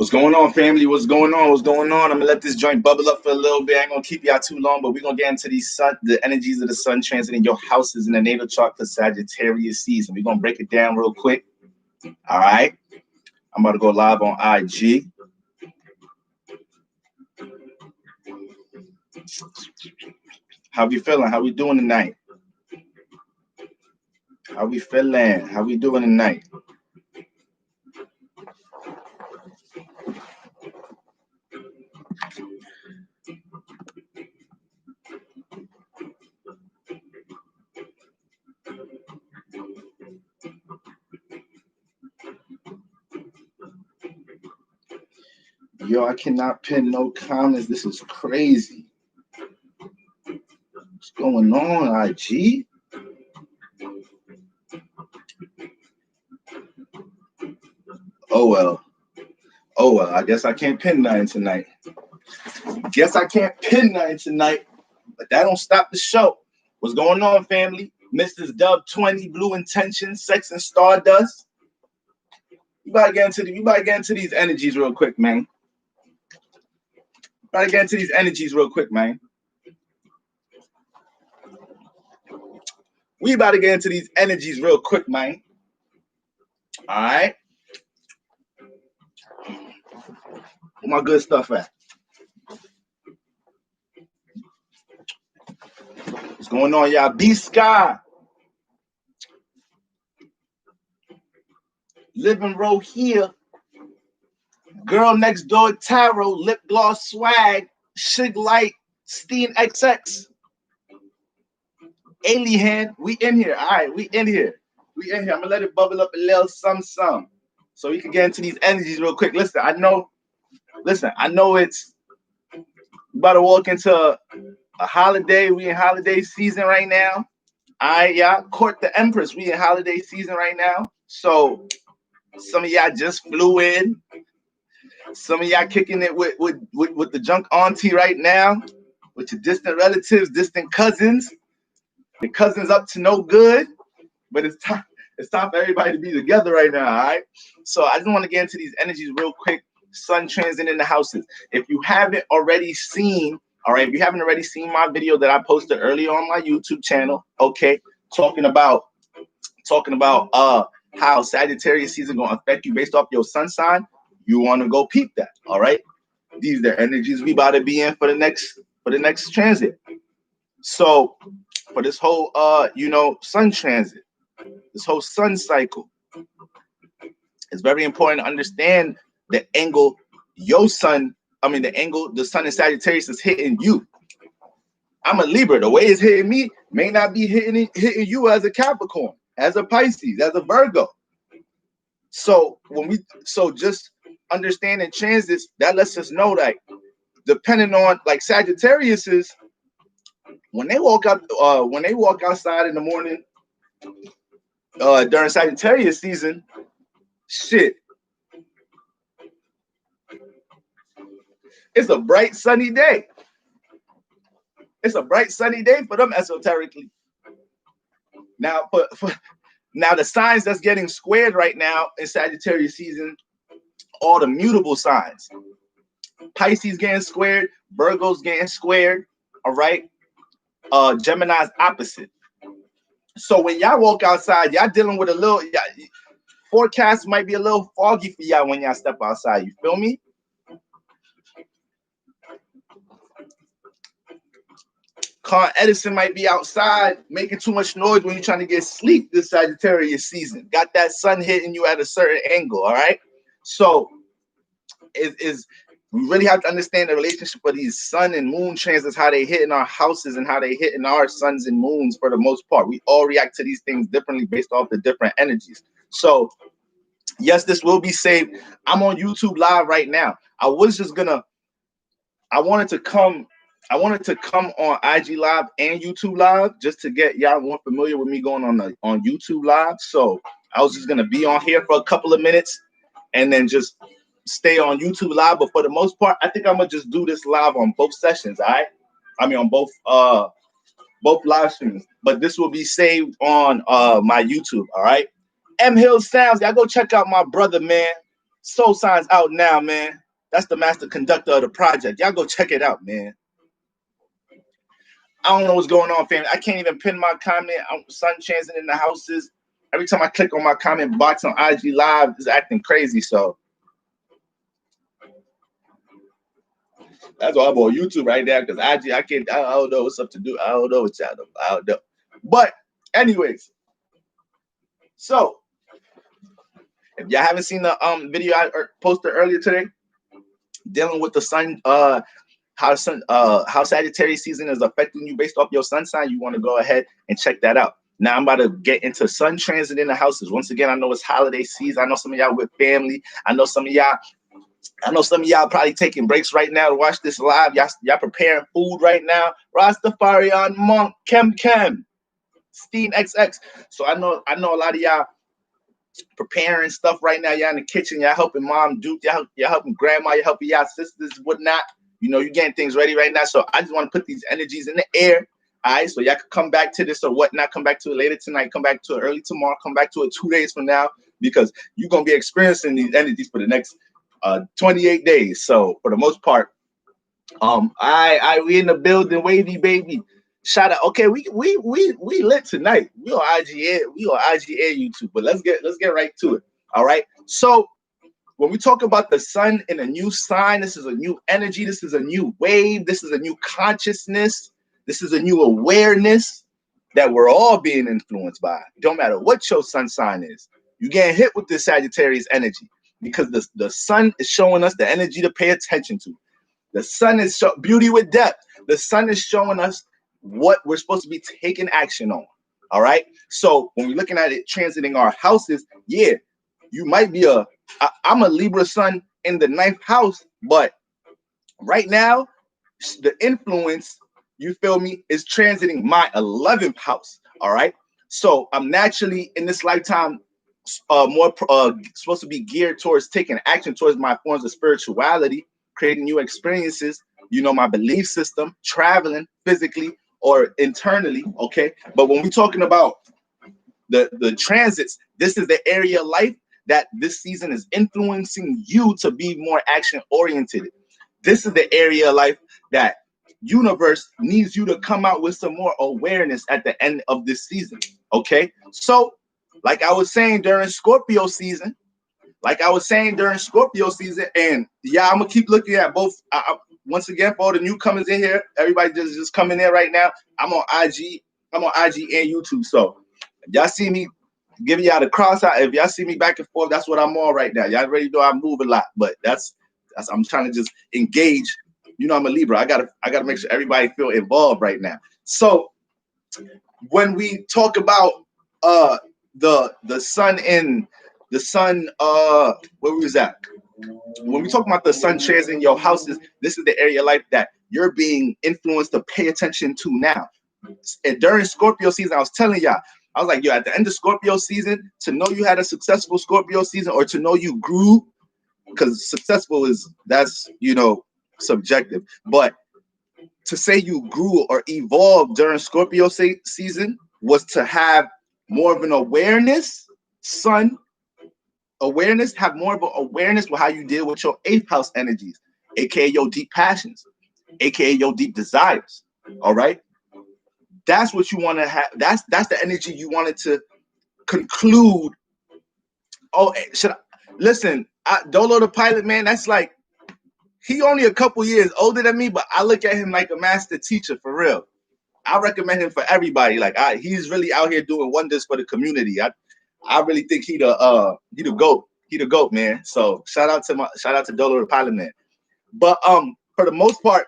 What's going on, family? What's going on? What's going on? I'm gonna let this joint bubble up for a little bit. I ain't gonna keep y'all too long, but we're gonna get into the energies of the sun transiting your houses in the natal chart for Sagittarius season. We're gonna break it down real quick. All right. I'm about to go live on IG. How we feeling? How we doing tonight? How we feeling? How we doing tonight? Yo, I cannot pin no comments. This is crazy. What's going on, IG? Oh well. Oh well. I guess I can't pin nothing tonight. But that don't stop the show. What's going on, family? Mrs. Dub 20, Blue Intention, Sex and Stardust. We about to get into these energies real quick, man. We about to get into these energies real quick, man. All right. Where my good stuff at? What's going on, y'all? B Sky. Living row here. Girl next door tarot, lip gloss swag, Shig Light, Steen XX. Alien, we in here. All right, we in here. I'm gonna let it bubble up a little some, so we can get into these energies real quick. Listen, I know it's about to walk into a holiday. We in holiday season right now. All right, y'all. Court the Empress. We in holiday season right now. So some of y'all just flew in. Some of y'all kicking it with the junk auntie right now, with your distant relatives, distant cousins. The cousins up to no good, but it's time for everybody to be together right now, all right? So I just want to get into these energies real quick. Sun transit in the houses. If you haven't already seen, all right, if you haven't already seen my video that I posted earlier on my YouTube channel, okay, talking about how Sagittarius season gonna affect you based off your sun sign, you want to go peep that, all right? These are the energies we about to be in for the next transit. So for this whole sun transit, this whole sun cycle, it's very important to understand the angle the sun in Sagittarius is hitting you. I'm a Libra. The way it's hitting me may not be hitting you as a Capricorn, as a Pisces, as a Virgo. So just understanding transits, that lets us know that depending on like Sagittarius's, when they walk outside in the morning during Sagittarius season, shit, it's a bright sunny day. It's a bright sunny day for them esoterically. Now, now the signs that's getting squared right now in Sagittarius season, all the mutable signs. Pisces getting squared, Virgo's getting squared, all right? Gemini's opposite. So when y'all walk outside, y'all dealing with forecast might be a little foggy for y'all when y'all step outside. You feel me? Con Edison might be outside making too much noise when you're trying to get sleep this Sagittarius season. Got that sun hitting you at a certain angle, all right? So we really have to understand the relationship of these sun and moon transits, how they hit in our houses and how they hit in our suns and moons for the most part. We all react to these things differently based off the different energies. So yes, this will be saved. I'm on YouTube live right now. I wanted to come on IG live and YouTube live just to get y'all more familiar with me going on YouTube live. So I was just gonna be on here for a couple of minutes and then just stay on YouTube live. But for the most part, I think I'm gonna just do this live on both sessions. All right, I mean on both live streams. But this will be saved on my YouTube. All right, M Hill Sounds. Y'all go check out my brother, man. Soul Signs out now, man. That's the master conductor of the project. Y'all go check it out, man. I don't know what's going on, fam. I can't even pin my comment. Sun chancing in the houses. Every time I click on my comment box on IG Live, it's acting crazy. So that's why I'm on YouTube right now, because IG, I don't know what's up to do. I don't know what's out of. I don't know. But anyways, so if y'all haven't seen the video I posted earlier today, dealing with the sun, how Sagittarius season is affecting you based off your sun sign, you want to go ahead and check that out. Now I'm about to get into sun transit in the houses. Once again, I know it's holiday season. I know some of y'all with family. I know some of y'all probably taking breaks right now to watch this live. Y'all preparing food right now. Rastafarian Monk, Kem, Steen XX. So I know a lot of y'all preparing stuff right now. Y'all in the kitchen. Y'all helping mom do. Y'all helping grandma. Y'all helping y'all sisters, whatnot. You know, you're getting things ready right now. So I just want to put these energies in the air. All right, so y'all can come back to this or whatnot. Come back to it later tonight. Come back to it early tomorrow. Come back to it 2 days from now, because you're gonna be experiencing these energies for the next 28 days. So for the most part, we in the building, wavy baby. Shout out. Okay, we lit tonight. We on IGA, YouTube. But let's get right to it. All right. So when we talk about the sun in a new sign, this is a new energy. This is a new wave. This is a new consciousness. This is a new awareness that we're all being influenced by. Don't matter what your sun sign is. You getting hit with this Sagittarius energy, because the sun is showing us the energy to pay attention to. The sun is beauty with depth. The sun is showing us what we're supposed to be taking action on. All right. So when we're looking at it transiting our houses, yeah, you might be I'm a Libra sun in the 9th house, but right now, the influence, you feel me, is transiting my 11th house. All right. So I'm naturally in this lifetime more supposed to be geared towards taking action towards my forms of spirituality, creating new experiences, you know, my belief system, traveling physically or internally. Okay. But when we're talking about the transits, this is the area of life that this season is influencing you to be more action oriented. This is the area of life that universe needs you to come out with some more awareness at the end of this season. Okay. So like I was saying during Scorpio season, and yeah, I'm gonna keep looking at both. Once again, for all the newcomers in here, everybody just coming in right now. I'm on IG and YouTube. So if y'all see me giving y'all the cross out, if y'all see me back and forth, that's what I'm on right now. Y'all already know I move a lot, but that's I'm trying to just engage. You know, I'm a Libra. I gotta make sure everybody feel involved right now. So when we talk about the sun in the sun, where we was at? When we talk about the sun transit in your houses, this is the area of life that you're being influenced to pay attention to now. And during Scorpio season, I was telling y'all, I was like, yo, at the end of Scorpio season, to know you had a successful Scorpio season, or to know you grew, because successful that's, you know, subjective, but to say you grew or evolved during Scorpio season was to have more of an awareness, have more of an awareness with how you deal with your 8th house energies, aka your deep passions, aka your deep desires. All right. That's what you want to have. That's the energy you wanted to conclude. Oh, listen, Dolo the pilot, man, that's like, he only a couple years older than me, but I look at him like a master teacher for real. I recommend him for everybody. Like he's really out here doing wonders for the community. I really think he the GOAT. He the GOAT, man. So shout out to Dolo the pilot, man. But for the most part,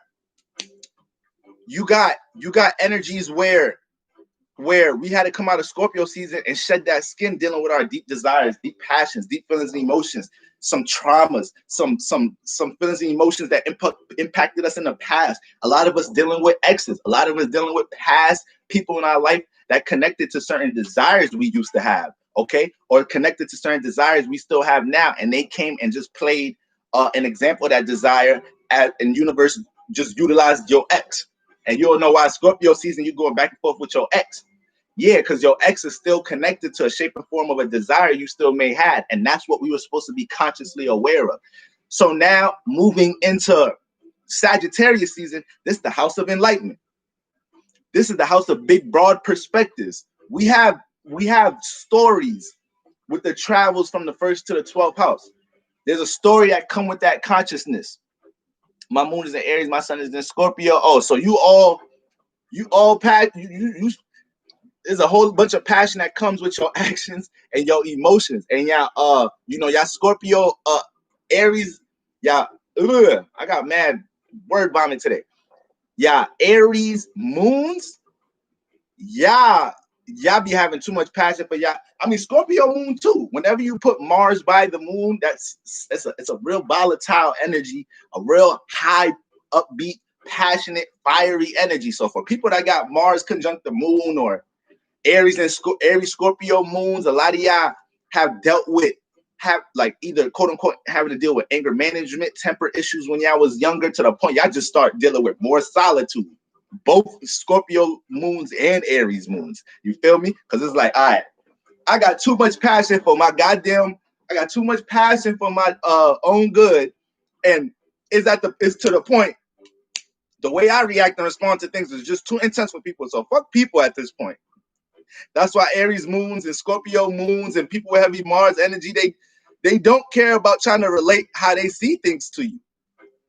you got energies where we had to come out of Scorpio season and shed that skin, dealing with our deep desires, deep passions, deep feelings and emotions, some traumas, some feelings and emotions that impacted us in the past. A lot of us dealing with exes, a lot of us dealing with past people in our life that connected to certain desires we used to have, okay? Or connected to certain desires we still have now, and they came and just played an example of that desire, and universe just utilized your ex. And you don't know why Scorpio season you're going back and forth with your ex. Yeah, because your ex is still connected to a shape and form of a desire you still may have. And that's what we were supposed to be consciously aware of. So now moving into Sagittarius season, this is the house of enlightenment. This is the house of big, broad perspectives. We have stories with the travels from the first to the 12th house. There's a story that come with that consciousness. My moon is in Aries, my sun is in Scorpio. Oh, so you all pack you there's a whole bunch of passion that comes with your actions and your emotions. And y'all Scorpio, Aries, I got mad word vomit today. Yeah, Aries moons, y'all be having too much passion for y'all. I mean, Scorpio moon too. Whenever you put Mars by the moon, it's a real volatile energy, a real high, upbeat, passionate, fiery energy. So for people that got Mars conjunct the moon or Aries and Aries Scorpio moons, a lot of y'all have like either quote unquote having to deal with anger management, temper issues when y'all was younger, to the point y'all just start dealing with more solitude. Both Scorpio moons and Aries moons. You feel me? Because it's like, all right, I got too much passion for my I got too much passion for my own good. And it's to the point, the way I react and respond to things is just too intense for people. So fuck people at this point. That's why Aries moons and Scorpio moons and people with heavy Mars energy, they don't care about trying to relate how they see things to you.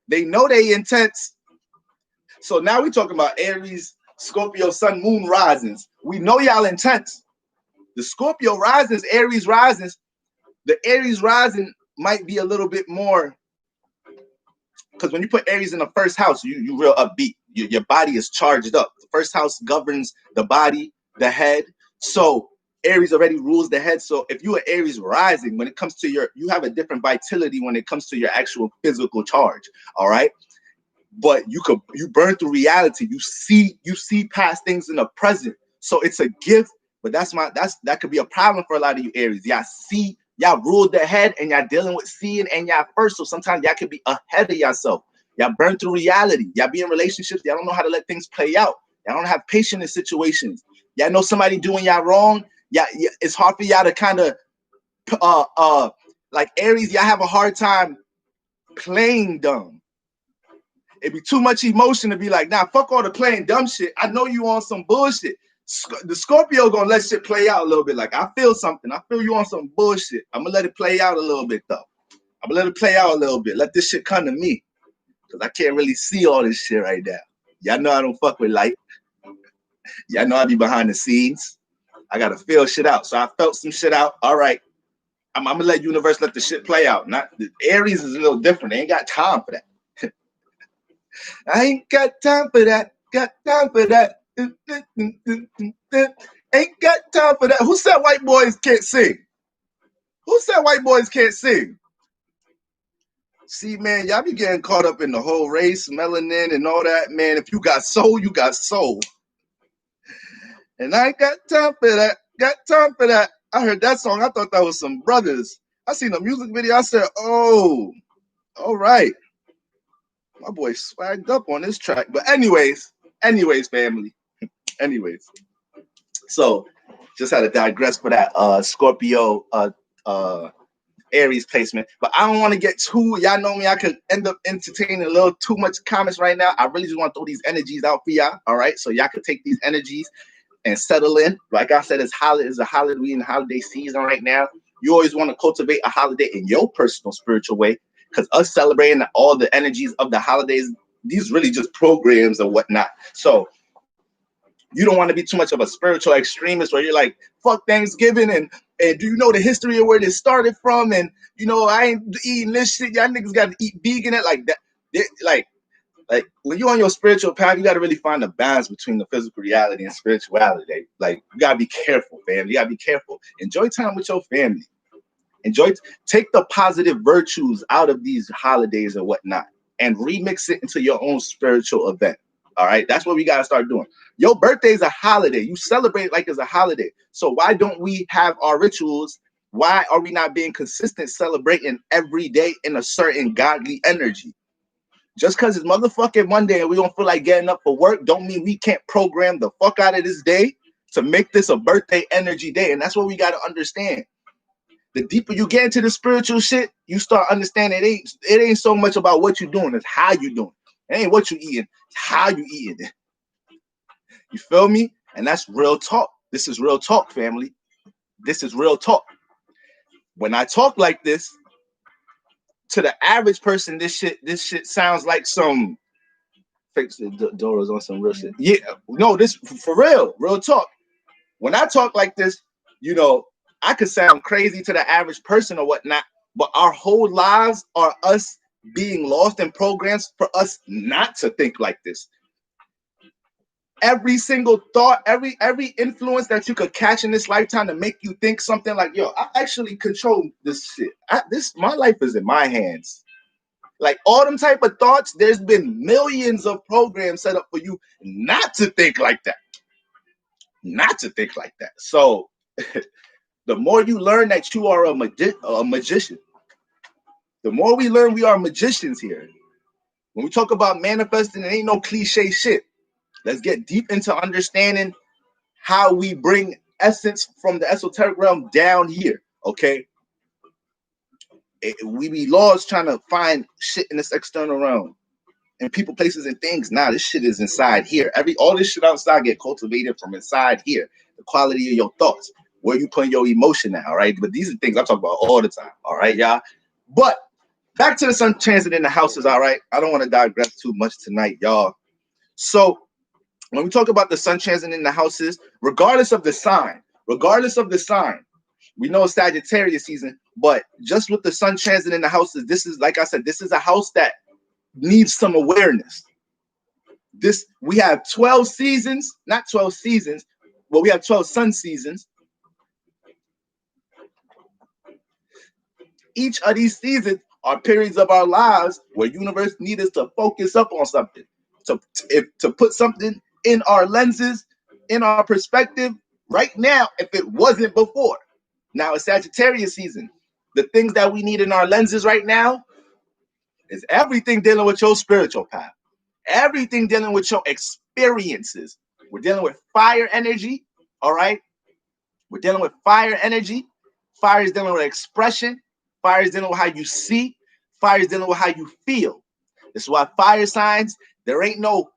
They know they intense. So now we're talking about Aries, Scorpio, Sun, Moon risings. We know y'all intense. The Scorpio risings, Aries risings, the Aries rising might be a little bit more, because when you put Aries in the first house, you real upbeat. Your body is charged up. The first house governs the body, the head. So Aries already rules the head. So if you are Aries rising, when it comes to you have a different vitality when it comes to your actual physical charge. All right. But you burn through reality. You see past things in the present. So it's a gift, but that could be a problem for a lot of you Aries. Y'all ruled the head and y'all dealing with seeing and y'all first. So sometimes y'all could be ahead of yourself. Y'all burn through reality. Y'all be in relationships. Y'all don't know how to let things play out. Y'all don't have patience in situations. Y'all know somebody doing y'all wrong. Yeah, it's hard for y'all to kind of like Aries, y'all have a hard time playing dumb. It'd be too much emotion to be like, nah, fuck all the playing dumb shit. I know you on some bullshit. The Scorpio gonna let shit play out a little bit. Like, I feel something. I feel you on some bullshit. I'm gonna let it play out a little bit though. I'm gonna let it play out a little bit. Let this shit come to me, because I can't really see all this shit right now. Y'all know I don't fuck with light. Y'all know I be behind the scenes. I gotta feel shit out. So I felt some shit out. All right. I'm gonna let universe let the shit play out. Not the Aries is a little different. They ain't got time for that. I ain't got time for that. Got time for that. Ain't got time for that. Who said white boys can't sing? Who said white boys can't sing? See, man, y'all be getting caught up in the whole race, melanin, and all that. Man, if you got soul, you got soul. And I ain't got time for that. Got time for that. I heard that song. I thought that was some brothers. I seen the music video. I said, oh, all right. My boy swagged up on this track. But anyways, family. Anyways. So just had to digress for that Scorpio Aries placement. But I don't want to get too, y'all know me, I could end up entertaining a little too much comments right now. I really just want to throw these energies out for y'all. All right. So y'all could take these energies and settle in. Like I said, it's a holiday in the holiday season right now. You always want to cultivate a holiday in your personal spiritual way, because us celebrating all the energies of the holidays, these really just programs and whatnot. So you don't want to be too much of a spiritual extremist where you're like, fuck Thanksgiving, and do you know the history of where this started from? And I ain't eating this shit. Y'all niggas got to eat vegan. Like that. Like when you're on your spiritual path, you got to really find a balance between the physical reality and spirituality. Like you got to be careful, fam. You got to be careful. Enjoy time with your family. Take the positive virtues out of these holidays and whatnot, and remix it into your own spiritual event. All right, that's what we got to start doing. Your birthday is a holiday. You celebrate it like it's a holiday. So why don't we have our rituals? Why are we not being consistent celebrating every day in a certain godly energy? Just because it's motherfucking Monday and we don't feel like getting up for work, don't mean we can't program the fuck out of this day to make this a birthday energy day. And that's what we got to understand. The deeper you get into the spiritual shit, you start understanding it ain't so much about what you're doing, it's how you doing. It ain't what you eating, it's how you eating it. You feel me? And that's real talk. This is real talk, family. This is real talk. When I talk like this, to the average person, this shit sounds like some fix the doors on some real shit. Yeah, no, this for real talk. When I talk like this, I could sound crazy to the average person or whatnot, but our whole lives are us being lost in programs for us not to think like this. Every single thought, every influence that you could catch in this lifetime to make you think something like, yo, I actually control this shit. My life is in my hands. Like all them type of thoughts, there's been millions of programs set up for you not to think like that. Not to think like that. So the more you learn that you are a magician, the more we learn we are magicians here. When we talk about manifesting, it ain't no cliche shit. Let's get deep into understanding how we bring essence from the esoteric realm down here, okay? We be lost trying to find shit in this external realm. And people, places, and things. Nah, this shit is inside here. All this shit outside get cultivated from inside here. The quality of your thoughts, where you put your emotion at, all right? But these are things I talk about all the time, all right, y'all? But back to the sun transit in the houses, all right? I don't want to digress too much tonight, y'all. So when we talk about the sun transit in the houses, regardless of the sign, we know it's Sagittarius season, but just with the sun transit in the houses, this is, like I said, this is a house that needs some awareness. We have 12 seasons, not 12 seasons, but we have 12 sun seasons. Each of these seasons are periods of our lives where universe needs us to focus up on something, to put something in our lenses, in our perspective right now, if it wasn't before. Now it's Sagittarius season. The things that we need in our lenses right now is everything dealing with your spiritual path, everything dealing with your experiences. We're dealing with fire energy, all right? We're dealing with fire energy. Fire is dealing with expression. Fire is dealing with how you see. Fire is dealing with how you feel. This is why fire signs, there ain't no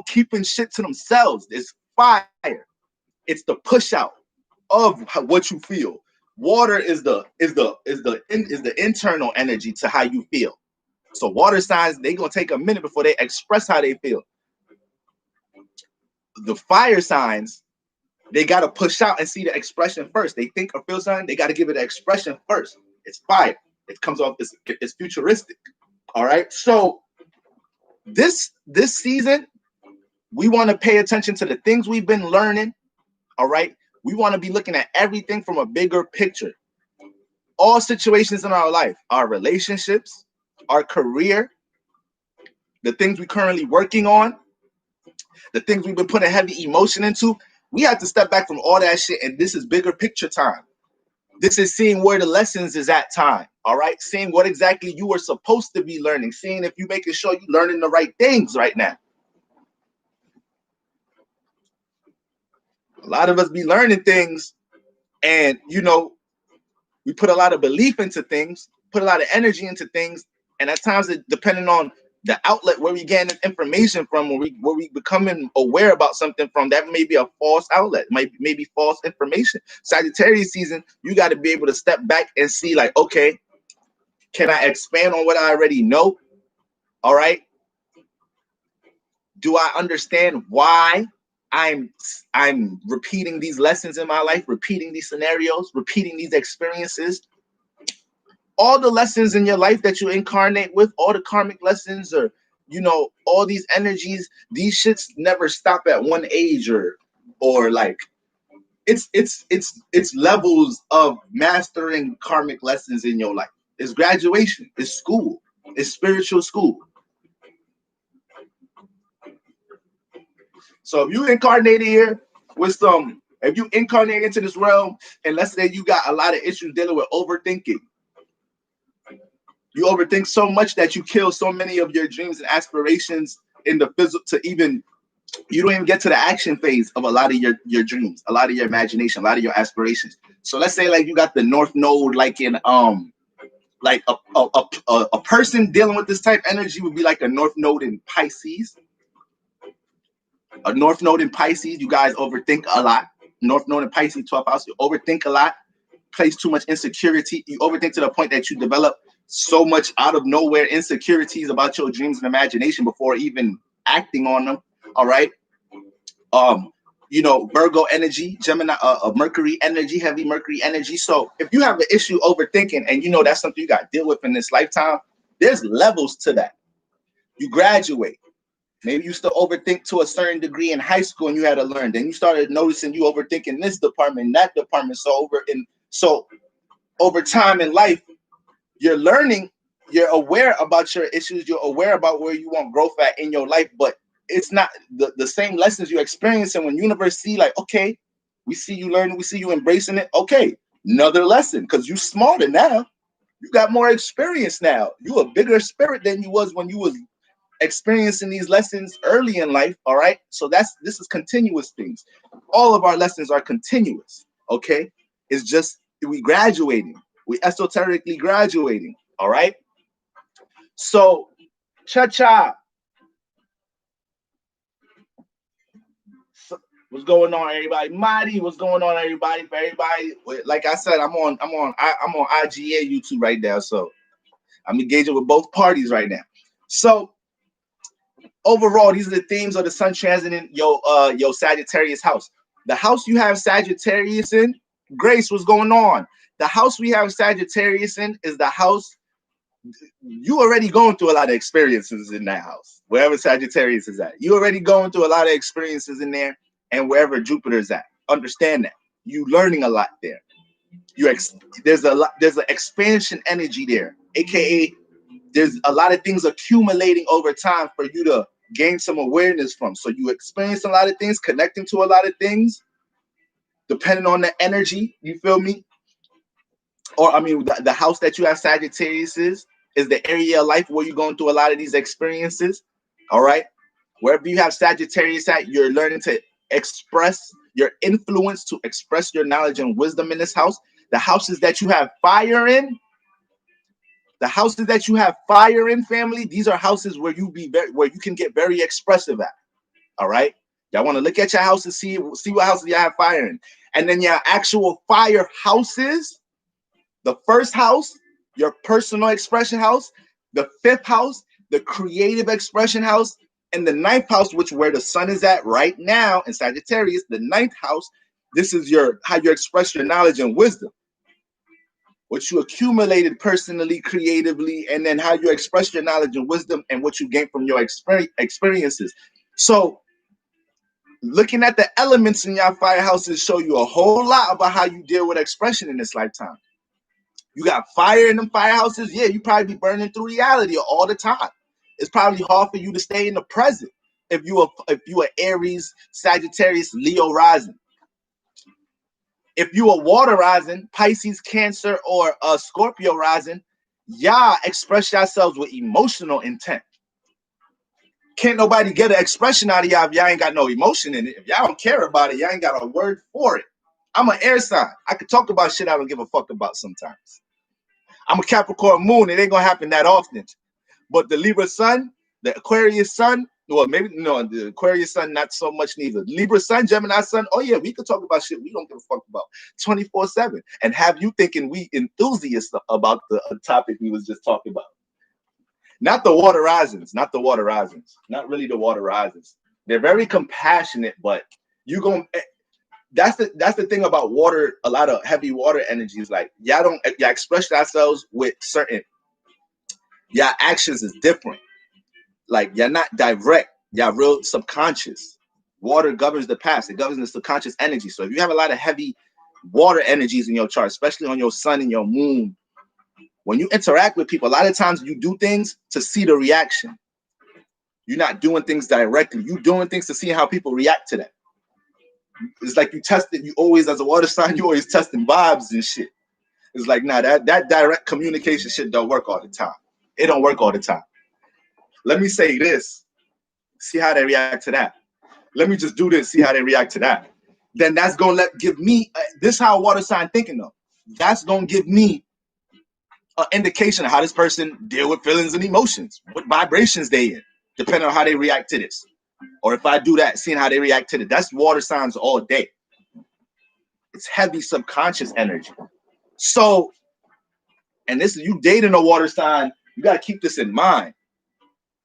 keeping shit to themselves. It's fire. It's the push out of what you feel. Water is the internal energy to how you feel. So water signs, they're gonna take a minute before they express how they feel. The fire signs, they gotta push out and see the expression first. They think or feel something, they gotta give it an expression first. It's fire. It comes off, it's futuristic. All right. So this season, we want to pay attention to the things we've been learning. All right. We want to be looking at everything from a bigger picture. All situations in our life, our relationships, our career, the things we're currently working on, the things we've been putting heavy emotion into. We have to step back from all that shit, and this is bigger picture time. This is seeing where the lessons is at time, all right? Seeing what exactly you were supposed to be learning, seeing if you're making sure you're learning the right things right now. A lot of us be learning things, and, we put a lot of belief into things, put a lot of energy into things, and at times, depending on the outlet where we getting information from, where we becoming aware about something from, that may be a false outlet, may be false information. Sagittarius season, you got to be able to step back and see, like, okay, can I expand on what I already know? All right. Do I understand why I'm repeating these lessons in my life, repeating these scenarios, repeating these experiences? All the lessons in your life that you incarnate with, all the karmic lessons, or all these energies, these shits never stop at one age, or like it's levels of mastering karmic lessons in your life. It's graduation, it's school, it's spiritual school. So if you incarnated here with if you incarnate into this realm, and let's say you got a lot of issues dealing with overthinking, you overthink so much that you kill so many of your dreams and aspirations in the physical, to even you don't even get to the action phase of a lot of your dreams, a lot of your imagination, a lot of your aspirations. So let's say like you got the North Node, like in like a person dealing with this type of energy would be like a North Node in Pisces. A North Node in Pisces, you guys overthink a lot. North Node in Pisces, 12th house, you overthink a lot, place too much insecurity. You overthink to the point that you develop so much out of nowhere insecurities about your dreams and imagination before even acting on them. All right. You know, Virgo energy, Gemini, Mercury energy, heavy Mercury energy. So if you have an issue overthinking and you know that's something you got to deal with in this lifetime, there's levels to that. You graduate. Maybe you still overthink to a certain degree in high school and you had to learn. Then you started noticing you overthinking this department, that department. So over time in life, you're learning, you're aware about your issues, you're aware about where you want growth at in your life, but it's not the same lessons you're experiencing when universe see like, okay, we see you learning, we see you embracing it. Okay, another lesson, because you smarter now. You got more experience now. You a bigger spirit than you was when you was experiencing these lessons early in life. All right. So this is continuous things. All of our lessons are continuous. Okay. It's just we graduating. We esoterically graduating. All right. So cha-cha. So, what's going on, everybody? Mighty, what's going on, everybody? For everybody, like I said, I'm on IGA YouTube right now. So I'm engaging with both parties right now. So overall, these are the themes of the sun transiting your Sagittarius house. The house you have Sagittarius in, Grace, what's going on? The house we have Sagittarius in is the house you already going through a lot of experiences in that house. Wherever Sagittarius is at, you already going through a lot of experiences in there, and wherever Jupiter's at. Understand that you learning a lot there. There's an expansion energy there, aka there's a lot of things accumulating over time for you to gain some awareness from. So you experience a lot of things, connecting to a lot of things, depending on the energy, you feel me? Or I mean, the house that you have Sagittarius is the area of life where you're going through a lot of these experiences. All right. Wherever you have Sagittarius at, you're learning to express your influence, to express your knowledge and wisdom in this house. The houses that you have fire in, family, these are houses where where you can get very expressive at. All right. Y'all want to look at your houses, see what houses you have fire in. And then your actual fire houses, the first house, your personal expression house, the fifth house, the creative expression house, and the ninth house, which where the sun is at right now in Sagittarius, the ninth house, this is how you express your knowledge and wisdom, what you accumulated personally, creatively, and then how you express your knowledge and wisdom and what you gain from your experiences. So looking at the elements in your fire houses show you a whole lot about how you deal with expression in this lifetime. You got fire in them firehouses, yeah, you probably be burning through reality all the time. It's probably hard for you to stay in the present if you are Aries, Sagittarius, Leo rising. If you are water rising, Pisces, Cancer, or Scorpio rising, y'all express yourselves with emotional intent. Can't nobody get an expression out of y'all if y'all ain't got no emotion in it. If y'all don't care about it, y'all ain't got a word for it. I'm an air sign. I could talk about shit I don't give a fuck about sometimes. I'm a Capricorn moon. It ain't gonna happen that often. But the Libra sun, the Aquarius sun, well, maybe no, the Aquarius sun, not so much neither. Libra sun, Gemini sun, oh yeah, we could talk about shit we don't give a fuck about 24/7 and have you thinking we enthusiasts about the topic we was just talking about. Not the water risings, not really the water risings. They're very compassionate, but you gonna that's the thing about water. A lot of heavy water energies, like y'all express yourselves with certain, y'all actions is different. Like you're not direct, y'all real subconscious. Water governs the past, it governs the subconscious energy. So if you have a lot of heavy water energies in your chart, especially on your sun and your moon, when you interact with people, a lot of times you do things to see the reaction. You're not doing things directly, you're doing things to see how people react to that. It's like you always, as a water sign, you always testing vibes and shit. It's like, nah, that direct communication shit don't work all the time. It don't work all the time. Let me say this. See how they react to that. Let me just do this, see how they react to that. Then that's gonna give me this how a water sign thinking though. That's gonna give me an indication of how this person deal with feelings and emotions, what vibrations they in, depending on how they react to this. Or if I do that, seeing how they react to it. That's water signs all day. It's heavy subconscious energy. So, and this is you dating a water sign, you got to keep this in mind.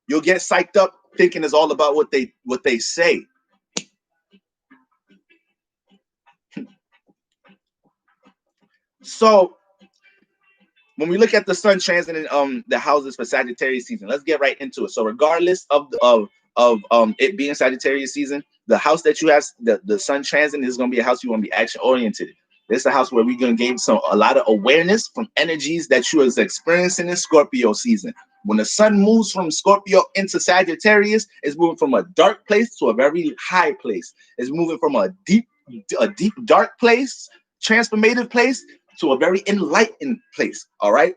You'll get psyched up thinking it's all about what they say. So when we look at the sun transiting the houses for Sagittarius season, let's get right into it. So regardless of it being Sagittarius season, the house that you have, the sun transit is going to be a house you want to be action oriented. This is a house where we're going to gain a lot of awareness from energies that you are experiencing in Scorpio season. When the sun moves from Scorpio into Sagittarius, it's moving from a dark place to a very high place. It's moving from a deep dark place, transformative place, to a very enlightened place. All right.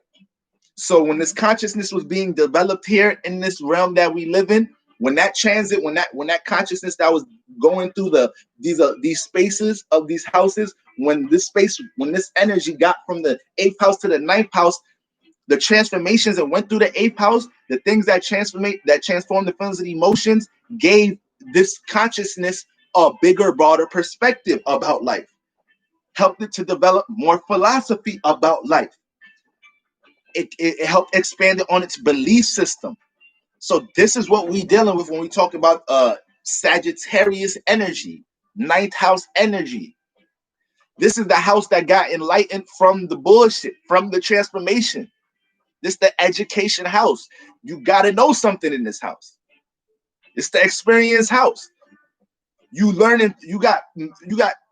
So when this consciousness was being developed here in this realm that we live in, when that transit, when that consciousness that was going through these spaces of these houses, when this energy got from the 8th house to the 9th house, the transformations that went through the 8th house, the things that transformed the feelings and emotions, gave this consciousness a bigger, broader perspective about life, helped it to develop more philosophy about life. It helped expand it on its belief system. So this is what we're dealing with when we talk about Sagittarius energy, 9th house energy. This is the house that got enlightened from the bullshit, from the transformation. This is the education house. You got to know something in this house. It's the experience house. You learning, you got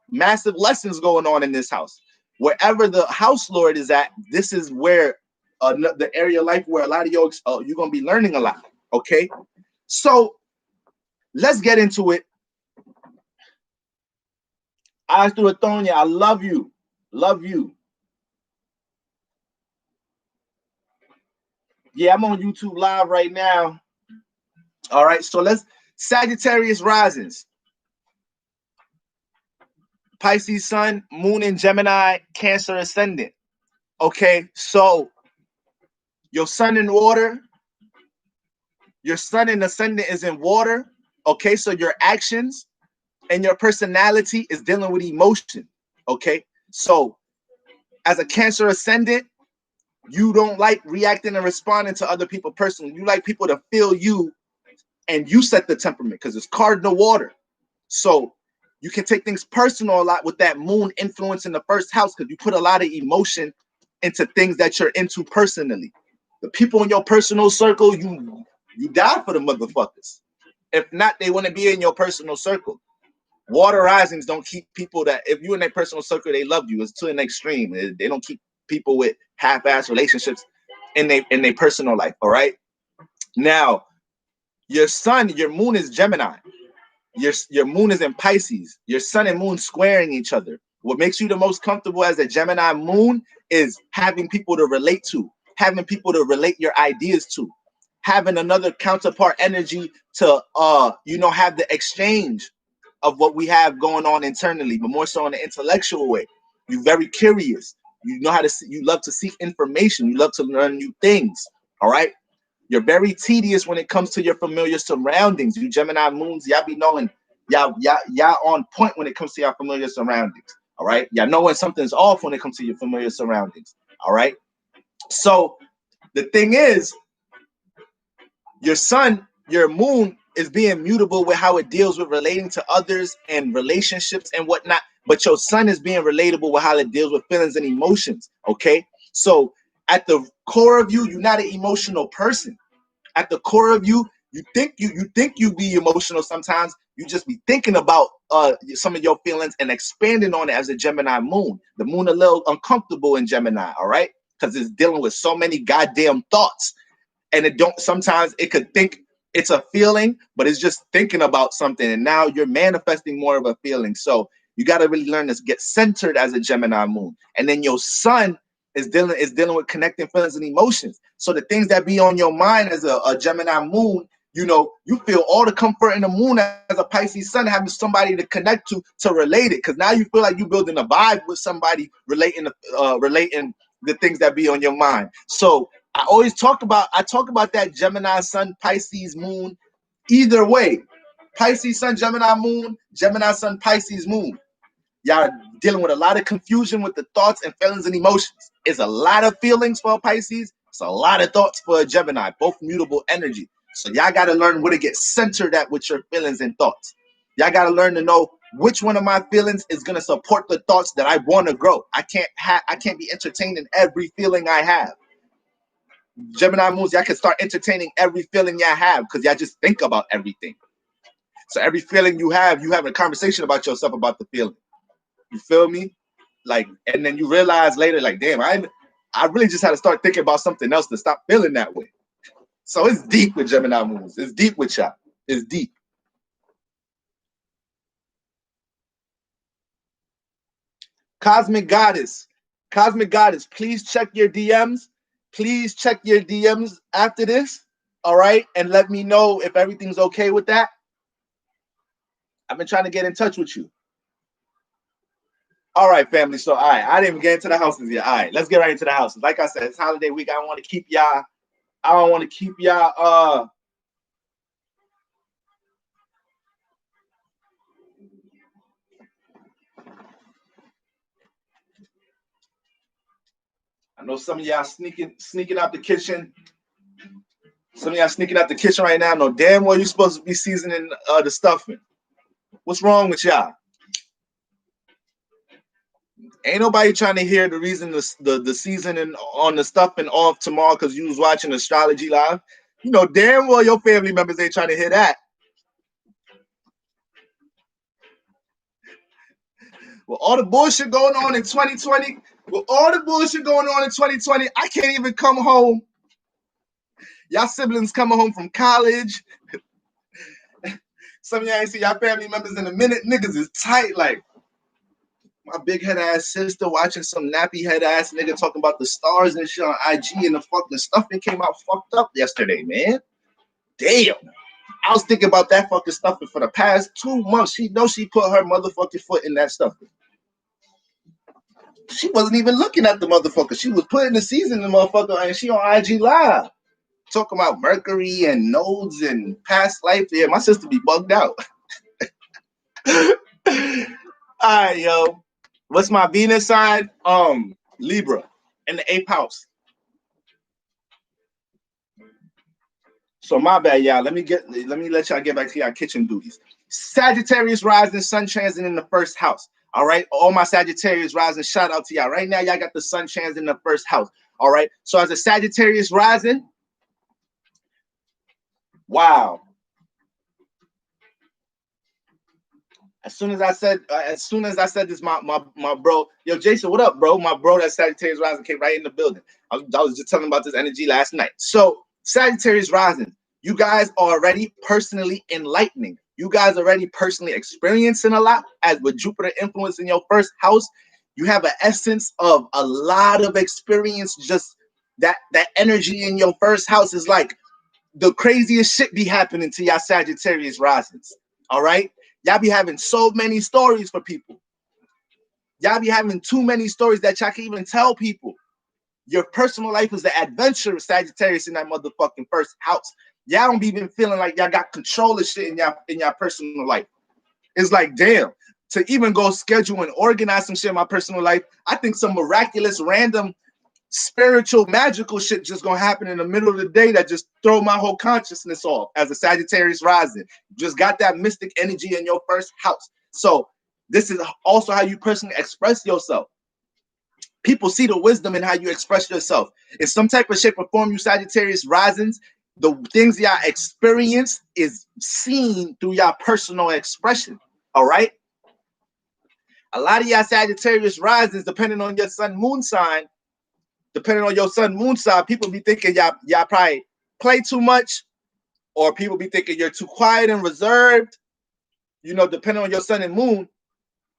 massive lessons going on in this house. Wherever the house lord is at, this is where the area of life where a lot of you're going to be learning a lot. Okay, so let's get into it. Eyes through Athonia, I love you. Love you. Yeah, I'm on YouTube live right now. All right, so let's Sagittarius risings. Pisces sun, moon in Gemini, Cancer ascendant. Okay, so your sun in water, your sun in ascendant is in water. Okay, so your actions and your personality is dealing with emotion. Okay, so as a Cancer ascendant, you don't like reacting and responding to other people personally. You like people to feel you, and you set the temperament because it's cardinal water. So you can take things personal a lot with that moon influence in the first house because you put a lot of emotion into things that you're into personally. The people in your personal circle, you die for the motherfuckers. If not, they want to be in your personal circle. Water risings don't keep people that, if you're in their personal circle, they love you. It's to an extreme. They don't keep people with half-ass relationships in their personal life. All right. Now, your sun, your moon is Gemini. Your moon is in Pisces. Your sun and moon squaring each other. What makes you the most comfortable as a Gemini moon is having people to relate to, having people to relate your ideas to, having another counterpart energy to have the exchange of what we have going on internally, but more so in an intellectual way. You're very curious. You know how to see, you love to seek information. You love to learn new things. All right. You're very tedious when it comes to your familiar surroundings. You Gemini moons, y'all be knowing, y'all on point when it comes to your familiar surroundings. All right. Y'all know when something's off when it comes to your familiar surroundings. All right. So the thing is, your sun, your moon is being mutable with how it deals with relating to others and relationships and whatnot. But your sun is being relatable with how it deals with feelings and emotions. Okay. So at the core of you, you're not an emotional person. At the core of you, you think you be emotional sometimes. You just be thinking about some of your feelings and expanding on it as a Gemini moon. The moon a little uncomfortable in Gemini, all right? Because it's dealing with so many goddamn thoughts. And sometimes it could think it's a feeling, but it's just thinking about something. And now you're manifesting more of a feeling. So you got to really learn to get centered as a Gemini moon. And then your sun is dealing with connecting feelings and emotions. So the things that be on your mind as a Gemini moon, You know, you feel all the comfort in the moon as a Pisces sun, having somebody to connect to relate it. Because now you feel like you're building a vibe with somebody relating the things that be on your mind. So I talk about that Gemini sun, Pisces moon. Either way, Pisces sun, Gemini moon, Gemini sun, Pisces moon. Y'all are dealing with a lot of confusion with the thoughts and feelings and emotions. It's a lot of feelings for a Pisces. It's a lot of thoughts for a Gemini, both mutable energy. So y'all got to learn where to get centered at with your feelings and thoughts. Y'all got to learn to know which one of my feelings is going to support the thoughts that I want to grow. I can't be entertaining every feeling I have. Gemini moons, y'all can start entertaining every feeling y'all have because y'all just think about everything. So every feeling you have a conversation about yourself about the feeling. You feel me? Like, and then you realize later, like, damn, I really just had to start thinking about something else to stop feeling that way. So it's deep with Gemini moons. It's deep with y'all. It's deep. Cosmic Goddess, please check your DMs. Please check your DMs after this. All right. And let me know if everything's okay with that. I've been trying to get in touch with you. All right, family. So, all right, I didn't even get into the houses yet. All right, let's get right into the houses. Like I said, it's holiday week. I don't want to keep y'all. I know some of y'all sneaking out the kitchen. Some of y'all sneaking out the kitchen right now. No damn well you're supposed to be seasoning the stuffing. What's wrong with y'all? Ain't nobody trying to hear the reason the seasoning on the stuffing off tomorrow because you was watching Astrology Live. You know damn well your family members ain't trying to hear that. With all the bullshit going on in 2020, I can't even come home. Y'all siblings coming home from college. Some of y'all ain't see y'all family members in a minute. Niggas is tight. Like, my big head ass sister watching some nappy head ass nigga talking about the stars and shit on IG, and the fucking stuffing came out fucked up yesterday, man. Damn. I was thinking about that fucking stuffing for the past 2 months. She knows she put her motherfucking foot in that stuffing. She wasn't even looking at the motherfucker. She was putting the season in the motherfucker, and she on IG Live. Talking about Mercury and nodes and past life. Yeah, my sister be bugged out. All right, yo. What's my Venus sign? Libra in the 8th house. So my bad, y'all. Let me let y'all get back to y'all kitchen duties. Sagittarius rising, sun transit in the 1st house. All right, all my Sagittarius rising, shout out to y'all. Right now, y'all got the sun transit in the 1st house. All right. So as a Sagittarius rising, wow. As soon as I said this, my bro, yo, Jason, what up, bro? My bro, that Sagittarius rising came right in the building. I was just telling about this energy last night. So Sagittarius rising, you guys are already personally enlightening. You guys are already personally experiencing a lot. As with Jupiter influence in your 1st house, you have an essence of a lot of experience. Just that energy in your 1st house is like the craziest shit be happening to y'all Sagittarius risings. All right. Y'all be having so many stories for people. Y'all be having too many stories that y'all can even tell people. Your personal life is an adventure, Sagittarius, in that motherfucking 1st house. Y'all don't be even feeling like y'all got control of shit in y'all personal life. It's like, damn, to even go schedule and organize some shit in my personal life, I think some miraculous, random, spiritual, magical shit just gonna happen in the middle of the day that just throw my whole consciousness off as a Sagittarius rising. Just got that mystic energy in your 1st house. So this is also how you personally express yourself. People see the wisdom in how you express yourself. In some type of shape or form, you Sagittarius risings, the things y'all experience is seen through y'all personal expression. All right. A lot of y'all Sagittarius risings, depending on your sun moon sign, people be thinking y'all probably play too much, or people be thinking you're too quiet and reserved, you know, depending on your sun and moon.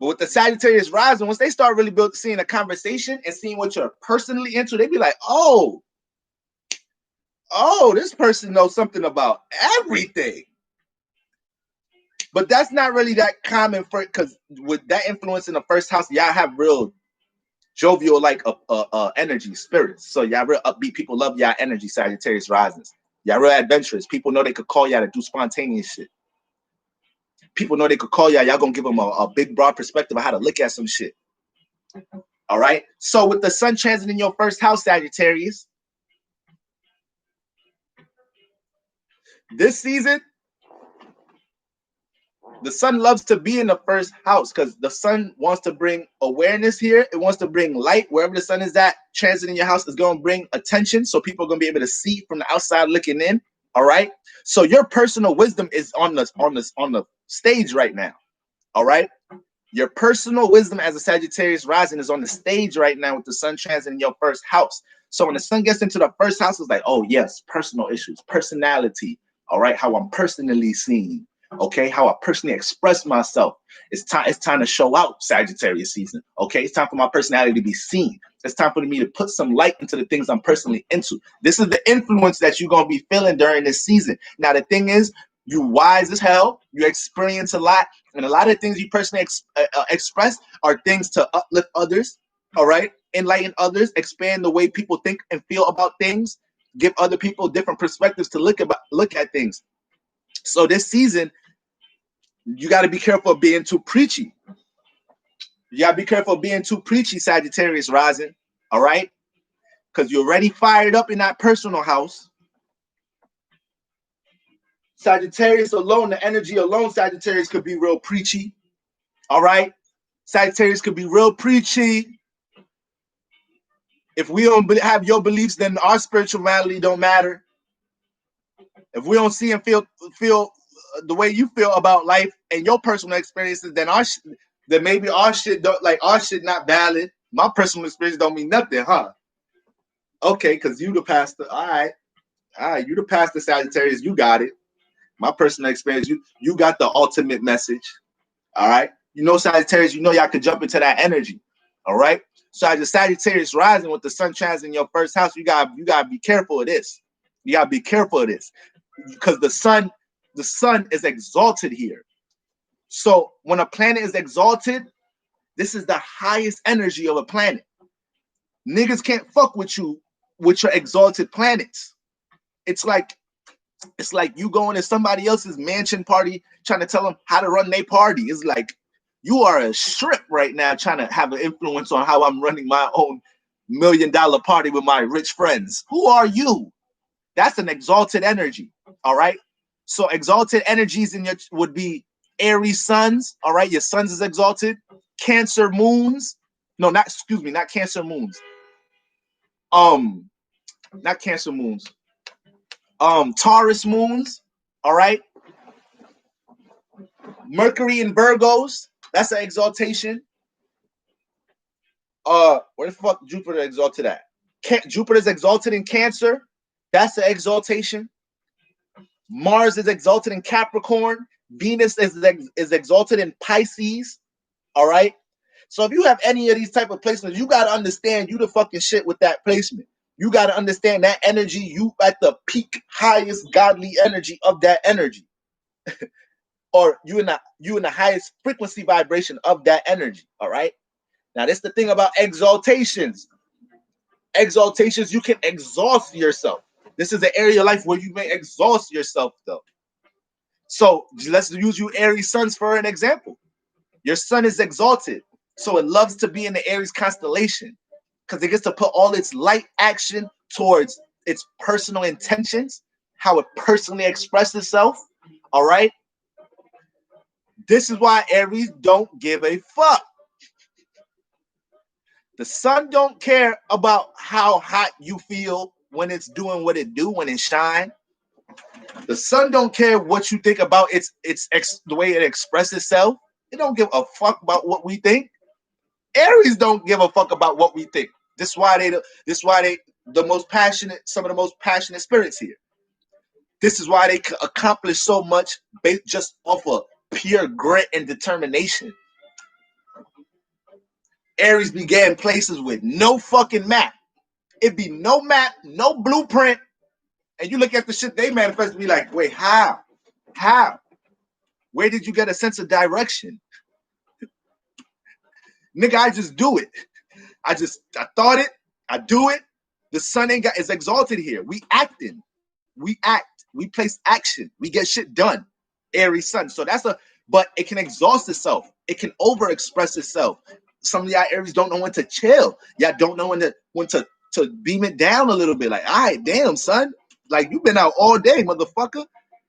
But with the Sagittarius rising, once they start really seeing a conversation and seeing what you're personally into, they be like, oh, oh, this person knows something about everything. But that's not really that common for, because with that influence in the first house, y'all have real jovial like energy spirits. So y'all real upbeat people, love y'all energy, Sagittarius risings. Y'all real adventurous. People know they could call y'all to do spontaneous shit. People know they could call y'all gonna give them a big broad perspective of how to look at some shit. All right. So with the sun transit in your first house, Sagittarius, this season, the sun loves to be in the first house because the sun wants to bring awareness here. It wants to bring light wherever the sun is at. Transit in your house is going to bring attention, so people are going to be able to see from the outside looking in. All right. So your personal wisdom is on the stage right now. All right. Your personal wisdom as a Sagittarius rising is on the stage right now with the sun transit in your first house. So when the sun gets into the first house, it's like, oh yes, personal issues, personality. All right, how I'm personally seen. Okay, how I personally express myself. It's time to show out, Sagittarius season. Okay, it's time for my personality to be seen. It's time for me to put some light into the things I'm personally into. This is the influence that you're gonna be feeling during this season. Now the thing is, you wise as hell. You experience a lot, and a lot of things you personally express are things to uplift others. All right, enlighten others, expand the way people think and feel about things, give other people different perspectives to look at things. So this season, you got to be careful of being too preachy. You got to be careful of being too preachy, Sagittarius rising. All right, because you're already fired up in that personal house. Sagittarius alone, the energy alone, Sagittarius could be real preachy. All right, Sagittarius could be real preachy. If we don't have your beliefs, then our spirituality don't matter. If we don't see and feel the way you feel about life and your personal experiences, then then maybe our shit don't, like, our shit not valid. My personal experience don't mean nothing, huh? Okay, because you the pastor. All right, you the pastor, Sagittarius. You got it. My personal experience, you got the ultimate message. All right, you know, Sagittarius, you know y'all could jump into that energy. All right, so as a Sagittarius rising with the sun transit in your first house, you gotta be careful of this. You gotta be careful of this because the sun is exalted here. So when a planet is exalted, this is the highest energy of a planet. Niggas can't fuck with you with your exalted planets. It's like you going to somebody else's mansion party trying to tell them how to run their party. It's like you are a strip right now trying to have an influence on how I'm running my own $1 million party with my rich friends. Who are you? That's an exalted energy. All right. So exalted energies in your would be Aries suns. All right. Your suns is exalted. Cancer moons. No, not Cancer moons. Not Cancer moons. Taurus moons. All right. Mercury in Virgos. That's an exaltation. Where the fuck Jupiter exalted at? Jupiter's exalted in Cancer. That's an exaltation. Mars is exalted in Capricorn. Venus is exalted in Pisces. All right. So if you have any of these type of placements, you got to understand you the fucking shit with that placement. You got to understand that energy. You at the peak, highest godly energy of that energy, or you in the highest frequency vibration of that energy. All right. Now this is the thing about exaltations. Exaltations, you can exhaust yourself. This is an area of life where you may exhaust yourself, though. So let's use you Aries suns for an example. Your sun is exalted, so it loves to be in the Aries constellation because it gets to put all its light action towards its personal intentions, how it personally expresses itself. All right. This is why Aries don't give a fuck. The sun don't care about how hot you feel when it's doing what it do, when it shine. The sun don't care what you think about the way it expresses itself. It don't give a fuck about what we think. Aries don't give a fuck about what we think. This is why they the most passionate, some of the most passionate spirits here. This is why they accomplish so much based just off of pure grit and determination. Aries began places with no fucking map. It be no map, no blueprint. And you look at the shit they manifest and be like, wait, how? How? Where did you get a sense of direction? Nigga, I just do it. I thought it. I do it. The sun is exalted here. We acting. We act. We place action. We get shit done. Aries sun. So but it can exhaust itself. It can overexpress itself. Some of y'all Aries don't know when to chill. Y'all don't know when to beam it down a little bit. Like, all right, damn, son. Like, you been out all day, motherfucker.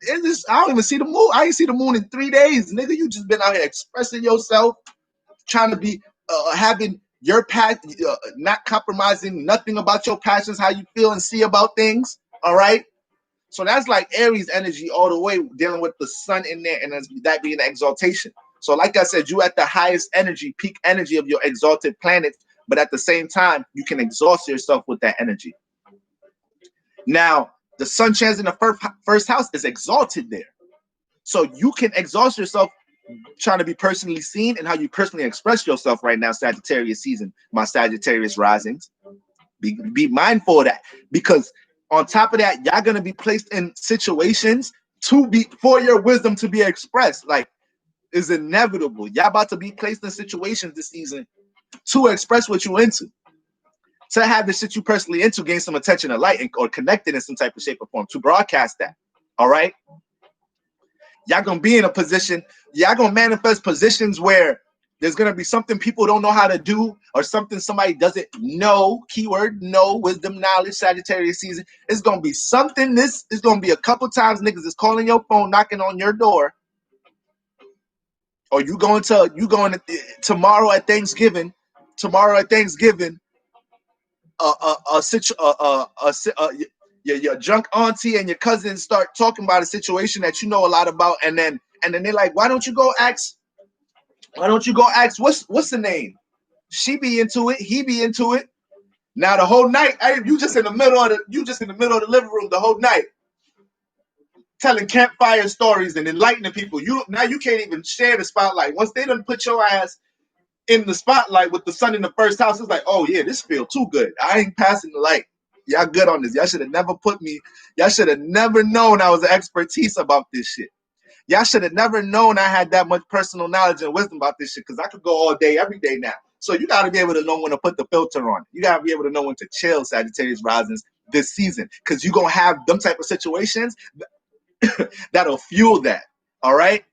I don't even see the moon. I ain't see the moon in 3 days, nigga. You just been out here expressing yourself, trying to be having your path, not compromising nothing about your passions, how you feel and see about things. All right. So that's like Aries energy all the way, dealing with the sun in there, and that being the exaltation. So like I said, you at the highest energy, peak energy of your exalted planet, but at the same time, you can exhaust yourself with that energy. Now, the sun transit in the first house is exalted there. So you can exhaust yourself trying to be personally seen and how you personally express yourself right now, Sagittarius season, my Sagittarius risings. Be mindful of that, because on top of that, y'all gonna be placed in situations for your wisdom to be expressed. Like, is inevitable. Y'all about to be placed in situations this season to express what you into, to have the shit you personally into gain some attention or light, or connected in some type of shape or form, to broadcast that. All right. Y'all gonna be in a position, y'all gonna manifest positions where there's gonna be something people don't know how to do, or something somebody doesn't know. Keyword know, wisdom, knowledge, Sagittarius season. It's gonna be something. This is gonna be a couple times niggas is calling your phone, knocking on your door, or you going tomorrow at Thanksgiving. Your drunk auntie and your cousins start talking about a situation that you know a lot about, and then they're like, why don't you go ask what's the name? She be into it, he be into it. Now the whole night, you just in the middle of the living room the whole night, telling campfire stories and enlightening people. Now you can't even share the spotlight. Once they done put your ass in the spotlight with the sun in the first house, it's like, oh yeah, this feel too good. I ain't passing the light. Y'all good on this. Y'all should have never y'all should have never known I was an expertise about this shit. Y'all should have never known I had that much personal knowledge and wisdom about this shit, because I could go all day, every day now. So you got to be able to know when to put the filter on. You got to be able to know when to chill, Sagittarius risings, this season, because you're going to have them type of situations that'll fuel that. All right?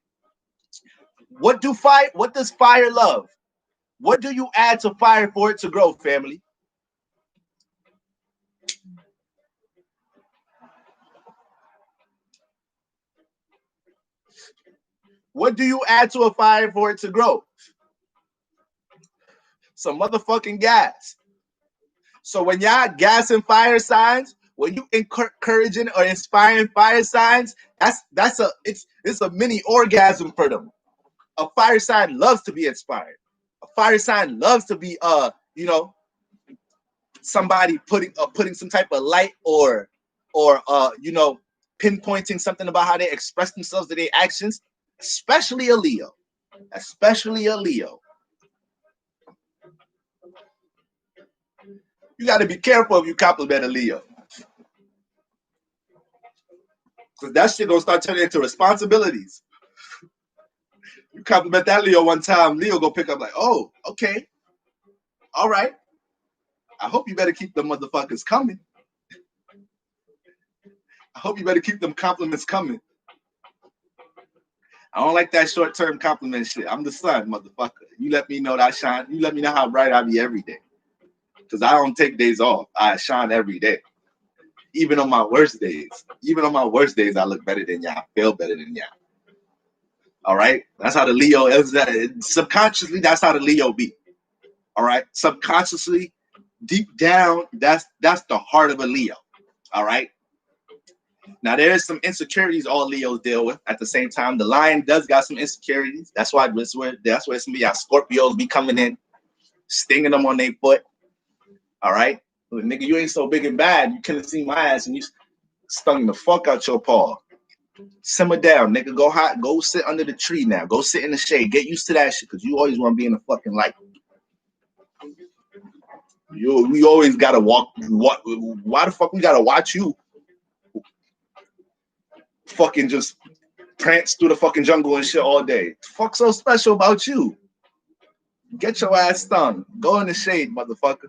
What does fire love? What do you add to fire for it to grow, family? What do you add to a fire for it to grow? Some motherfucking gas. So when y'all gassing fire signs, when you encouraging or inspiring fire signs, it's a mini orgasm for them. A fire sign loves to be inspired. A fire sign loves to be somebody putting some type of light or pinpointing something about how they express themselves to their actions, especially a Leo. You got to be careful if you compliment a Leo, because that shit gonna start turning into responsibilities. You compliment that Leo one time, Leo go pick up like, oh, okay, all right. I hope you better keep them motherfuckers coming. I hope you better keep them compliments coming. I don't like that short-term compliment shit. I'm the sun, motherfucker. You let me know that I shine. You let me know how bright I be every day. Because I don't take days off. I shine every day. Even on my worst days. I look better than y'all. I feel better than y'all. All right? That's how the Leo is. Subconsciously, that's how the Leo be. All right? Subconsciously, deep down, that's the heart of a Leo. All right? Now, there is some insecurities all Leos deal with. At the same time, the lion does got some insecurities. That's where some of y'all Scorpios be coming in, stinging them on their foot. All right? But, nigga, you ain't so big and bad. You couldn't see my ass and you stung the fuck out your paw. Simmer down, nigga. Go sit under the tree now. Go sit in the shade. Get used to that shit, because you always want to be in the fucking light. We always gotta walk. Why the fuck we gotta watch you fucking just prance through the fucking jungle and shit all day. Fuck so special about you? Get your ass stung. Go in the shade, motherfucker.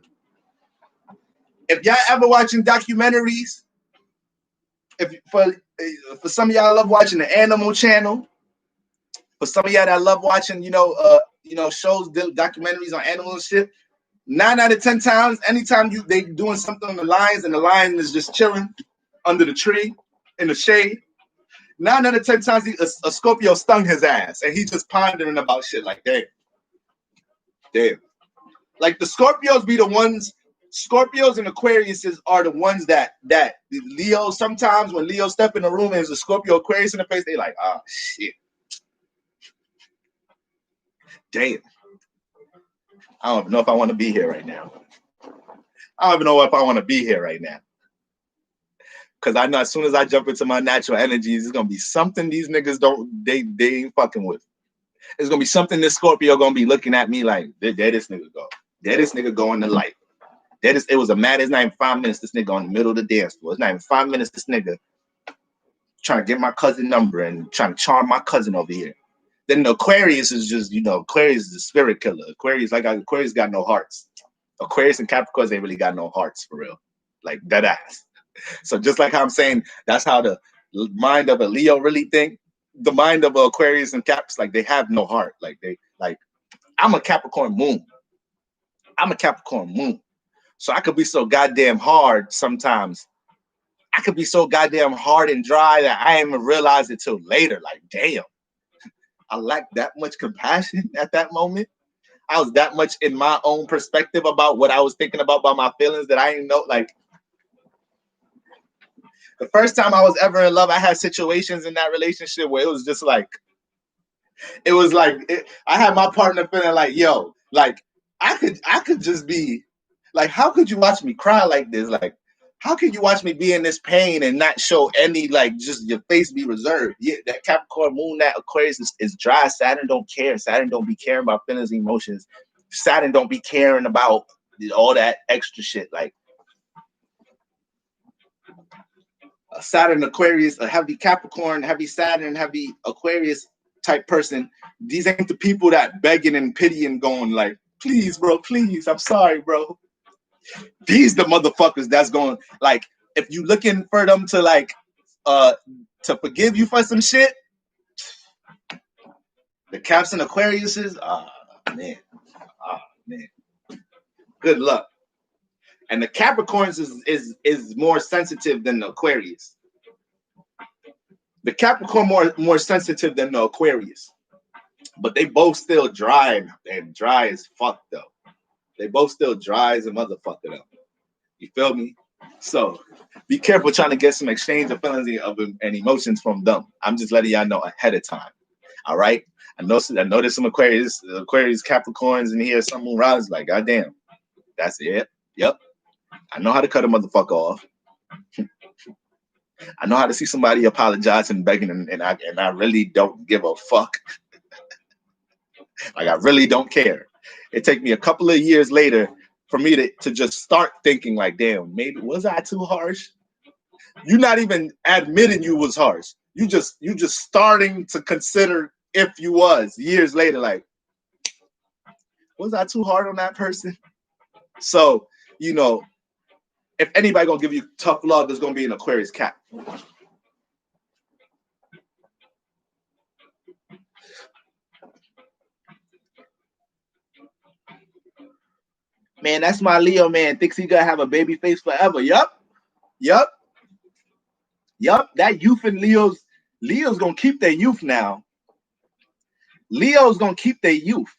If y'all ever watching documentaries, if for some of y'all love watching the Animal Channel, for some of y'all that love watching, shows, documentaries on animals and shit, 9 out of 10 times, anytime they doing something on the lions and the lion is just chilling under the tree in the shade, 9 out of 10 times a Scorpio stung his ass and he just pondering about shit like, damn. Like the Scorpios be the ones. Scorpios and Aquariuses are the ones that Leo, sometimes when Leo step in the room and there's a Scorpio Aquarius in the face, they like, shit. Damn. I don't even know if I want to be here right now. I don't even know if I want to be here right now. Because I know as soon as I jump into my natural energies, it's going to be something these niggas they ain't fucking with. It's going to be something this Scorpio going to be looking at me like, there this nigga go. There this nigga go in the light. It was a matter. It's not even 5 minutes. This nigga on the middle of the dance floor. It's not even 5 minutes. This nigga trying to get my cousin number and trying to charm my cousin over here. Then the Aquarius is just, Aquarius is the spirit killer. Aquarius got no hearts. Aquarius and Capricorns ain't really got no hearts for real, like dead ass. So just like how I'm saying, that's how the mind of a Leo really think. The mind of an Aquarius and Caps, like they have no heart. I'm a Capricorn moon. So I could be so goddamn hard sometimes. I could be so goddamn hard and dry that I didn't even realize it till later. Like, damn, I lacked that much compassion at that moment. I was that much in my own perspective about what I was thinking about my feelings that I didn't know. Like, the first time I was ever in love, I had situations in that relationship where it was just like, I had my partner feeling like, yo, like, I could just be like, how could you watch me cry like this? Like, how can you watch me be in this pain and not show any, like, just your face be reserved? Yeah, that Capricorn moon, that Aquarius is dry. Saturn don't care. Saturn don't be caring about feelings and emotions. Saturn don't be caring about all that extra shit. Like, a Saturn Aquarius, a heavy Capricorn, heavy Saturn, heavy Aquarius type person. These ain't the people that begging and pitying, going like, please, bro, please, I'm sorry, bro. These the motherfuckers that's going, like, if you looking for them to, like, to forgive you for some shit, the Caps and Aquariuses, man, good luck. And the Capricorns is more sensitive than the Aquarius. The Capricorn more sensitive than the Aquarius, but they both still dry and dry as fuck though. They both still dry as a motherfucker though. You feel me? So be careful trying to get some exchange of feelings and emotions from them. I'm just letting y'all know ahead of time. All right. I know there's some Aquarius, Capricorns in here. Some Moon like, goddamn, that's it. Yep. I know how to cut a motherfucker off. I know how to see somebody apologizing and begging, and I really don't give a fuck. Like, I really don't care. It take me a couple of years later for me to just start thinking like, damn, maybe was I too harsh? You're not even admitting you was harsh. You just starting to consider if you was years later, like, was I too hard on that person? So, if anybody gonna give you tough love, there's gonna be an Aquarius Cap. Man, that's my Leo man. Thinks he gonna have a baby face forever. Yup. That youth in Leo's gonna keep their youth now. Leo's gonna keep their youth.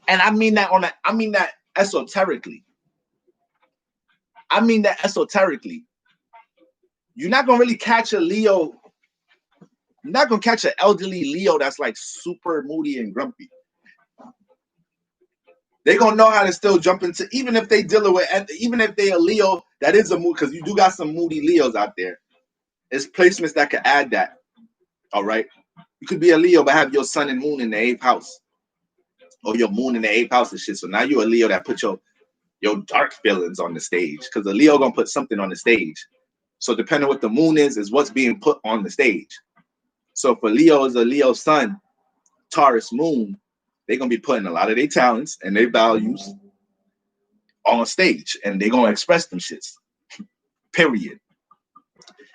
And I mean that esoterically. You're not gonna really catch a Leo. You're not gonna catch an elderly Leo that's like super moody and grumpy. They're gonna know how to still jump into, even if they a Leo that is a mood, because you do got some moody Leos out there. There's placements that could add that. All right. You could be a Leo but have your sun and moon in the 8th house. Or your moon in the 8th house and shit. So now you're a Leo that put your dark feelings on the stage. Because a Leo gonna put something on the stage. So depending what the moon is what's being put on the stage. So for Leo is a Leo sun, Taurus moon, they're gonna be putting a lot of their talents and their values on stage, and they're gonna express them shits. Period.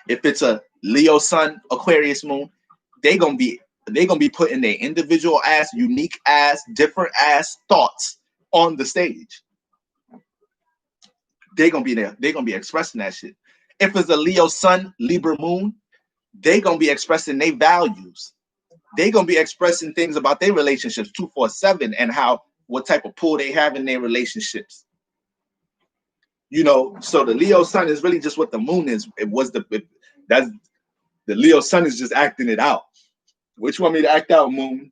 If it's a Leo sun, Aquarius moon, they're gonna be putting their individual ass, unique ass, different ass thoughts on the stage. They're gonna be there. They're gonna be expressing that shit. If it's a Leo sun, Libra moon, they're gonna be expressing their values. They're gonna be expressing things about their relationships 247 and what type of pull they have in their relationships. You know, so the Leo sun is really just what the moon is. That's the Leo sun is just acting it out. What you want me to act out, moon?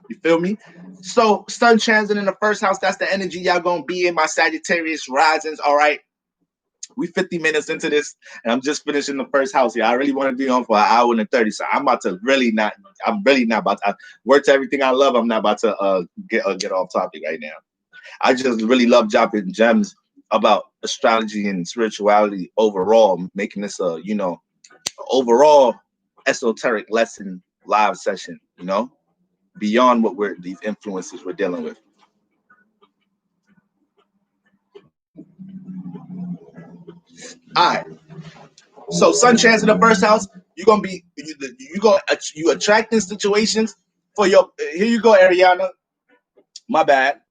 You feel me? So sun transit in the first house, that's the energy y'all gonna be in. My Sagittarius risings. All right. We 50 minutes into this, and I'm just finishing the first house here. I really want to be on for an hour and 30. So I'm really not about to work to everything I love. I'm not about to get off topic right now. I just really love dropping gems about astrology and spirituality overall, making this a, overall esoteric lesson live session, beyond what these influences we're dealing with. All right. So sun transit the first house, you attracting situations for your. Here you go, Ariana. My bad.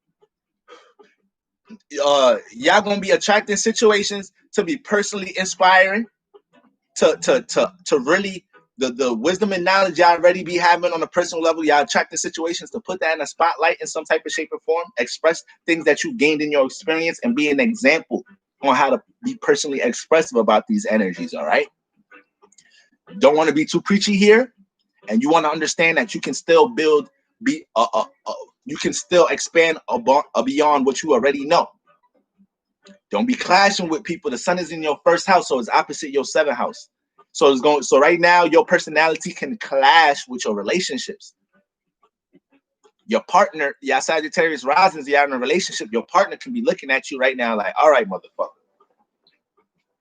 Y'all gonna be attracting situations to be personally inspiring, to really the wisdom and knowledge y'all already be having on a personal level. Y'all attracting situations to put that in a spotlight in some type of shape or form. Express things that you gained in your experience and be an example on how to be personally expressive about these energies. All right. Don't want to be too preachy here, and you want to understand that you can still you can still expand beyond what you already know. Don't be clashing with people. The sun is in your first house, so it's opposite your seventh house. So right now, your personality can clash with your relationships. Your partner, your Sagittarius risings, you're in a relationship. Your partner can be looking at you right now like, all right, motherfucker.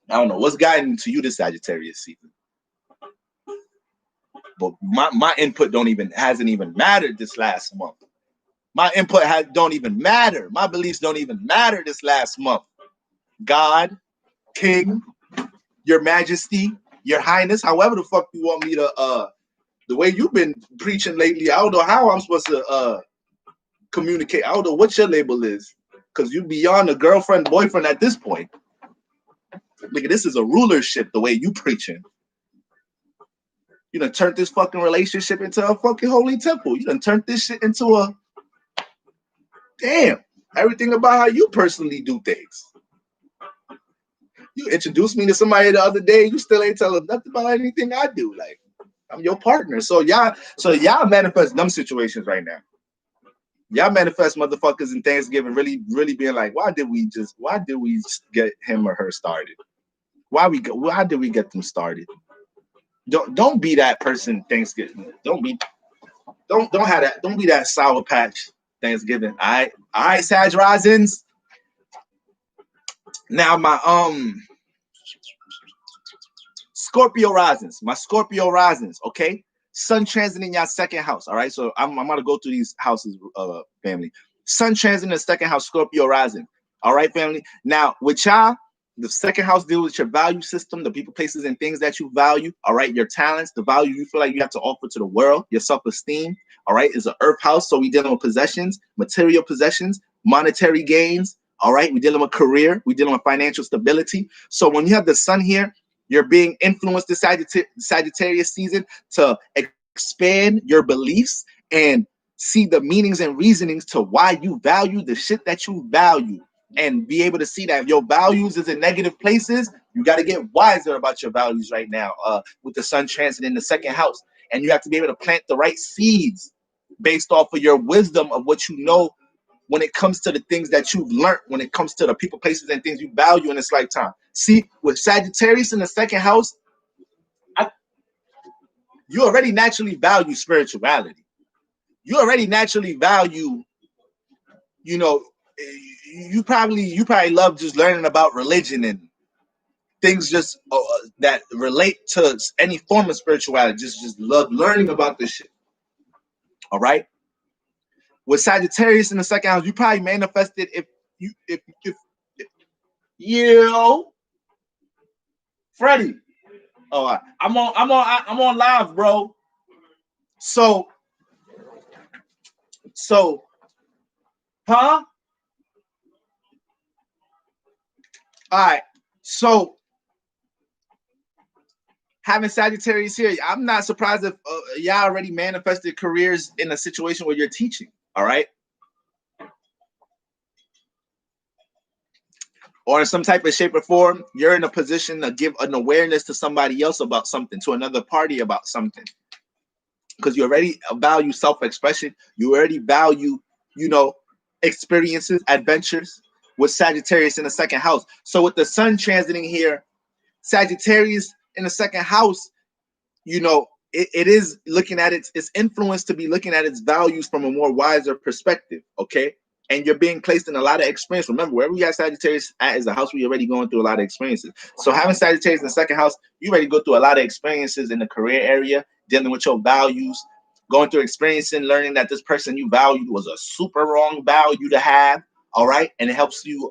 I don't know what's guiding to you this Sagittarius season. But my input hasn't even mattered this last month. My input don't even matter. My beliefs don't even matter this last month. God, King, Your Majesty, Your Highness, however the fuck you want me to the way you've been preaching lately, I don't know how I'm supposed to communicate. I don't know what your label is, because you beyond a girlfriend, boyfriend at this point. Look, this is a rulership the way you preaching. You done turned this fucking relationship into a fucking holy temple. You done turned this shit into a everything about how you personally do things. You introduced me to somebody the other day. You still ain't telling nothing about anything I do. Like, I'm your partner. So y'all manifest them situations right now. Y'all manifest motherfuckers in Thanksgiving really, really being like, why did we get him or her started? Why did we get them started? Don't be that person Thanksgiving. Don't have that. Don't be that Sour Patch Thanksgiving. All right, Sag risings. Now my Scorpio risings. My Scorpio risings. Okay, sun transit in your second house. All right, so I'm gonna go through these houses, family. Sun transit in the second house, Scorpio rising. All right, family. Now with y'all, the second house deals with your value system, the people, places, and things that you value. All right, your talents, the value you feel like you have to offer to the world, your self-esteem. All right, is an earth house, so we dealing with possessions, material possessions, monetary gains. All right, we dealing with career, we dealing with financial stability. So when you have the sun here, you're being influenced this Sagittarius season to expand your beliefs and see the meanings and reasonings to why you value the shit that you value. And be able to see that if your values is in negative places, you got to get wiser about your values right now with the sun transit in the second house. And you have to be able to plant the right seeds based off of your wisdom of what you know when it comes to the things that you've learned, when it comes to the people, places, and things you value in this lifetime. See, with Sagittarius in the second house, you already naturally value spirituality. You already naturally value, you probably love just learning about religion and things just that relate to any form of spirituality. Just love learning about this shit. All right. With Sagittarius in the second house, you probably manifested if you Freddie. Oh, I'm on live, bro. So, huh? All right. So, having Sagittarius here, I'm not surprised if y'all already manifested careers in a situation where you're teaching. All right. Or in some type of shape or form, you're in a position to give an awareness to somebody else about something, to another party about something. Because you already value self-expression. You already value, experiences, adventures with Sagittarius in the second house. So with the sun transiting here, Sagittarius in the second house, it is looking at its influence to be looking at its values from a more wiser perspective, okay? And you're being placed in a lot of experience. Remember, wherever you have Sagittarius at is a house where you're already going through a lot of experiences. So having Sagittarius in the second house, you already go through a lot of experiences in the career area, dealing with your values, going through experiencing, learning that this person you valued was a super wrong value to have, all right? And it helps you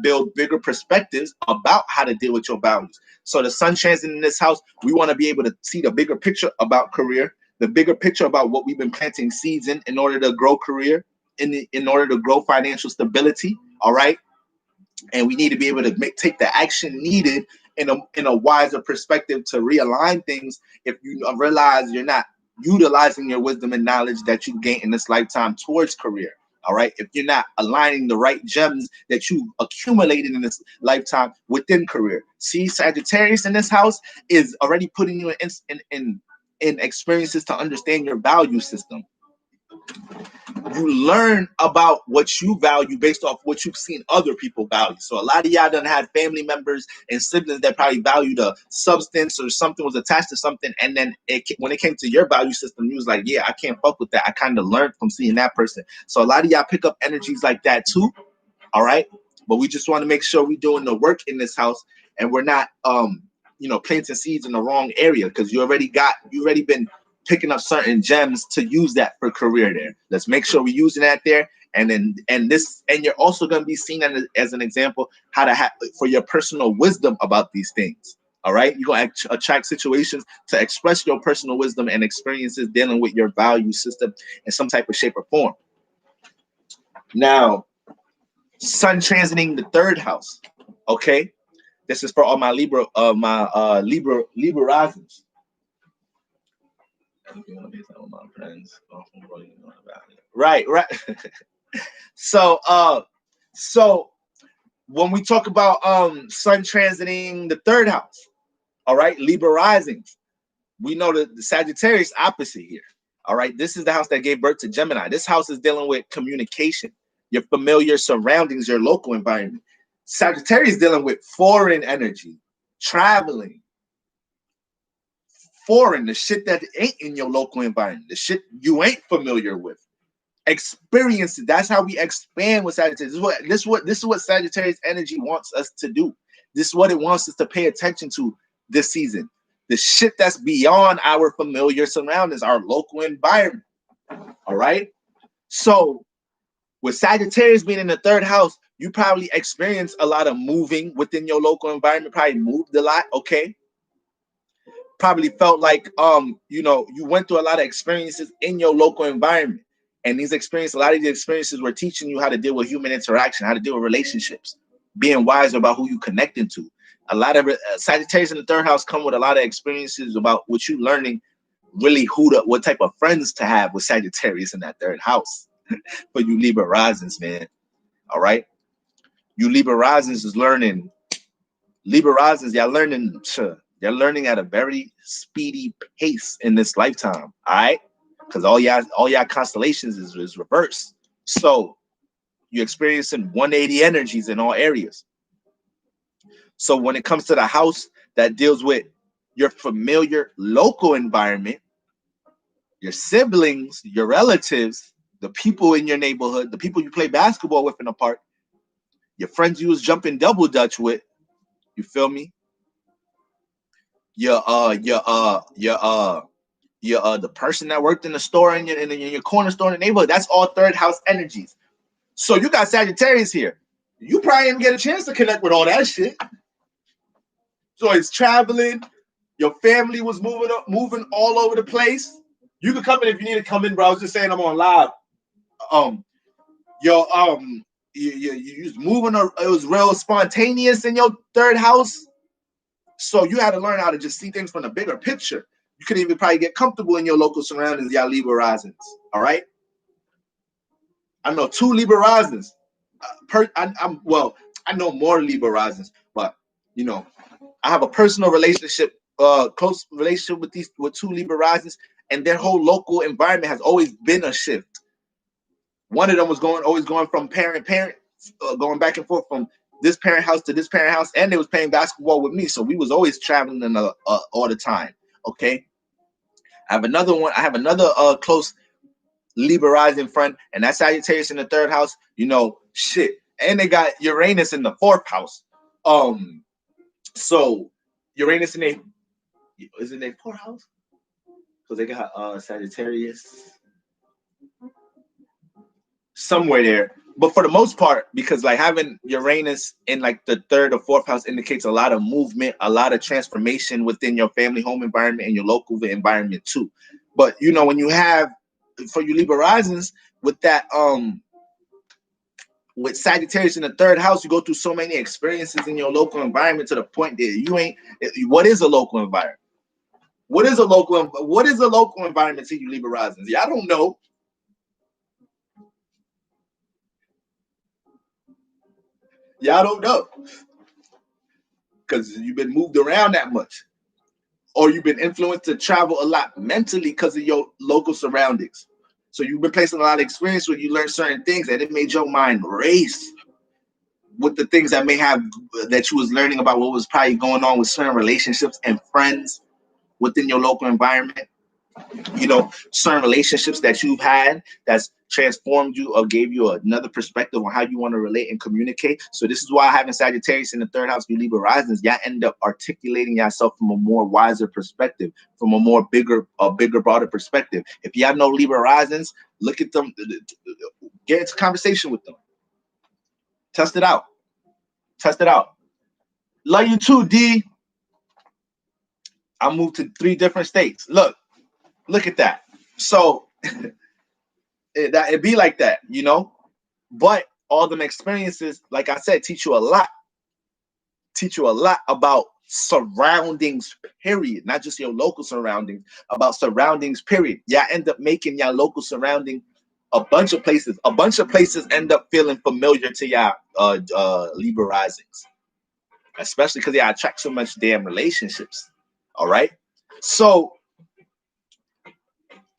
build bigger perspectives about how to deal with your values. So the sun transit in this house, we want to be able to see the bigger picture about career, the bigger picture about what we've been planting seeds in order to grow career, in order to grow financial stability, all right? And we need to be able to take the action needed in a wiser perspective to realign things if you realize you're not utilizing your wisdom and knowledge that you gain in this lifetime towards career. All right. If you're not aligning the right gems that you accumulated in this lifetime within career. See, Sagittarius in this house is already putting you in experiences to understand your value system. You learn about what you value based off what you've seen other people value. So a lot of y'all done had family members and siblings that probably valued a substance or something was attached to something. And then when it came to your value system, you was like, yeah, I can't fuck with that. I kind of learned from seeing that person. So a lot of y'all pick up energies like that too. All right. But we just want to make sure we're doing the work in this house and we're not, planting seeds in the wrong area because you already been picking up certain gems to use that for career there. Let's make sure we're using that there. And you're also going to be seen as an example how to have for your personal wisdom about these things. All right. You're going to attract situations to express your personal wisdom and experiences dealing with your value system in some type of shape or form. Now, sun transiting the third house. Okay. This is for all my Libra risings. Right. So when we talk about sun transiting the third house, all right, Libra risings, we know that the Sagittarius opposite here. All right, this is the house that gave birth to Gemini. This house is dealing with communication, your familiar surroundings, your local environment. Sagittarius is dealing with foreign energy, traveling, foreign, the shit that ain't in your local environment, the shit you ain't familiar with. Experiences. That's how we expand with Sagittarius. This is what Sagittarius energy wants us to do. This is what it wants us to pay attention to this season. The shit that's beyond our familiar surroundings, our local environment. All right. So with Sagittarius being in the third house, you probably experience a lot of moving within your local environment, probably moved a lot. Okay. Probably felt like you went through a lot of experiences in your local environment. And a lot of these experiences were teaching you how to deal with human interaction, how to deal with relationships, being wiser about who you connecting to. A lot of Sagittarius in the third house come with a lot of experiences about what you learning, really what type of friends to have with Sagittarius in that third house. For you Libra risings, man. All right. You Libra risings is learning. Libra risings, y'all learning at a very speedy pace in this lifetime. All right. Because all y'all constellations is reversed. So you're experiencing 180 energies in all areas. So when it comes to the house that deals with your familiar local environment, your siblings, your relatives, the people in your neighborhood, the people you play basketball with in the park, your friends you was jumping double dutch with, you feel me? the person that worked in the store in your corner store in the neighborhood. That's all third house energies. So you got Sagittarius here. You probably didn't get a chance to connect with all that shit. So it's traveling. Your family was moving all over the place. You could come in if you need to come in, bro. I was just saying I'm on live. Your you was moving. It was real spontaneous in your third house. So you had to learn how to just see things from the bigger picture. You could even probably get comfortable in your local surroundings, y'all Libra risings. All right. I know 2 Libra risings. I know more Libra risings, but you know, I have a personal relationship, close relationship with 2 Libra risings, and their whole local environment has always been a shift. One of them was always going from parent, going back and forth from this parent house to this parent house, and they was playing basketball with me, so we was always traveling all the time. Okay, I have another one. I have another close Libra rising friend, and that's Sagittarius in the 3rd house. You know, shit, and they got Uranus in the 4th house. So Uranus in a is in their 4th house because they got Sagittarius somewhere there. But for the most part, because like having Uranus in like the 3rd or 4th house indicates a lot of movement, a lot of transformation within your family home environment and your local environment too. But you know, when you have for you Libra risings with that with Sagittarius in the 3rd house, you go through so many experiences in your local environment to the point that you ain't. What is a local environment? What is a local environment to you Libra risings? Yeah, I don't know. Y'all don't know because you've been moved around that much, or you've been influenced to travel a lot mentally because of your local surroundings. So you've been placing a lot of experience where you learn certain things, and it made your mind race with the things that you was learning about what was probably going on with certain relationships and friends within your local environment. You know, certain relationships that you've had that's transformed you or gave you another perspective on how you want to relate and communicate. So this is why having Sagittarius in the 3rd house, you Libra risings, y'all end up articulating yourself from a more wiser perspective, from a bigger, broader perspective. If you have no Libra risings, look at them, get into conversation with them, test it out. Love you too, D. I moved to 3 different states. Look at that. So it be like that, you know. But all them experiences, like I said, teach you a lot about surroundings, period. Not just your local surroundings, about surroundings, period. Y'all end up making y'all local surrounding a bunch of places. A bunch of places end up feeling familiar to y'all Libra risings, especially because y'all attract so much damn relationships. All right. So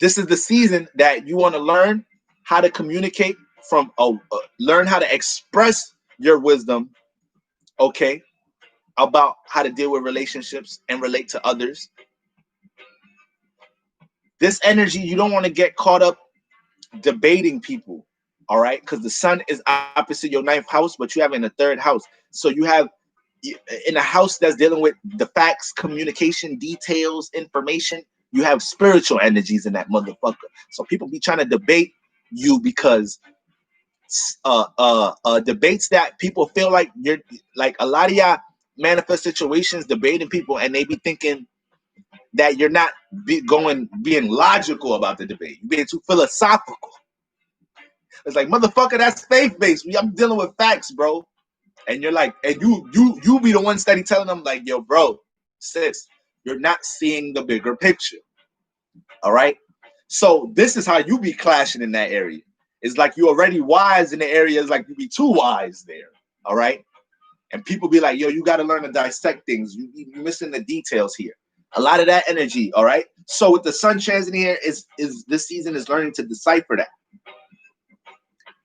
this is the season that you want to learn how to communicate learn how to express your wisdom, okay, about how to deal with relationships and relate to others. This energy, you don't want to get caught up debating people, all right, because the sun is opposite your 9th house, but you have in the 3rd house. So you have in a house that's dealing with the facts, communication, details, information, you have spiritual energies in that motherfucker. So people be trying to debate you because debates that people feel like you're like a lot of y'all manifest situations debating people, and they be thinking that you're not being logical about the debate. You're being too philosophical. It's like, motherfucker, that's faith-based. I'm dealing with facts, bro. And you're like, and you be the one steady telling them, like, yo, bro, sis, you're not seeing the bigger picture. All right. So this is how you be clashing in that area. It's like you already wise in the area. It's like you be too wise there. All right. And people be like, yo, you got to learn to dissect things. You're missing the details here. A lot of that energy. All right. So with the sun transit here is this season is learning to decipher that.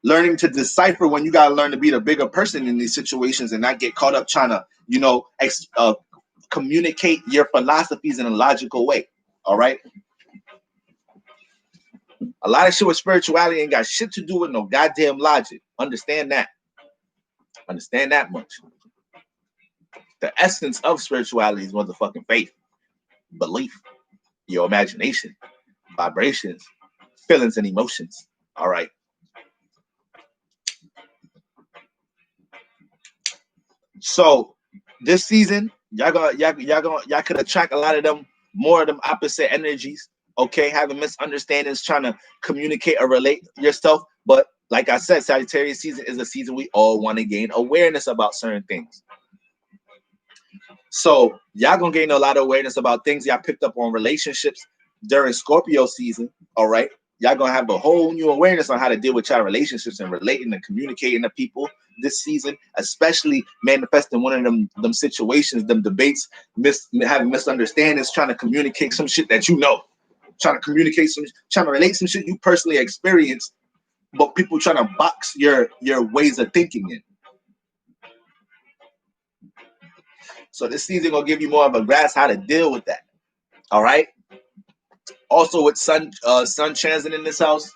Learning to decipher when you got to learn to be the bigger person in these situations and not get caught up trying to, communicate your philosophies in a logical way. All right. A lot of shit with spirituality ain't got shit to do with no goddamn logic. Understand that. Understand that much. The essence of spirituality is motherfucking faith. belief, your imagination, vibrations, feelings, and emotions. All right. So this season, y'all could attract a lot of them, more of them opposite energies. Okay, having misunderstandings, trying to communicate or relate yourself. But like I said, Sagittarius season is a season we all want to gain awareness about certain things. So y'all gonna gain a lot of awareness about things y'all picked up on relationships during Scorpio season. All right. Y'all gonna have a whole new awareness on how to deal with y'all relationships and relating and communicating to people this season, especially manifesting one of them situations, them debates, having misunderstandings, trying to communicate some shit that you know, trying to communicate trying to relate some shit you personally experienced, but people trying to box your ways of thinking in. So this season gonna give you more of a grasp how to deal with that. All right. Also with sun transit in this house,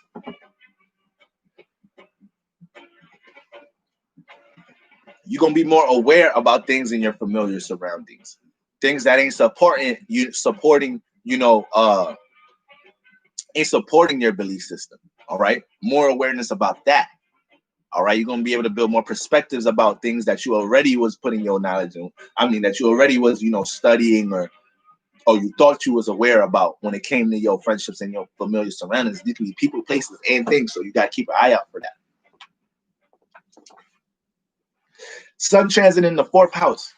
you're gonna be more aware about things in your familiar surroundings, things that ain't ain't supporting your belief system. All right, more awareness about that. All right, you're gonna be able to build more perspectives about things that you already was putting your knowledge in. I mean, that you already was studying, or you thought you was aware about when it came to your friendships and your familiar surroundings. These can be people, places, and things. So you gotta keep an eye out for that. Sun transit in the fourth house.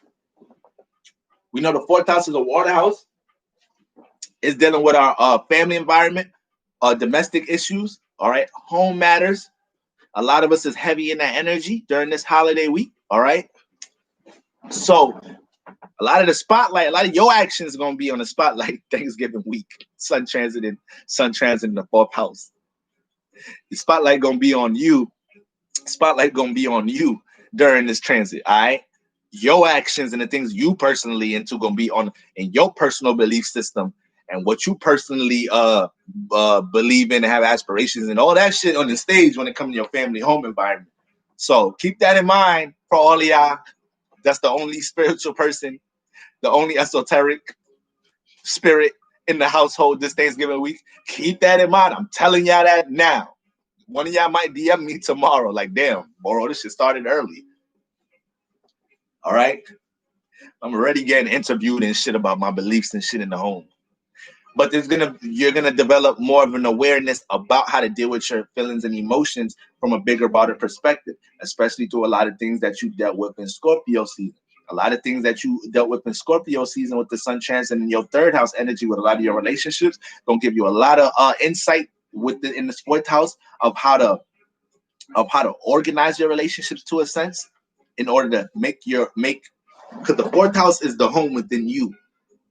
We know the fourth house is a water house. It's dealing with our family environment, domestic issues, all right, home matters. A lot of us is heavy in that energy during this holiday week, all right? So a lot of the spotlight, a lot of your action is going to be on the spotlight Thanksgiving week. Sun transit in the fourth house. The spotlight going to be on you. Spotlight going to be on you during this transit, all right? Your actions and the things you personally into going to be on in your personal belief system and what you personally believe in and have aspirations and all that shit on the stage when it comes to your family home environment. So keep that in mind for all of y'all. That's the only spiritual person, the only esoteric spirit in the household this Thanksgiving week. Keep that in mind. I'm telling y'all that now. One of y'all might DM me tomorrow. Like, damn, bro, this shit started early. All right. I'm already getting interviewed and shit about my beliefs and shit in the home. But you're gonna develop more of an awareness about how to deal with your feelings and emotions from a bigger, broader perspective, especially through a lot of things that you dealt with in Scorpio season. A lot of things that you dealt with in Scorpio season with the sun transit and your third house energy with a lot of your relationships gonna give you a lot of insight in the fourth house of how to organize your relationships to a sense in order to make because the fourth house is the home within you.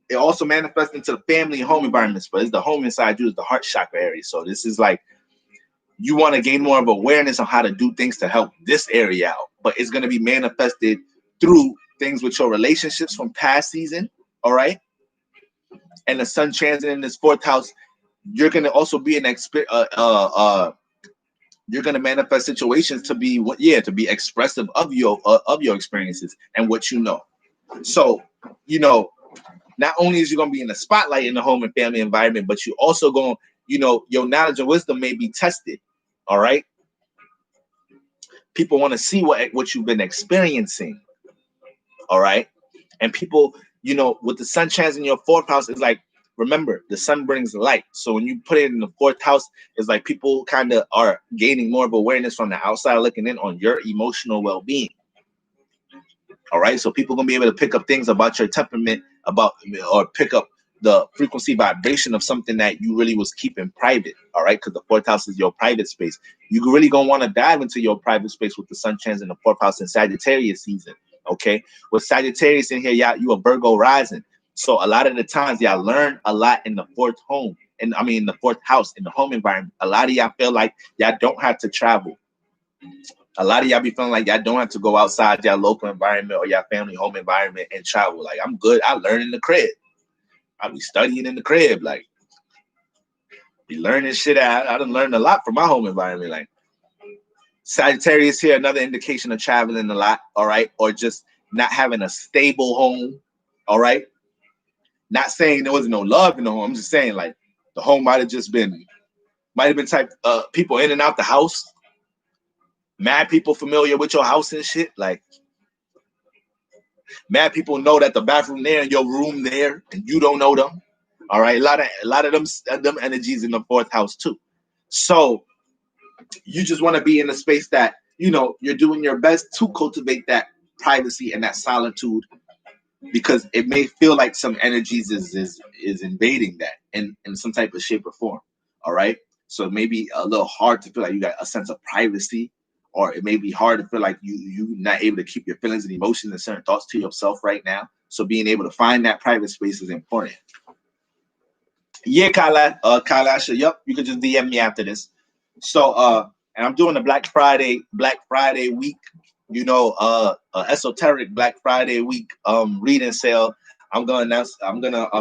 It also manifests into the family and home environments, but it's the home inside you, is the heart chakra area. So this is like you want to gain more of awareness on how to do things to help this area out, but it's going to be manifested through things with your relationships from past season. All right. And the sun transit in this fourth house, you're going to also be an you're going to manifest situations to be expressive of your experiences and what you know. So, not only is you going to be in the spotlight in the home and family environment, but you also going, your knowledge and wisdom may be tested. All right. People want to see what you've been experiencing. All right. And people, with the sun transit in your fourth house, is like, remember, the sun brings light. So when you put it in the fourth house, it's like people kind of are gaining more of awareness from the outside looking in on your emotional well-being. All right. So people are going to be able to pick up things about your temperament, or pick up the frequency vibration of something that you really was keeping private. All right. Because the fourth house is your private space. You really going to want to dive into your private space with the sun transit in the fourth house in Sagittarius season. Okay. With Sagittarius in here, you a Virgo rising. So a lot of the times y'all learn a lot in the fourth home. And I mean, the fourth house in the home environment. A lot of y'all feel like y'all don't have to travel. A lot of y'all be feeling like y'all don't have to go outside your local environment or your family home environment and travel. Like, I'm good. I learn in the crib. I be studying in the crib. Like, be learning shit. I done learned a lot from my home environment. Like, Sagittarius here, another indication of traveling a lot. All right. Or just not having a stable home. All right. Not saying there wasn't no love in the home. I'm just saying like the home might have been type people in and out the house. Mad people familiar with your house and shit. Like mad people know that the bathroom there and your room there, and you don't know them. All right, a lot of them energies in the fourth house too. So you just want to be in a space that you're doing your best to cultivate that privacy and that solitude, because it may feel like some energies is invading that in some type of shape or form. All right, so it may be a little hard to feel like you got a sense of privacy, or it may be hard to feel like you're not able to keep your feelings and emotions and certain thoughts to yourself right now. So being able to find that private space is important. Yeah, Kailasha, yep, you could just DM me after this. So and I'm doing the Black Friday week, esoteric Black Friday week reading sale. I'm gonna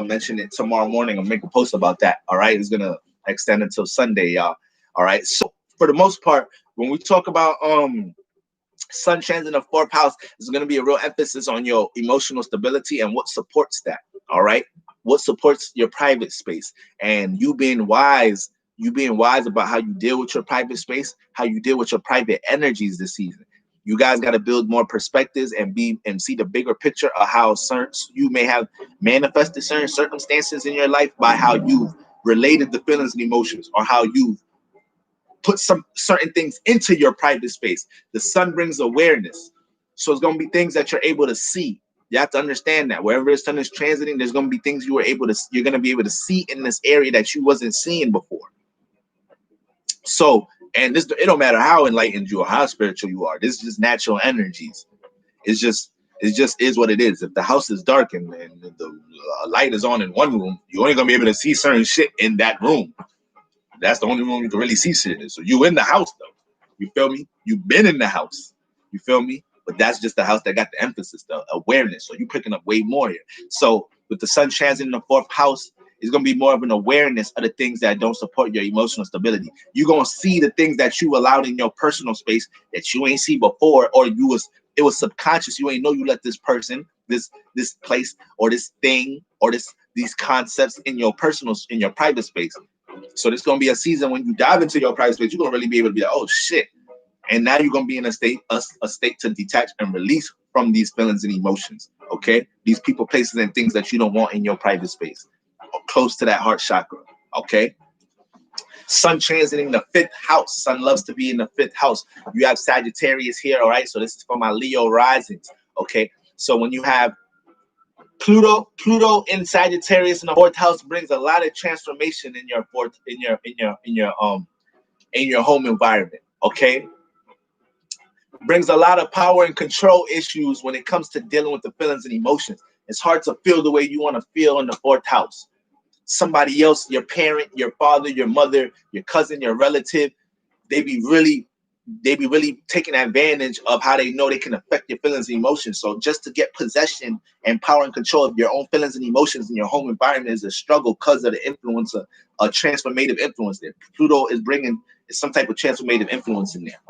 mention it tomorrow morning and make a post about that. All right, it's gonna extend until Sunday, y'all. All right. So for the most part, when we talk about Sun transit in the fourth house, is going to be a real emphasis on your emotional stability and what supports that. All right, what supports your private space, and you being wise about how you deal with your private space, how you deal with your private energies this season. You guys got to build more perspectives and see the bigger picture of how you may have manifested certain circumstances in your life by how you've related the feelings and emotions, or how you've put some certain things into your private space. The sun brings awareness. So it's going to be things that you're able to see. You have to understand that wherever the sun is transiting, there's going to be things you're going to be able to see in this area that you wasn't seeing before. So, and it don't matter how enlightened you or how spiritual you are. This is just natural energies. It's just is what it is. If the house is dark and the light is on in one room, you're only going to be able to see certain shit in that room. That's the only room you can really see shit in. So you in the house though. You feel me? You've been in the house. You feel me? But that's just the house that got the emphasis, the awareness. So you're picking up way more here. So with the sun transit in the fourth house, it's gonna be more of an awareness of the things that don't support your emotional stability. You're gonna see the things that you allowed in your personal space that you ain't see before, or it was subconscious. You ain't know you let this person, this place, or this thing, or these concepts in your private space. So this gonna be a season when you dive into your private space, you're gonna really be able to be like, oh shit. And now you're gonna be in a state to detach and release from these feelings and emotions. Okay, these people, places, and things that you don't want in your private space, close to that heart chakra. Okay. Sun transiting the fifth house. Sun loves to be in the fifth house. You have Sagittarius here. All right. So this is for my Leo risings. Okay. So when you have Pluto in Sagittarius in the fourth house brings a lot of transformation in your home environment. Okay, brings a lot of power and control issues when it comes to dealing with the feelings and emotions. It's hard to feel the way you want to feel in the fourth house. Somebody else, your parent, your father, your mother, your cousin, your relative, they be really taking advantage of how they know they can affect your feelings and emotions. So just to get possession and power and control of your own feelings and emotions in your home environment is a struggle because of the influence of a transformative influence there. Pluto is bringing some type of transformative influence in there.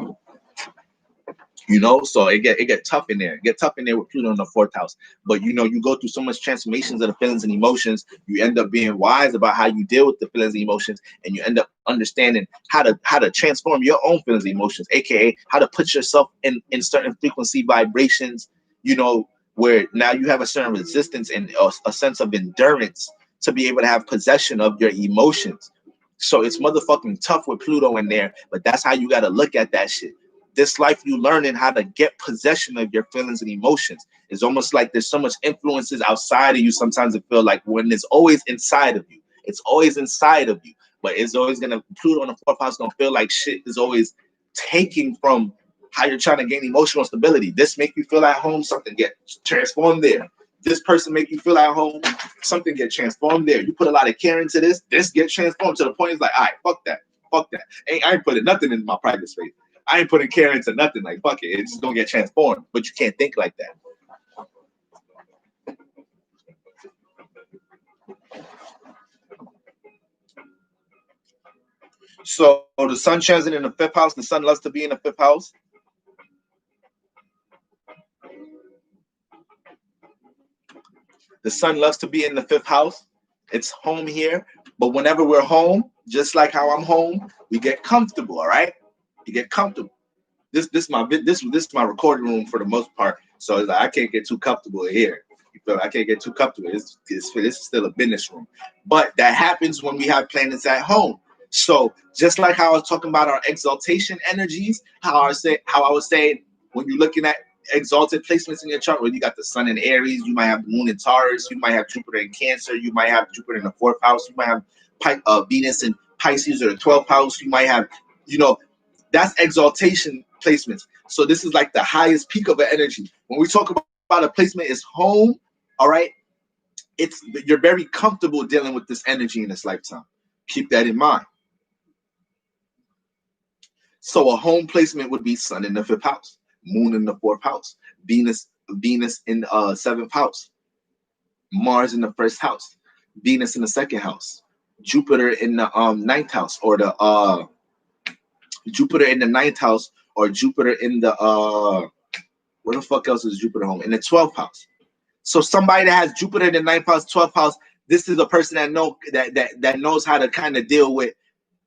So it get tough in there. It get tough in there with Pluto in the fourth house. But you go through so much transformations of the feelings and emotions, you end up being wise about how you deal with the feelings and emotions, and you end up understanding how to transform your own feelings and emotions, aka how to put yourself in certain frequency vibrations, where now you have a certain resistance and a sense of endurance to be able to have possession of your emotions. So it's motherfucking tough with Pluto in there, but that's how you got to look at that shit. This life, you learning how to get possession of your feelings and emotions. It's almost like there's so much influences outside of you. Sometimes it feels like when it's always inside of you. It's always inside of you, but it's always gonna Pluto in the fourth house gonna feel like shit is always taking from how you're trying to gain emotional stability. This make you feel at home, something get transformed there. This person make you feel at home, something get transformed there. You put a lot of care into this get transformed to the point it's like, all right, fuck that. I ain't putting nothing in my private space. I ain't putting care into nothing. Like, fuck it. It's just going to get transformed. But you can't think like that. So the sun transit in the fifth house. The sun loves to be in the fifth house. The sun loves to be in the 5th house. It's home here. But whenever we're home, just like how I'm home, we get comfortable, all right? You get comfortable. This my recording room for the most part. So it's like I can't get too comfortable here. You feel I can't get too comfortable. This is still a business room. But that happens when we have planets at home. So just like how I was talking about our exaltation energies, how I was saying when you're looking at exalted placements in your chart, where you got the sun in Aries, you might have the moon in Taurus, you might have Jupiter in Cancer, you might have Jupiter in the 4th house, you might have Venus in Pisces or the 12th house, you might have, that's exaltation placements. So this is like the highest peak of an energy. When we talk about a placement is home, all right, you're very comfortable dealing with this energy in this lifetime. Keep that in mind. So a home placement would be sun in the 5th house, moon in the 4th house, Venus in 7th house, Mars in the 1st house, Venus in the 2nd house, Jupiter in the 9th house, or the Jupiter in the 9th house, or Jupiter in the where the fuck else is Jupiter home? In the 12th house. So somebody that has Jupiter in the 9th house, 12th house, this is a person that knows how to kind of deal with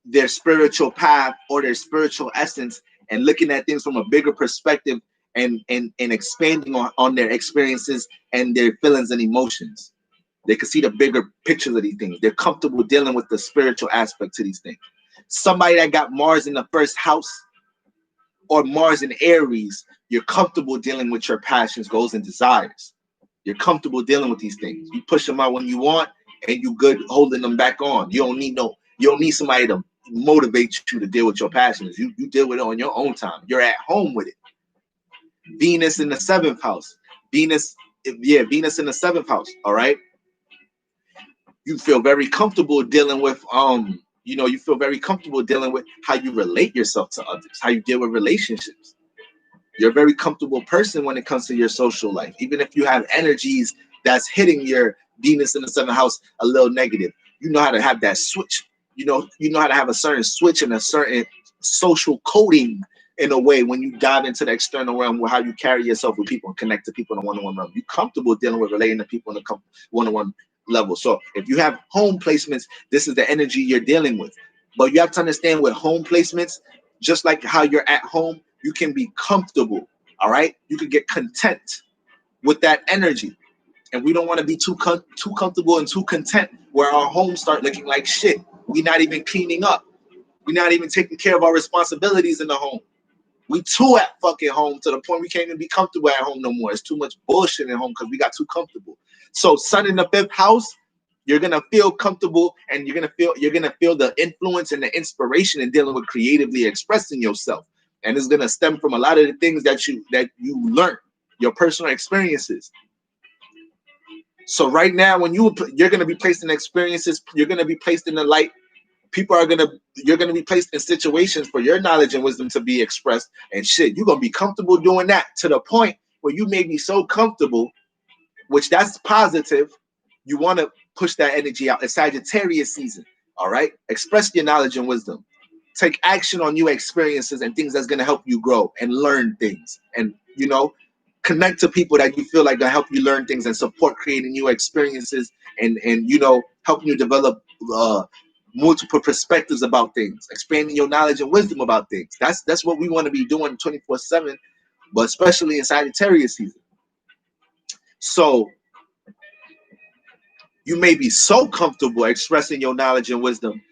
their spiritual path or their spiritual essence, and looking at things from a bigger perspective, and expanding on their experiences and their feelings and emotions. They can see the bigger pictures of these things. They're comfortable dealing with the spiritual aspect to these things. Somebody that got Mars in the 1st house or Mars in Aries, you're comfortable dealing with your passions, goals, and desires. You're comfortable dealing with these things. You push them out when you want, and you good holding them back on. You don't need somebody to motivate you to deal with your passions. You deal with it on your own time. You're at home with it. Venus in the 7th house. Venus in the 7th house. All right. You feel very comfortable dealing with you feel very comfortable dealing with how you relate yourself to others, how you deal with relationships. You're a very comfortable person when it comes to your social life, even if you have energies that's hitting your Venus in the 7th house a little negative. You know how to have that switch. You know how to have a certain switch and a certain social coding in a way when you dive into the external realm, where how you carry yourself with people and connect to people in a one-on-one realm. You're comfortable dealing with relating to people in a one-on-one level. So if you have home placements, this is the energy you're dealing with. But you have to understand with home placements, just like how you're at home, you can be comfortable. All right, you can get content with that energy, and we don't want to be too comfortable and too content where our homes start looking like shit. We're not even cleaning up. We're not even taking care of our responsibilities in the home. We too at fucking home to the point we can't even be comfortable at home no more. It's too much bullshit at home because we got too comfortable. So sun in the 5th house, you're gonna feel comfortable, and you're gonna feel the influence and the inspiration in dealing with creatively expressing yourself. And it's gonna stem from a lot of the things that you learn, your personal experiences. So right now, when you're gonna be placed in experiences, you're gonna be placed in the light. You're gonna be placed in situations for your knowledge and wisdom to be expressed, and shit, you're gonna be comfortable doing that to the point where you may be so comfortable, which that's positive. You want to push that energy out. It's Sagittarius season. All right, express your knowledge and wisdom. Take action on new experiences and things that's gonna help you grow and learn things, and connect to people that you feel like gonna help you learn things and support creating new experiences, and helping you develop multiple perspectives about things, expanding your knowledge and wisdom about things. That's what we want to be doing 24/7, but especially in Sagittarius season. So you may be so comfortable expressing your knowledge and wisdom,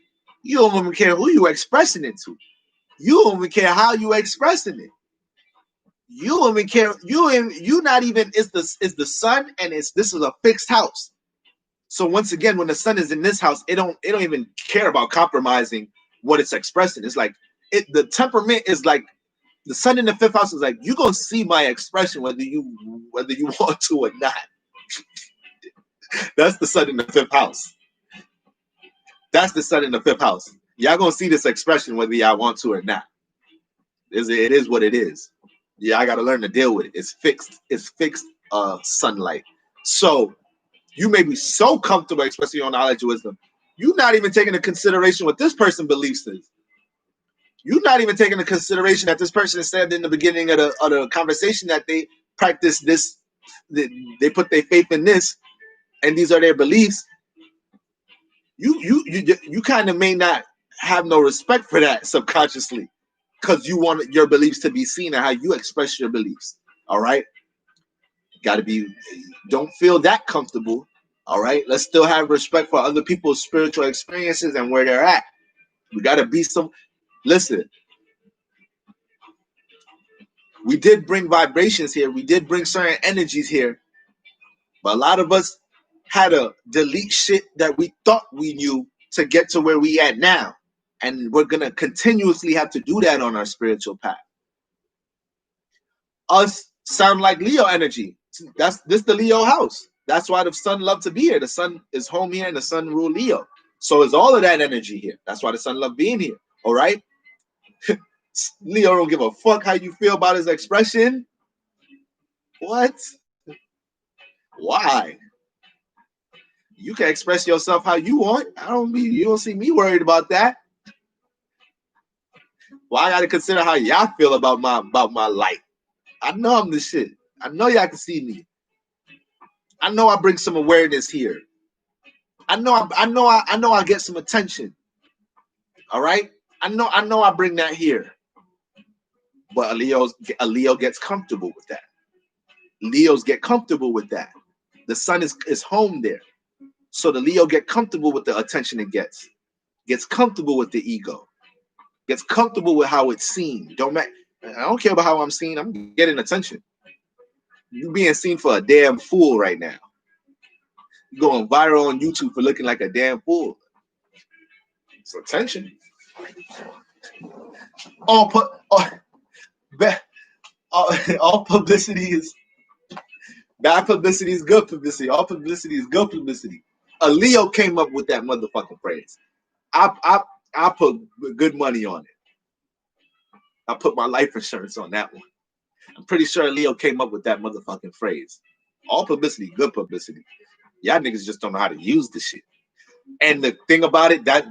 you don't even care who you expressing it to. You don't even care how you expressing it. You don't even care. You not even. It's the sun, and this is a fixed house. So once again, when the sun is in this house, it don't even care about compromising what it's expressing. It's like the temperament is like the sun in the 5th house is like, you're gonna see my expression whether you want to or not. That's the sun in the 5th house. That's the sun in the 5th house. Y'all gonna see this expression whether y'all want to or not. It is what it is. Yeah, I gotta learn to deal with it. It's fixed. It's fixed sunlight. So you may be so comfortable expressing your knowledge and wisdom, you're not even taking into consideration what this person believes is. You're not even taking into consideration that this person said in the beginning of the conversation that they practice this, they put their faith in this. and these are their beliefs, you kind of may not have no respect for that subconsciously, because you want your beliefs to be seen and how you express your beliefs. All right, got to be, don't feel that comfortable. All right, let's still have respect for other people's spiritual experiences and where they're at. We got to be some. Listen, we did bring vibrations here. We did bring certain energies here. But a lot of us had to delete shit that we thought we knew to get to where we at now. And we're going to continuously have to do that on our spiritual path. Us sound like Leo energy. This the Leo house. That's why the sun loved to be here. The sun is home here and the sun rule Leo. So is all of that energy here. That's why the sun loved being here. All right? Leo don't give a fuck how you feel about his expression. What? Why? You can express yourself how you want. You don't see me worried about that. Well, I gotta consider how y'all feel about my light. I know I'm the shit. I know y'all can see me. I know I bring some awareness here. I know I get some attention. All right? I know I bring that here. But a Leo gets comfortable with that. Leos get comfortable with that. The sun is home there. So the Leo get comfortable with the attention it gets comfortable with the ego, gets comfortable with how it's seen. I don't care about how I'm seen. I'm getting attention. You being seen for a damn fool right now. You're going viral on YouTube for looking like a damn fool. It's attention. All publicity is bad publicity is good publicity. All publicity is good publicity. A Leo came up with that motherfucking phrase. I put good money on it. I put my life insurance on that one. I'm pretty sure Leo came up with that motherfucking phrase. All publicity, good publicity. Y'all niggas just don't know how to use the shit. And the thing about it, that's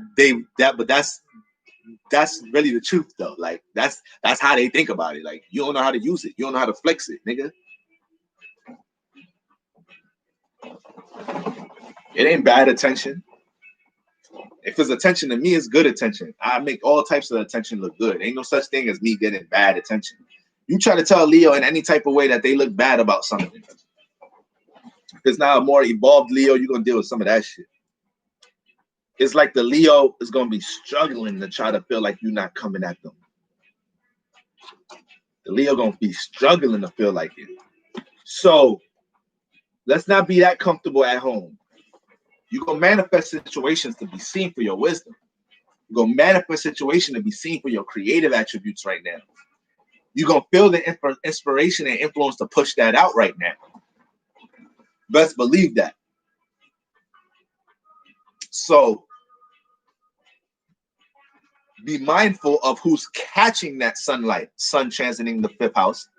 really the truth though. Like that's how they think about it. Like you don't know how to use it. You don't know how to flex it, nigga. It ain't bad attention. If it's attention to me, it's good attention. I make all types of attention look good. Ain't no such thing as me getting bad attention. You try to tell Leo in any type of way that they look bad about something. If it's not a more evolved Leo, you're going to deal with some of that shit. It's like the Leo is going to be struggling to try to feel like you're not coming at them. The Leo going to be struggling to feel like it. So let's not be that comfortable at home. You're going to manifest situations to be seen for your wisdom. You're going to manifest situations to be seen for your creative attributes right now. You're going to feel the inspiration and influence to push that out right now. Best believe that. So be mindful of who's catching that sunlight, sun transiting the 5th house.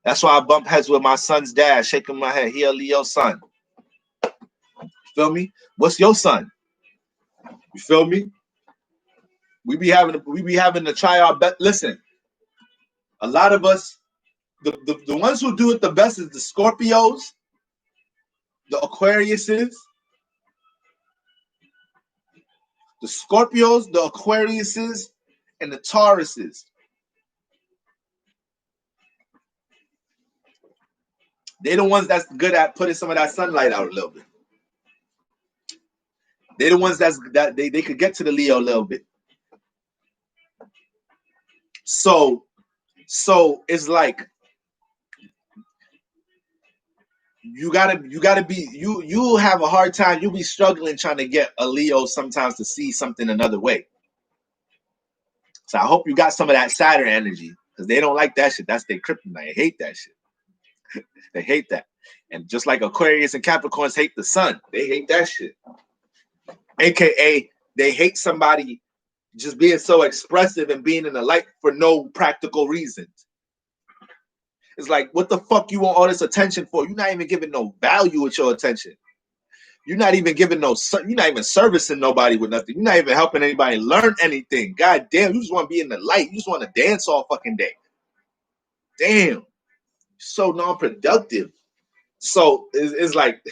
That's why I bump heads with my son's dad, shaking my head. He a Leo son. Feel me? What's your son? You feel me? We be having to try our best. Listen, a lot of us, the ones who do it the best is the Scorpios, the Aquariuses, the Aquariuses, and the Tauruses. They're the ones that's good at putting some of that sunlight out a little bit. They're the ones that they could get to the Leo a little bit. So it's like you have a hard time. You'll be struggling trying to get a Leo sometimes to see something another way. So I hope you got some of that Saturn energy, because they don't like that shit. That's their kryptonite. They hate that shit. They hate that. And just like Aquarius and Capricorns hate the sun, they hate that shit. AKA, they hate somebody just being so expressive and being in the light for no practical reasons. It's like, what the fuck you want all this attention for? You're not even giving no value with your attention. You're not even giving you're not even servicing nobody with nothing. You're not even helping anybody learn anything. God damn, you just want to be in the light. You just want to dance all fucking day. Damn. So non-productive. So it's like,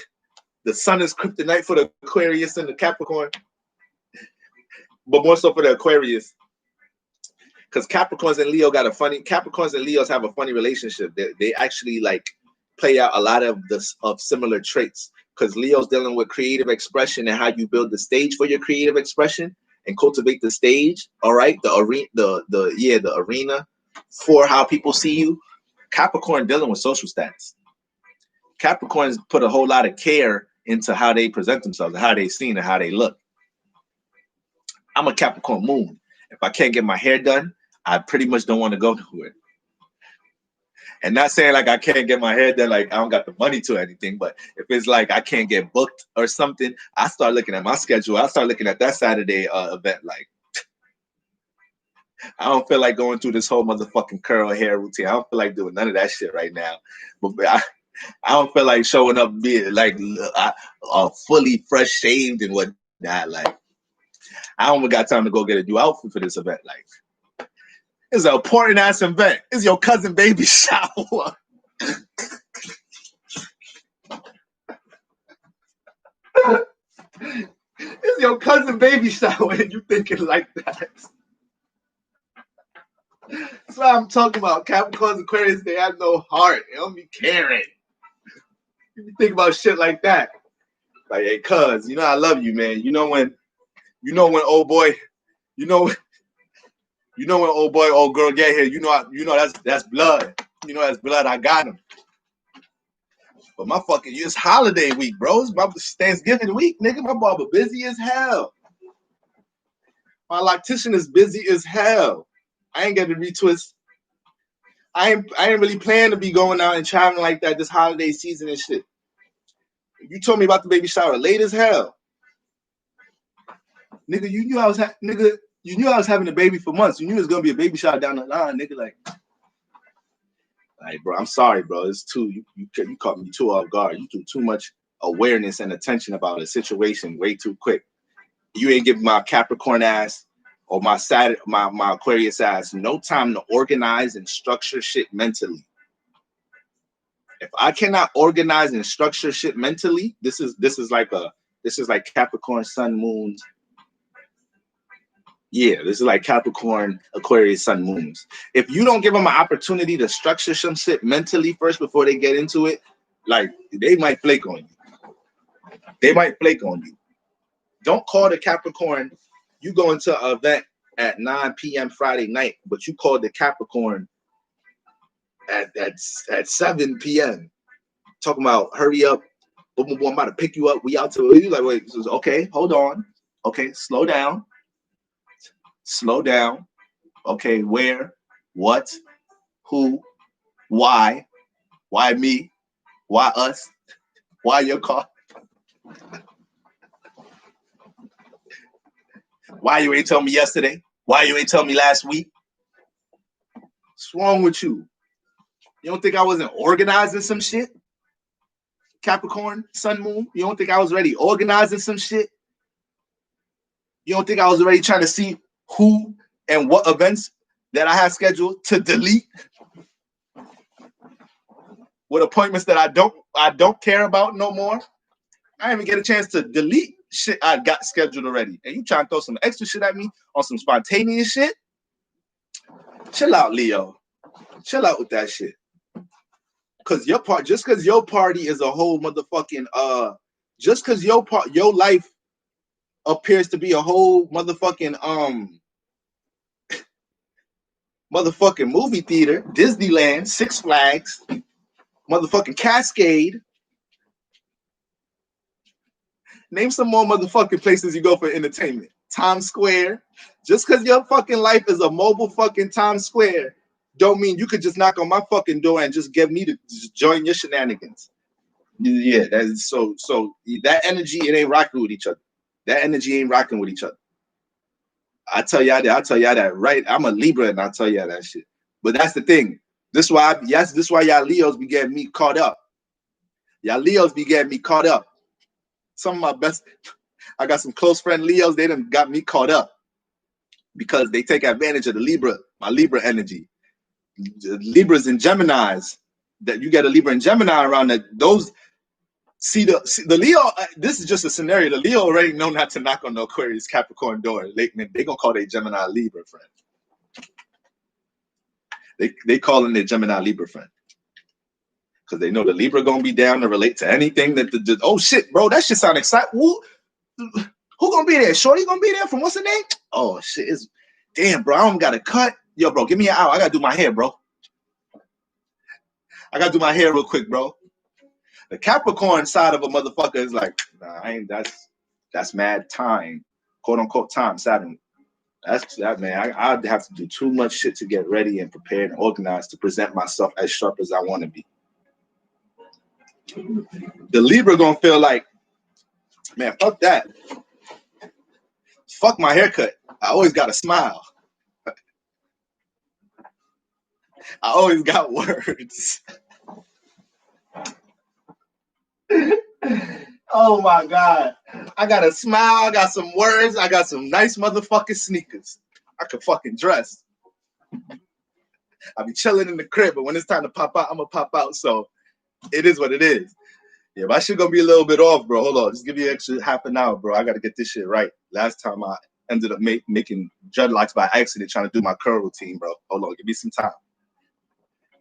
the sun is kryptonite for the Aquarius and the Capricorn, but more so for the Aquarius. Because Capricorns and Leos have a funny relationship. They actually like play out a lot of similar traits. Because Leo's dealing with creative expression and how you build the stage for your creative expression and cultivate the stage. All right, the arena for how people see you. Capricorn dealing with social status. Capricorns put a whole lot of care into how they present themselves, and how they seen, and how they look. I'm a Capricorn moon. If I can't get my hair done, I pretty much don't want to go nowhere. And not saying like I can't get my hair done, like I don't got the money to anything, but if it's like I can't get booked or something, I start looking at my schedule. I start looking at that Saturday event. Like, I don't feel like going through this whole motherfucking curl hair routine. I don't feel like doing none of that shit right now. But I don't feel like showing up being like fully fresh shaved and whatnot. Like, I don't got time to go get a new outfit for this event. Like, it's an important ass event. It's your cousin baby shower. It's your cousin baby shower, and you thinking like that. That's what I'm talking about. Capricorns, Aquarius, they have no heart. They don't be caring. You think about shit like that. Like, hey, cuz, you know I love you, man. You know when old boy, when old boy, old girl get here, you know that's blood. You know that's blood. I got him. But my fucking, it's holiday week, bro. It's my Thanksgiving week, nigga. My barber busy as hell. My loctician is busy as hell. I ain't got to retwist. I ain't really planning to be going out and traveling like that this holiday season and shit. You told me about the baby shower late as hell. Nigga, you knew I was having a baby for months. You knew it was gonna be a baby shower down the line, nigga. Like, bro, I'm sorry, bro. It's too you caught me too off guard. You do too much awareness and attention about a situation way too quick. You ain't giving my Capricorn ass or my Aquarius ass no time to organize and structure shit mentally. If I cannot organize and structure shit mentally, this is like Capricorn, Sun, Moons. Yeah, this is like Capricorn, Aquarius, Sun, Moons. If you don't give them an opportunity to structure some shit mentally first before they get into it, like, they might flake on you. Don't call the Capricorn. You go into an event at 9 p.m. Friday night, but you called the Capricorn at 7 p.m. Talking about hurry up, boom, boom, boom, I'm about to pick you up. We out to you like, wait, okay, hold on. Okay, slow down. Okay, where, what, who, why me, why us, why your car, why you ain't tell me yesterday, why you ain't tell me last week? What's wrong with you? You don't think I wasn't organizing some shit? Capricorn, Sun, Moon, you don't think I was already organizing some shit? You don't think I was already trying to see who and what events that I have scheduled to delete? With appointments that I don't care about no more? I didn't even get a chance to delete shit I got scheduled already. And you trying to throw some extra shit at me on some spontaneous shit? Chill out, Leo. Chill out with that shit. Just because your party is a whole motherfucking just because your life appears to be a whole motherfucking motherfucking movie theater, Disneyland, Six Flags, motherfucking Cascade. Name some more motherfucking places you go for entertainment. Times Square. Just because your fucking life is a mobile fucking Times Square don't mean you could just knock on my fucking door and just get me to just join your shenanigans. Yeah, that's so that energy, it ain't rocking with each other. That energy ain't rocking with each other. I tell y'all that, right? I'm a Libra and I tell y'all that shit. But that's the thing. This is why y'all Leos be getting me caught up. Y'all Leos be getting me caught up. Some of my best, I got some close friend Leos, they done got me caught up because they take advantage of my Libra energy. Libras and Geminis, that you get a Libra and Gemini around that, those See the Leo. This is just a scenario. The Leo already know not to knock on the Aquarius Capricorn door. They gonna call their Gemini Libra friend. They calling their Gemini Libra friend because they know the Libra gonna be down to relate to anything that oh shit, bro, that shit sound exciting. Who gonna be there? Shorty gonna be there from what's her name? Oh shit, damn, bro. I don't got a cut. Yo, bro, give me an hour. I gotta do my hair, bro. I gotta do my hair real quick, bro. The Capricorn side of a motherfucker is like, nah, that's mad time, quote unquote time, Saturn. That's that, man. I'd have to do too much shit to get ready and prepared and organized to present myself as sharp as I want to be. The Libra gonna feel like, man, fuck that. Fuck my haircut. I always got a smile. I always got words. Oh my God. I got a smile. I got some words. I got some nice motherfucking sneakers. I could fucking dress. I be chilling in the crib, but when it's time to pop out, I'm gonna pop out. So it is what it is. Yeah, my shit gonna be a little bit off, bro. Hold on. Just give me an extra half an hour, bro. I gotta get this shit right. Last time I ended up making dreadlocks by accident trying to do my curl routine, bro. Hold on. Give me some time.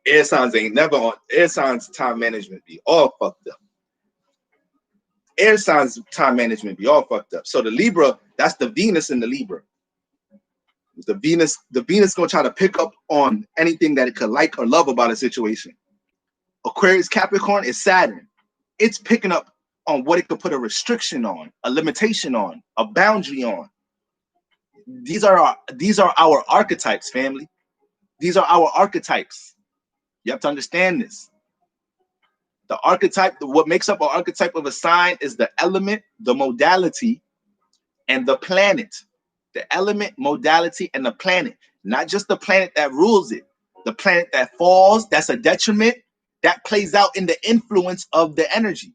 Air signs ain't never on. Air signs time management be all fucked up. Air signs time management be all fucked up. So the Libra, that's the Venus in the Libra. The Venus gonna try to pick up on anything that it could like or love about a situation. Aquarius Capricorn is Saturn. It's picking up on what it could put a restriction on, a limitation on, a boundary on. These are our archetypes, family. These are our archetypes. You have to understand this. The archetype, what makes up an archetype of a sign is the element, the modality, and the planet. The element, modality, and the planet. Not just the planet that rules it. The planet that falls, that's a detriment, that plays out in the influence of the energy.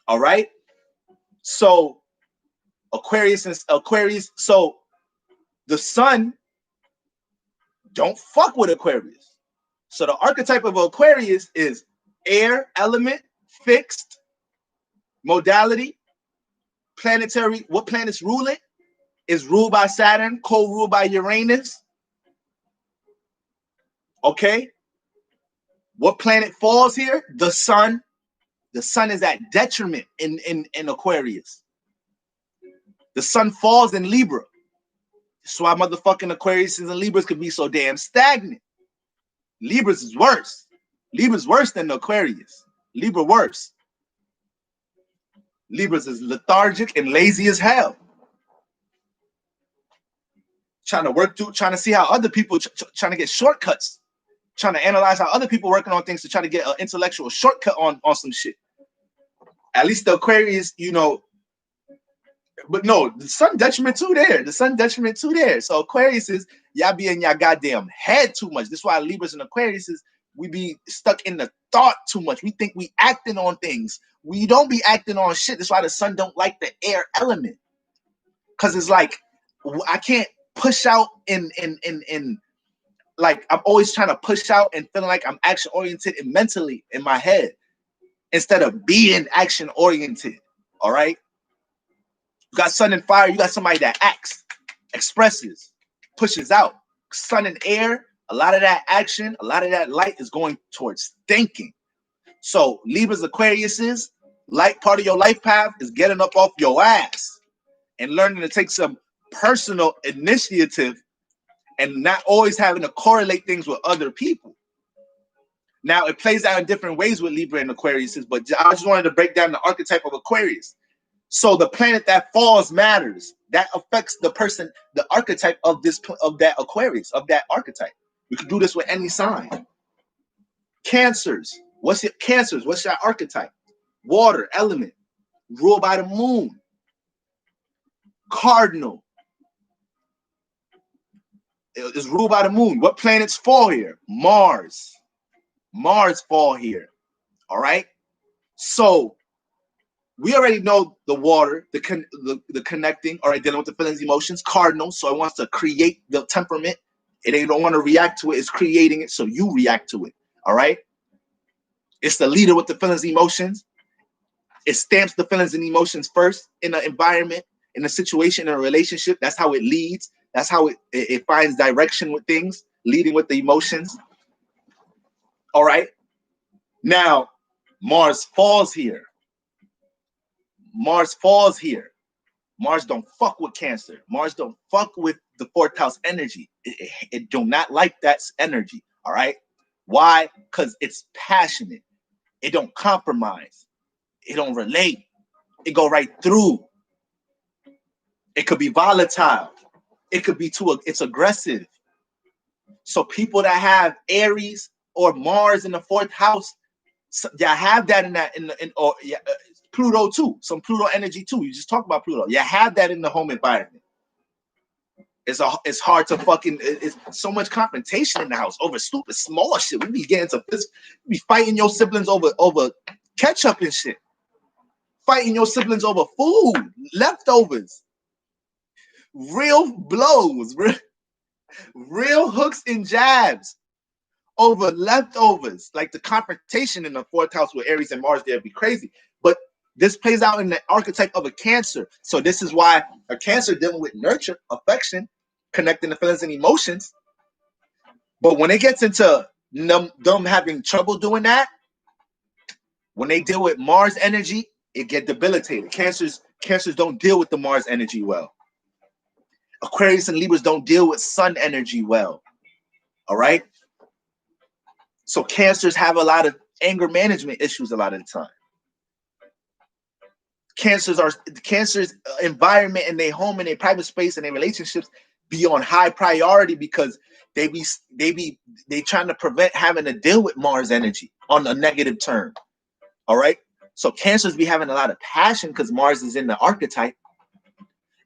All right? So Aquarius, so the sun don't fuck with Aquarius. So the archetype of Aquarius is air, element, fixed, modality, planetary. What planets rule it? Is ruled by Saturn, co-ruled by Uranus. Okay? What planet falls here? The sun. The sun is at detriment in Aquarius. The sun falls in Libra. That's why motherfucking Aquarius and Libras could be so damn stagnant. Libras is worse. Libra's worse than the Aquarius. Libra worse. Libras is lethargic and lazy as hell. Trying to work through, trying to see how other people, trying to get shortcuts. Trying to analyze how other people working on things to try to get an intellectual shortcut on some shit. At least the Aquarius, you know, but no, the sun detriment too there. The sun detriment too there. So Aquarius is, y'all be in y'all goddamn head too much. This is why Libras and Aquarius is, we be stuck in the thought too much. We think we acting on things. We don't be acting on shit. That's why the sun don't like the air element. Cause it's like, I can't push out in like, I'm always trying to push out and feeling like I'm action oriented and mentally in my head instead of being action oriented. All right. You got sun and fire. You got somebody that acts, expresses, pushes out. Sun and air, a lot of that action, a lot of that light is going towards thinking. So Libras, Aquariuses, light part of your life path is getting up off your ass and learning to take some personal initiative and not always having to correlate things with other people. Now, it plays out in different ways with Libra and Aquariuses, but I just wanted to break down the archetype of Aquarius. So the planet that falls matters. That affects the person, the archetype of that Aquarius, of that archetype. We can do this with any sign. Cancers. What's your archetype? Water, element, ruled by the moon. Cardinal is ruled by the moon. What planets fall here? Mars. Mars fall here. All right. So we already know the water, the connecting, all right, dealing with the feelings, emotions, cardinal. So it wants to create the temperament. It ain't don't want to react to it. It's creating it. So you react to it. All right. It's the leader with the feelings and emotions. It stamps the feelings and emotions first in an environment, in a situation, in a relationship. That's how it leads. That's how it finds direction with things, leading with the emotions. All right. Now, Mars falls here. Mars falls here. Mars don't fuck with Cancer. Mars don't fuck with the fourth house energy. It do not like that energy. All right. Why? Because it's passionate. It don't compromise. It don't relate. It go right through. It could be volatile. It could be it's aggressive. So people that have Aries or Mars in the fourth house, y'all have that or Pluto too. Some Pluto energy too. You just talk about Pluto. You have that in the home environment. It's hard to fucking. It's so much confrontation in the house over stupid small shit. We be getting to this. We be fighting your siblings over ketchup and shit. Fighting your siblings over food, leftovers, real blows, real hooks and jabs over leftovers. Like the confrontation in the fourth house with Aries and Mars, there'd be crazy. But this plays out in the archetype of a Cancer. So this is why a Cancer dealing with nurture, affection, connecting the feelings and emotions. But when it gets into them having trouble doing that, when they deal with Mars energy, it get debilitated. Cancers don't deal with the Mars energy well. Aquarius and Libras don't deal with Sun energy well. All right. So Cancers have a lot of anger management issues a lot of the time. Cancers environment in their home, in their private space, and their relationships be on high priority because they trying to prevent having to deal with Mars energy on a negative turn. All right. So Cancers be having a lot of passion because Mars is in the archetype.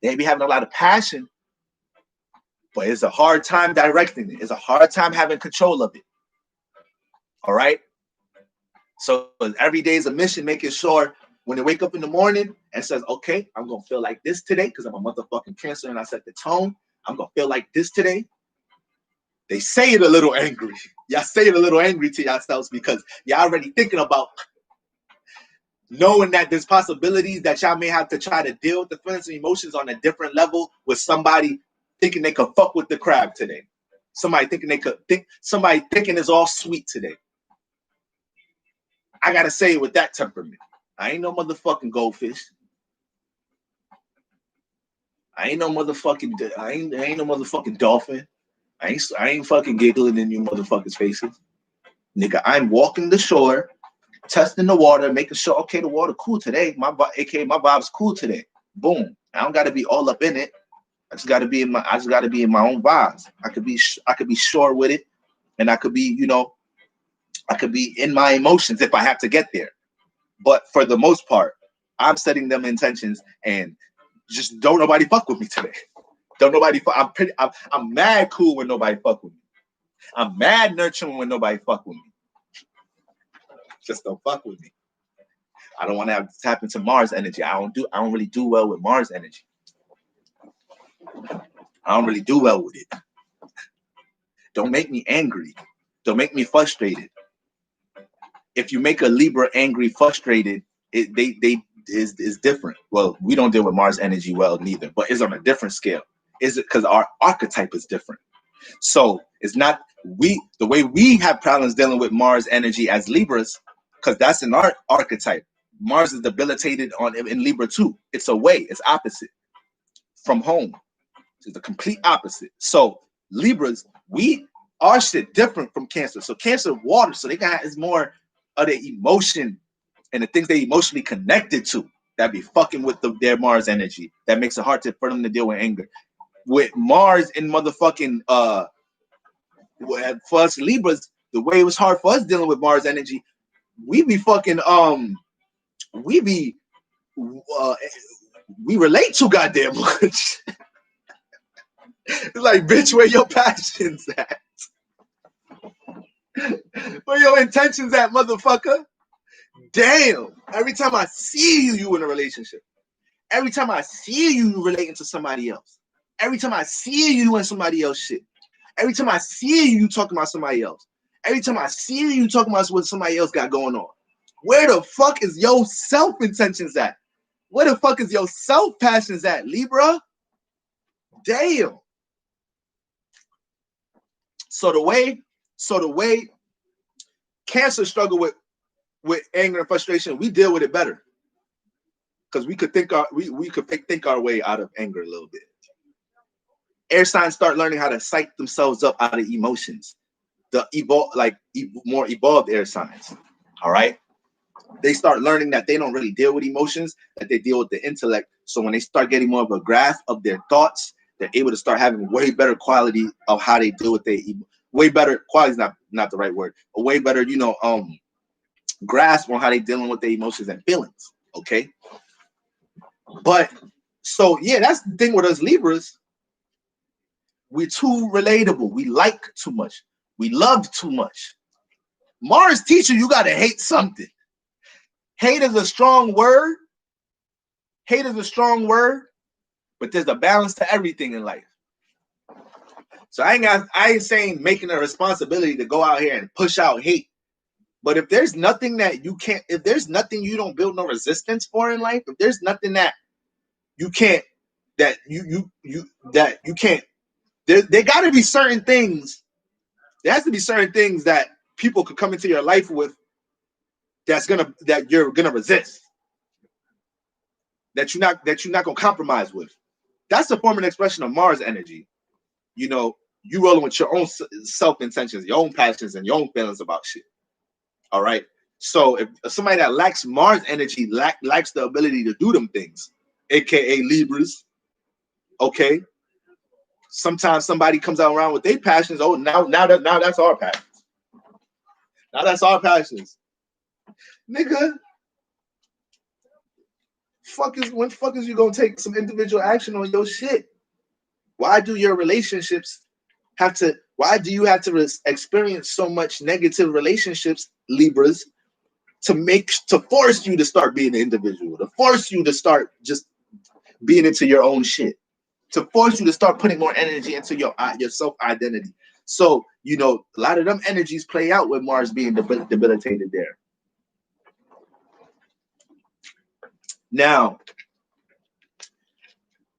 They be having a lot of passion, but it's a hard time directing it. It's a hard time having control of it. All right. So every day is a mission, making sure when they wake up in the morning and says, okay, I'm going to feel like this today because I'm a motherfucking Cancer and I set the tone. I'm going to feel like this today. They say it a little angry. Y'all say it a little angry to yourselves because y'all already thinking about knowing that there's possibilities that y'all may have to try to deal with the feelings and emotions on a different level with somebody thinking they could fuck with the crab today. Somebody thinking it's all sweet today. I gotta say it with that temperament. I ain't no motherfucking goldfish. I ain't no motherfucking dolphin. I ain't fucking giggling in you motherfuckers' faces. Nigga, I'm walking the shore, testing the water, making sure, okay, the water cool today. My vibe's cool today. Boom. I don't gotta be all up in it. I just gotta be in my own vibes. I could be sure with it, and I could be in my emotions if I have to get there. But for the most part, I'm setting them intentions and just don't nobody fuck with me today. Don't nobody fuck. I'm mad cool when nobody fuck with me. I'm mad nurturing when nobody fuck with me. Just don't fuck with me. I don't want to have to tap into Mars energy. I don't really do well with Mars energy. I don't really do well with it. Don't make me angry. Don't make me frustrated. If you make a Libra angry, frustrated, is different. Well, we don't deal with Mars energy well neither, but it's on a different scale. Is it because our archetype is different? So it's not the way we have problems dealing with Mars energy as Libras, because that's in our archetype. Mars is debilitated in Libra too. It's away. It's opposite from home. It's the complete opposite. So Libras, our shit different from Cancer. So Cancer water, so they got is more of the emotion and the things they emotionally connected to that be fucking with their Mars energy. That makes it hard for them to deal with anger. With Mars and motherfucking for us Libras, the way it was hard for us dealing with Mars energy, we be fucking we relate to goddamn much. It's like, bitch, where your passions at? Where your intentions at, motherfucker? Damn. Every time I see you in a relationship. Every time I see you relating to somebody else. Every time I see you doing somebody else shit. Every time I see you talking about somebody else. Every time I see you, you talking about what somebody else got going on. Where the fuck is your self-intentions at? Where the fuck is your self-passions at, Libra? Damn. So the way Cancer struggle with anger and frustration, we deal with it better. Because we could think our way out of anger a little bit. Air signs start learning how to psych themselves up out of emotions. The more evolved air signs. All right. They start learning that they don't really deal with emotions, that they deal with the intellect. So when they start getting more of a grasp of their thoughts, they're able to start having way better quality of how they deal with their way better quality is not the right word. A way better, grasp on how they dealing with their emotions and feelings. Okay. But so yeah, that's the thing with us Libras. We're too relatable. We like too much. We love too much. Mars teacher, you gotta hate something. Hate is a strong word. Hate is a strong word, but there's a balance to everything in life. So I ain't saying making a responsibility to go out here and push out hate. But if there's nothing that you can't, if there's nothing you don't build no resistance for in life, if there's nothing that you can't, that you can't, there got to be certain things. There has to be certain things that people could come into your life with that you're gonna resist. That you're not gonna compromise with. That's a form and expression of Mars energy. You rolling with your own self-intentions, your own passions, and your own feelings about shit. All right. So if somebody that lacks Mars energy lacks the ability to do them things, aka Libras, okay. Sometimes somebody comes out around with their passions. Oh, now that's our passions. Now that's our passions, nigga. When fuck is you gonna take some individual action on your shit? Why do your relationships why do you have to experience so much negative relationships, Libras, to force you to start being an individual, to force you to start just being into your own shit, to force you to start putting more energy into your self-identity. So, a lot of them energies play out with Mars being debilitated there. Now,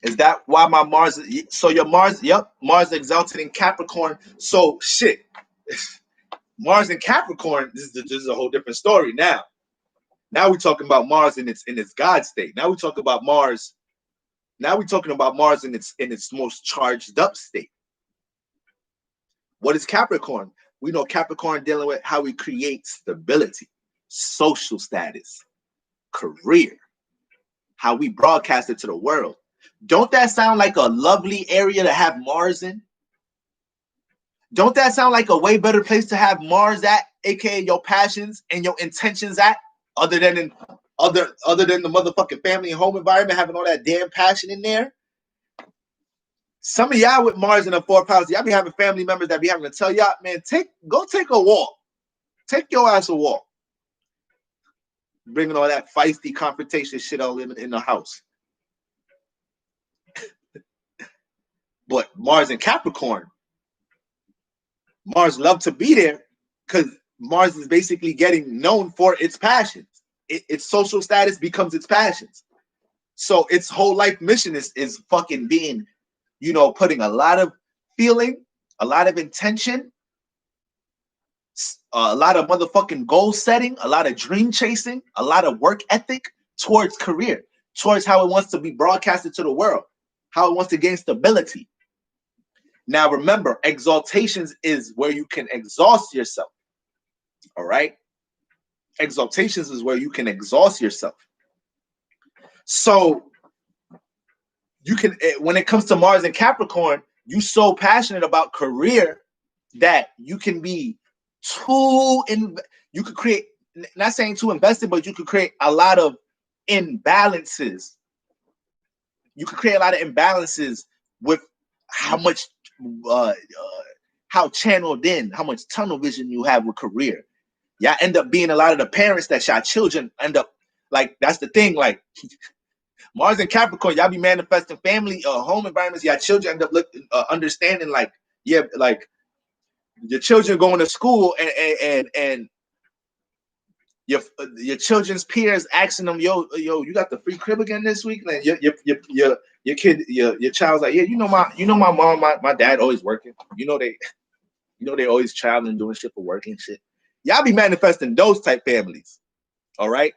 is that why my Mars? So your Mars, yep, Mars exalted in Capricorn. So shit, Mars in Capricorn. This is a whole different story. Now we're talking about Mars in its God state. Now we talk about Mars. Now we're talking about Mars in its most charged up state. What is Capricorn? We know Capricorn dealing with how we create stability, social status, career, how we broadcast it to the world. Don't that sound like a lovely area to have Mars in? Don't that sound like a way better place to have Mars at, aka your passions and your intentions at, other than the motherfucking family and home environment, having all that damn passion in there? Some of y'all with Mars in the 4th house, y'all be having family members that be having to tell y'all, man, go take a walk. Take your ass a walk. Bringing all that feisty confrontation shit all in the house. But Mars in Capricorn, Mars love to be there because Mars is basically getting known for its passions. Its social status becomes its passions. So its whole life mission is fucking being, putting a lot of feeling, a lot of intention, a lot of motherfucking goal setting, a lot of dream chasing, a lot of work ethic towards career, towards how it wants to be broadcasted to the world, how it wants to gain stability. Now, remember, exaltations is where you can exhaust yourself. All right? Exaltations is where you can exhaust yourself. So you can, when it comes to Mars and Capricorn, you're so passionate about career that you can be you could create, not saying too invested, but you could create a lot of imbalances. You could create a lot of imbalances with how much how channeled in, how much tunnel vision you have with career. Y'all end up being a lot of the parents that y'all children end up, like, that's the thing, like Mars and Capricorn, y'all be manifesting family home environments, y'all children end up understanding, like, yeah, like Your children going to school and your children's peers asking them, yo, you got the free crib again this week? And your kid, your child's like, yeah, my mom, my dad always working. They always traveling, doing shit for work and shit. Y'all be manifesting those type families. All right.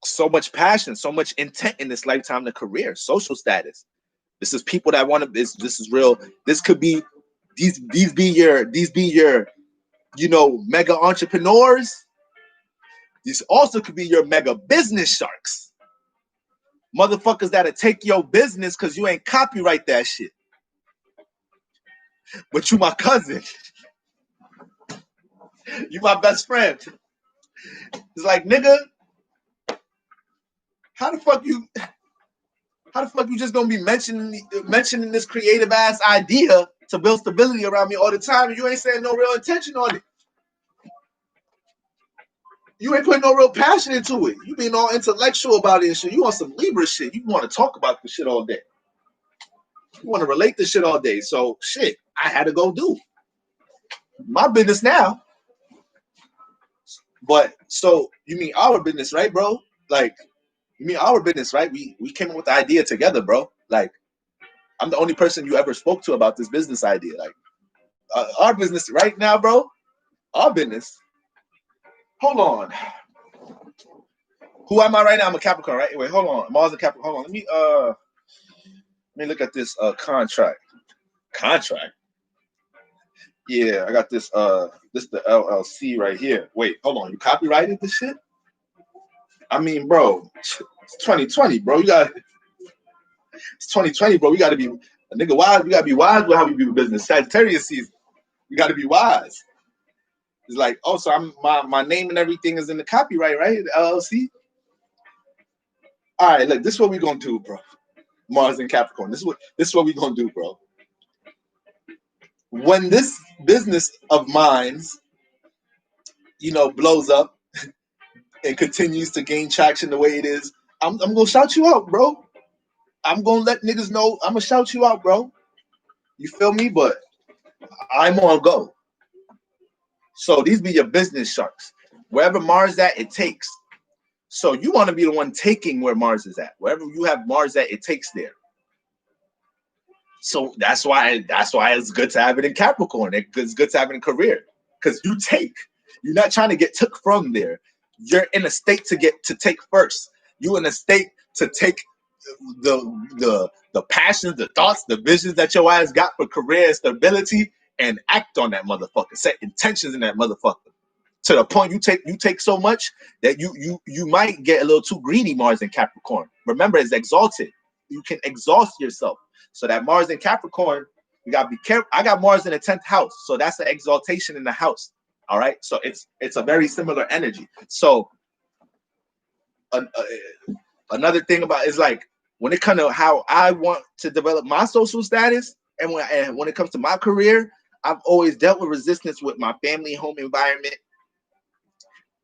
So much passion, so much intent in this lifetime, the career, social status. This is people that want to. This is real. This could be these be your mega entrepreneurs. These also could be your mega business sharks. Motherfuckers that'll take your business because you ain't copyright that shit. But you my cousin. You my best friend. It's like, nigga, how the fuck you just gonna be mentioning this creative ass idea to build stability around me all the time and you ain't saying no real intention on it? You ain't putting no real passion into it. You being all intellectual about it and shit. You want some Libra shit. You want to talk about this shit all day. You want to relate this shit all day. So shit, I had to go do my business now. But so you mean our business, right, bro? Like, you mean our business, right? We came up with the idea together, bro. Like, I'm the only person you ever spoke to about this business idea. Like, our business right now, bro. Our business. Hold on. Who am I right now? I'm a Capricorn, right? Wait, hold on. Mars and Capricorn. Hold on. Let me look at this contract. Contract. Yeah, I got this this the LLC right here. Wait, hold on. You copyrighted this shit? I mean, bro, it's 2020, bro. It's 2020, bro. We gotta be a nigga wise. We gotta be wise with how we do business. Sagittarius season. We gotta be wise. It's like, oh, so my name and everything is in the copyright, right? The LLC. All right, look, this is what we're gonna do, bro. Mars and Capricorn. This is what we're gonna do, bro. When this business of mine's, blows up and continues to gain traction the way it is, I'm gonna shout you out, bro. I'm gonna let niggas know. I'm gonna shout you out, bro. You feel me? But I'm on go. So these be your business sharks. Wherever Mars at, it takes. So you want to be the one taking where Mars is at. Wherever you have Mars at, it takes there. So that's why it's good to have it in Capricorn. It's good to have it in career because you take. You're not trying to get took from there. You're in a state to take first. You're in a state to take the passions, the thoughts, the visions that your ass got for career and stability and act on that motherfucker. Set intentions in that motherfucker. To the point you take so much that you might get a little too greedy, Mars and Capricorn. Remember, it's exalted. You can exhaust yourself. So that Mars in Capricorn, you gotta be careful. I got Mars in the 10th house, so that's the exaltation in the house. All right, so it's a very similar energy. So another thing about is like when it comes to how I want to develop my social status, and when it comes to my career, I've always dealt with resistance with my family, home environment,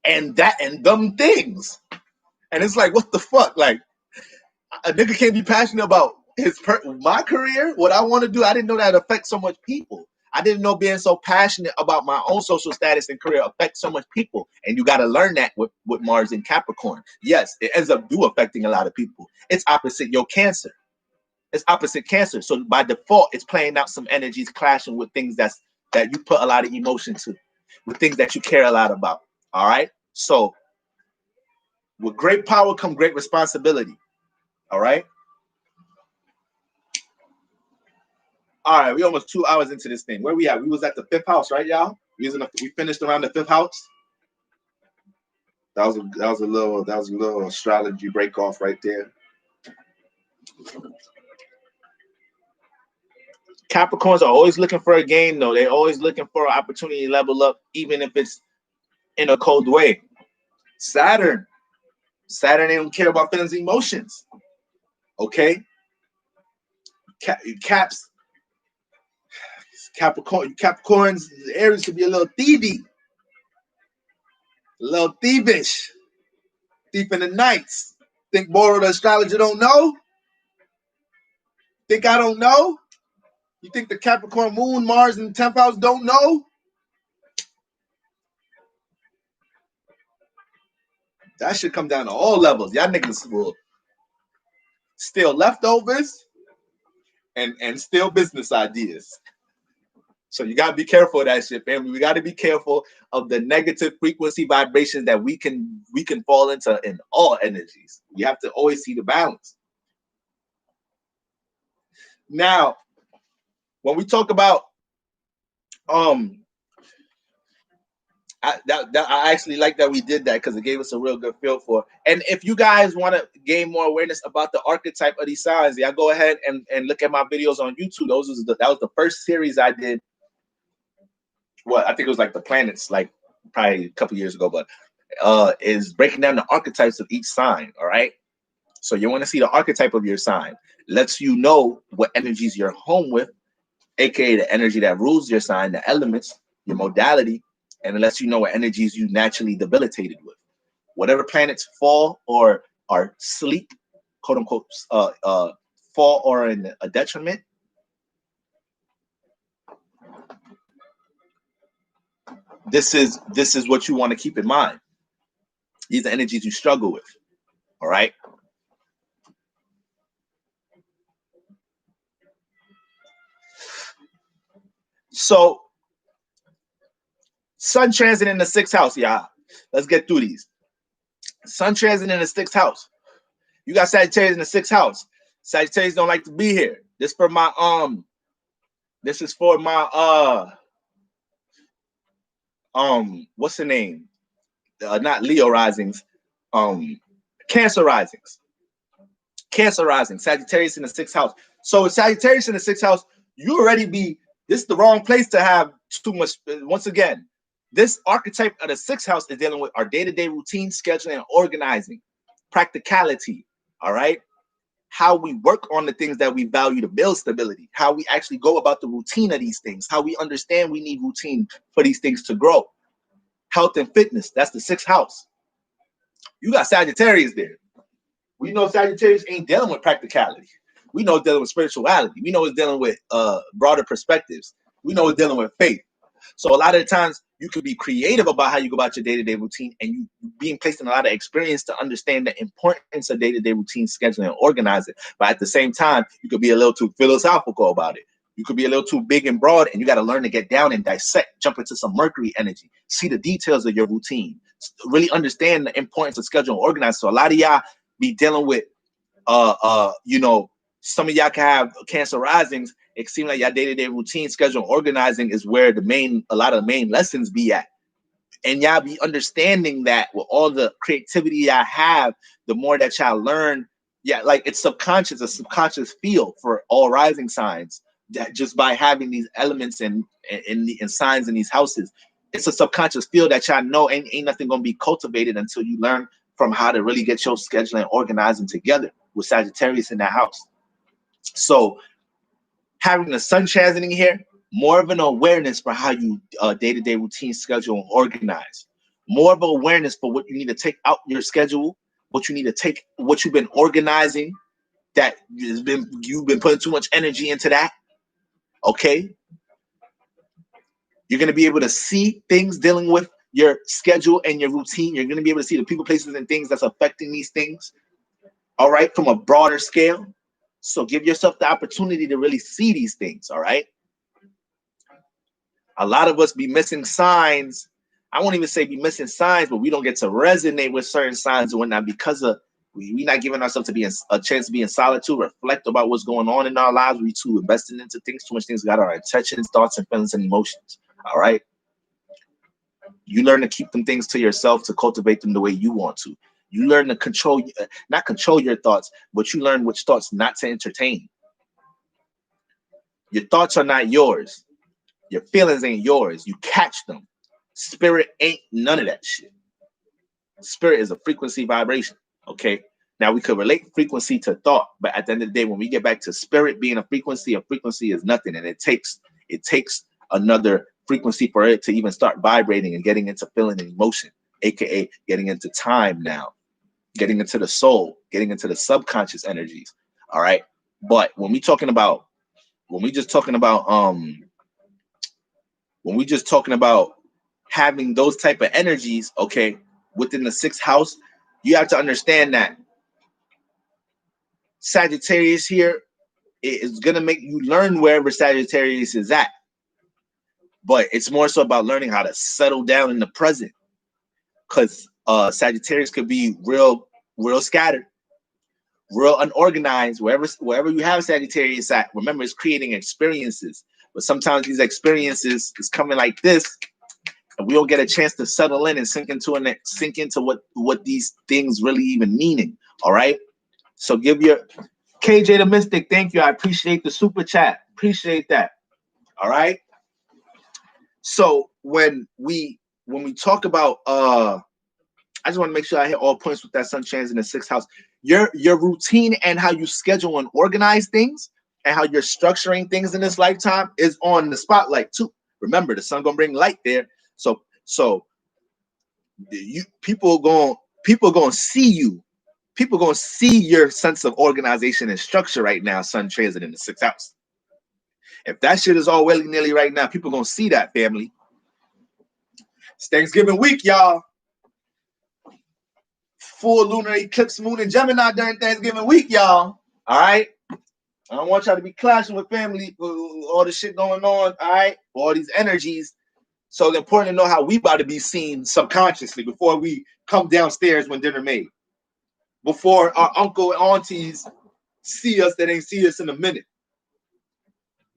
and them things. And it's like, what the fuck? Like, a nigga can't be passionate about my career, what I want to do. I didn't know that affects so much people. I didn't know being so passionate about my own social status and career affects so much people. And you got to learn that with Mars in Capricorn. Yes, it ends up affecting a lot of people. It's opposite your Cancer. It's opposite Cancer. So by default, it's playing out some energies clashing with things that you put a lot of emotion to, with things that you care a lot about. All right. So with great power come great responsibility. All right. All right, we almost 2 hours into this thing. Where we at? We was at the 5th house, right, y'all? We finished around the 5th house. That was a little astrology break off right there. Capricorns are always looking for a game, though. They're always looking for an opportunity to level up, even if it's in a cold way. Saturn don't care about feelings and emotions. Okay? Capricorns, Aries could be a little thievy. A little thievish. Thief in the nights. Think Borrow the astrologer don't know? Think I don't know? You think the Capricorn moon, Mars, and the 10th house don't know? That should come down to all levels. Y'all niggas will steal leftovers and steal business ideas. So you gotta be careful of that shit, family. We gotta be careful of the negative frequency vibrations that we can fall into in all energies. We have to always see the balance. Now, when we talk about I actually like that we did that because it gave us a real good feel for. And if you guys want to gain more awareness about the archetype of these signs, yeah, go ahead and look at my videos on YouTube. That was the first series I did. Well, I think it was like the planets, like probably a couple years ago, but is breaking down the archetypes of each sign. All right. So you want to see the archetype of your sign. Lets you know what energies you're home with, aka the energy that rules your sign, the elements, your modality, and it lets you know what energies you naturally debilitated with. Whatever planets fall or are sleep, quote unquote, fall or in a detriment, this is what you want to keep in mind. These are energies you struggle with. All right. So, Sun transit in the 6th house, y'all. Let's get through these. Sun transit in the 6th house. You got Sagittarius in the 6th house. Sagittarius don't like to be here. This for my This is for my what's the name? Not Leo risings, Cancer risings. Cancer rising, Sagittarius in the 6th house. So with Sagittarius in the 6th house, you already this is the wrong place to have too much. Once again, this archetype of the 6th house is dealing with our day-to-day routine, scheduling, and organizing, practicality. All right. How we work on the things that we value to build stability, how we actually go about the routine of these things, how we understand we need routine for these things to grow. Health and fitness, that's the 6th house. You got Sagittarius there. We know Sagittarius ain't dealing with practicality. We know it's dealing with spirituality. We know it's dealing with broader perspectives. We know it's dealing with faith. So a lot of the times you could be creative about how you go about your day-to-day routine, and you being placed in a lot of experience to understand the importance of day-to-day routine scheduling and organizing. But at the same time, you could be a little too philosophical about it. You could be a little too big and broad, and you got to learn to get down and dissect, jump into some Mercury energy, see the details of your routine, really understand the importance of scheduling and organizing. So a lot of y'all be dealing with, some of y'all can have Cancer risings. It seems like your day-to-day routine, schedule, and organizing is where a lot of the main lessons be at. And y'all be understanding that with all the creativity y'all have, the more that y'all learn, like it's subconscious, a subconscious feel for all rising signs, that just by having these elements and signs in these houses, it's a subconscious feel that y'all know ain't nothing gonna be cultivated until you learn from how to really get your scheduling and organizing together with Sagittarius in that house. So having the sun transiting here, more of an awareness for how you day-to-day routine schedule and organize. More of an awareness for what you need to take out your schedule, what you need to take, what you've been organizing, that you've been putting too much energy into that. Okay. You're going to be able to see things dealing with your schedule and your routine. You're going to be able to see the people, places, and things that's affecting these things. All right. From a broader scale. So give yourself the opportunity to really see these things. All right. A lot of us be missing signs. I won't even say be missing signs, but we don't get to resonate with certain signs and whatnot because of we not giving ourselves to be a chance to be in solitude, reflect about what's going on in our lives. We too investing into things, too much things got our attention, thoughts, and feelings and emotions. All right. You learn to keep them things to yourself, to cultivate them the way you want to. You learn to not control your thoughts, but you learn which thoughts not to entertain. Your thoughts are not yours. Your feelings ain't yours. You catch them. Spirit ain't none of that shit. Spirit is a frequency vibration. Okay. Now we could relate frequency to thought, but at the end of the day, when we get back to spirit being a frequency is nothing. And it takes another frequency for it to even start vibrating and getting into feeling and emotion, aka getting into time now, getting into the soul, getting into the subconscious energies. All right. But when we're talking about when we just talking about having those type of energies, okay, within the sixth house, you have to understand that Sagittarius here is gonna make you learn wherever Sagittarius is at. But it's more so about learning how to settle down in the present. Because Sagittarius could be real scattered, real unorganized. Wherever you have Sagittarius at, remember, it's creating experiences. But sometimes these experiences is coming like this, and we don't get a chance to settle in and sink into what these things really even meaning. All right. So give your KJ the Mystic, thank you. I appreciate the super chat. Appreciate that. All right. So when we talk about I just want to make sure I hit all points with that sun trans in the sixth house. Your routine and how you schedule and organize things and how you're structuring things in this lifetime is on the spotlight too. Remember, the sun gonna bring light there. So people gonna see you. People gonna see your sense of organization and structure right now, sun transit in the sixth house. If that shit is all willy-nilly right now, people gonna see that, family. It's Thanksgiving week, y'all. Full lunar eclipse moon in Gemini during Thanksgiving week, y'all. All right. I don't want y'all to be clashing with family, all the shit going on. All right. All these energies. So it's important to know how we about to be seen subconsciously before we come downstairs when dinner made. Before our uncle and aunties see us that ain't see us in a minute.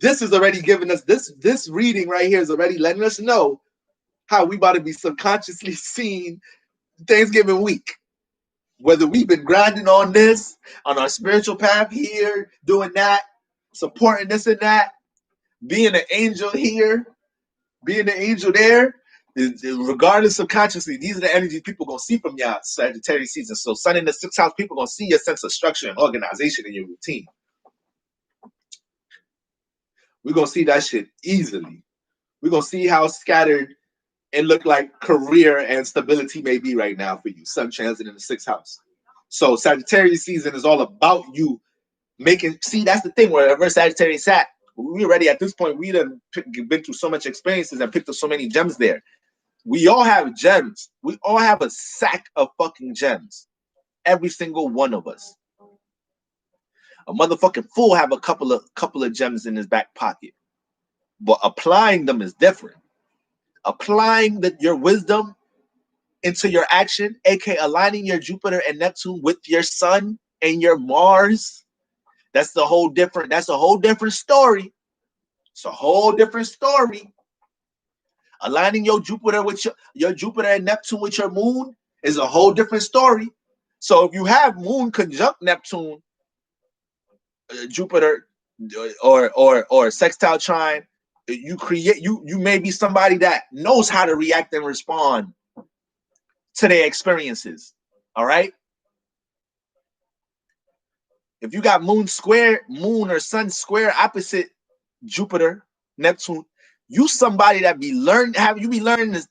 This is already giving us, this reading right here is already letting us know how we about to be subconsciously seen Thanksgiving week. Whether we've been grinding on this, on our spiritual path here, doing that, supporting this and that, being an angel here, being an angel there, regardless of consciously, these are the energies people gonna see from y'all Sagittarius season. So sun in the sixth house, people gonna see your sense of structure and organization in your routine. We're gonna see that shit easily. We're gonna see how scattered and look like career and stability may be right now for you. Sun transit in the sixth house. So Sagittarius season is all about you making. See, that's the thing. Wherever Sagittarius at, we already at this point, we done been through so much experiences and picked up so many gems there. We all have gems. We all have a sack of fucking gems. Every single one of us. A motherfucking fool have a couple of gems in his back pocket. But applying them is different. Applying your wisdom into your action, aka aligning your Jupiter and Neptune with your sun and your Mars. That's a whole different story. It's a whole different story. Aligning your Jupiter with your Jupiter and Neptune with your moon is a whole different story. So if you have moon conjunct Neptune, Jupiter, or sextile trine, you may be somebody that knows how to react and respond to their experiences. All right. If you got moon or sun square opposite Jupiter, Neptune, you somebody that be learning. You be learning this,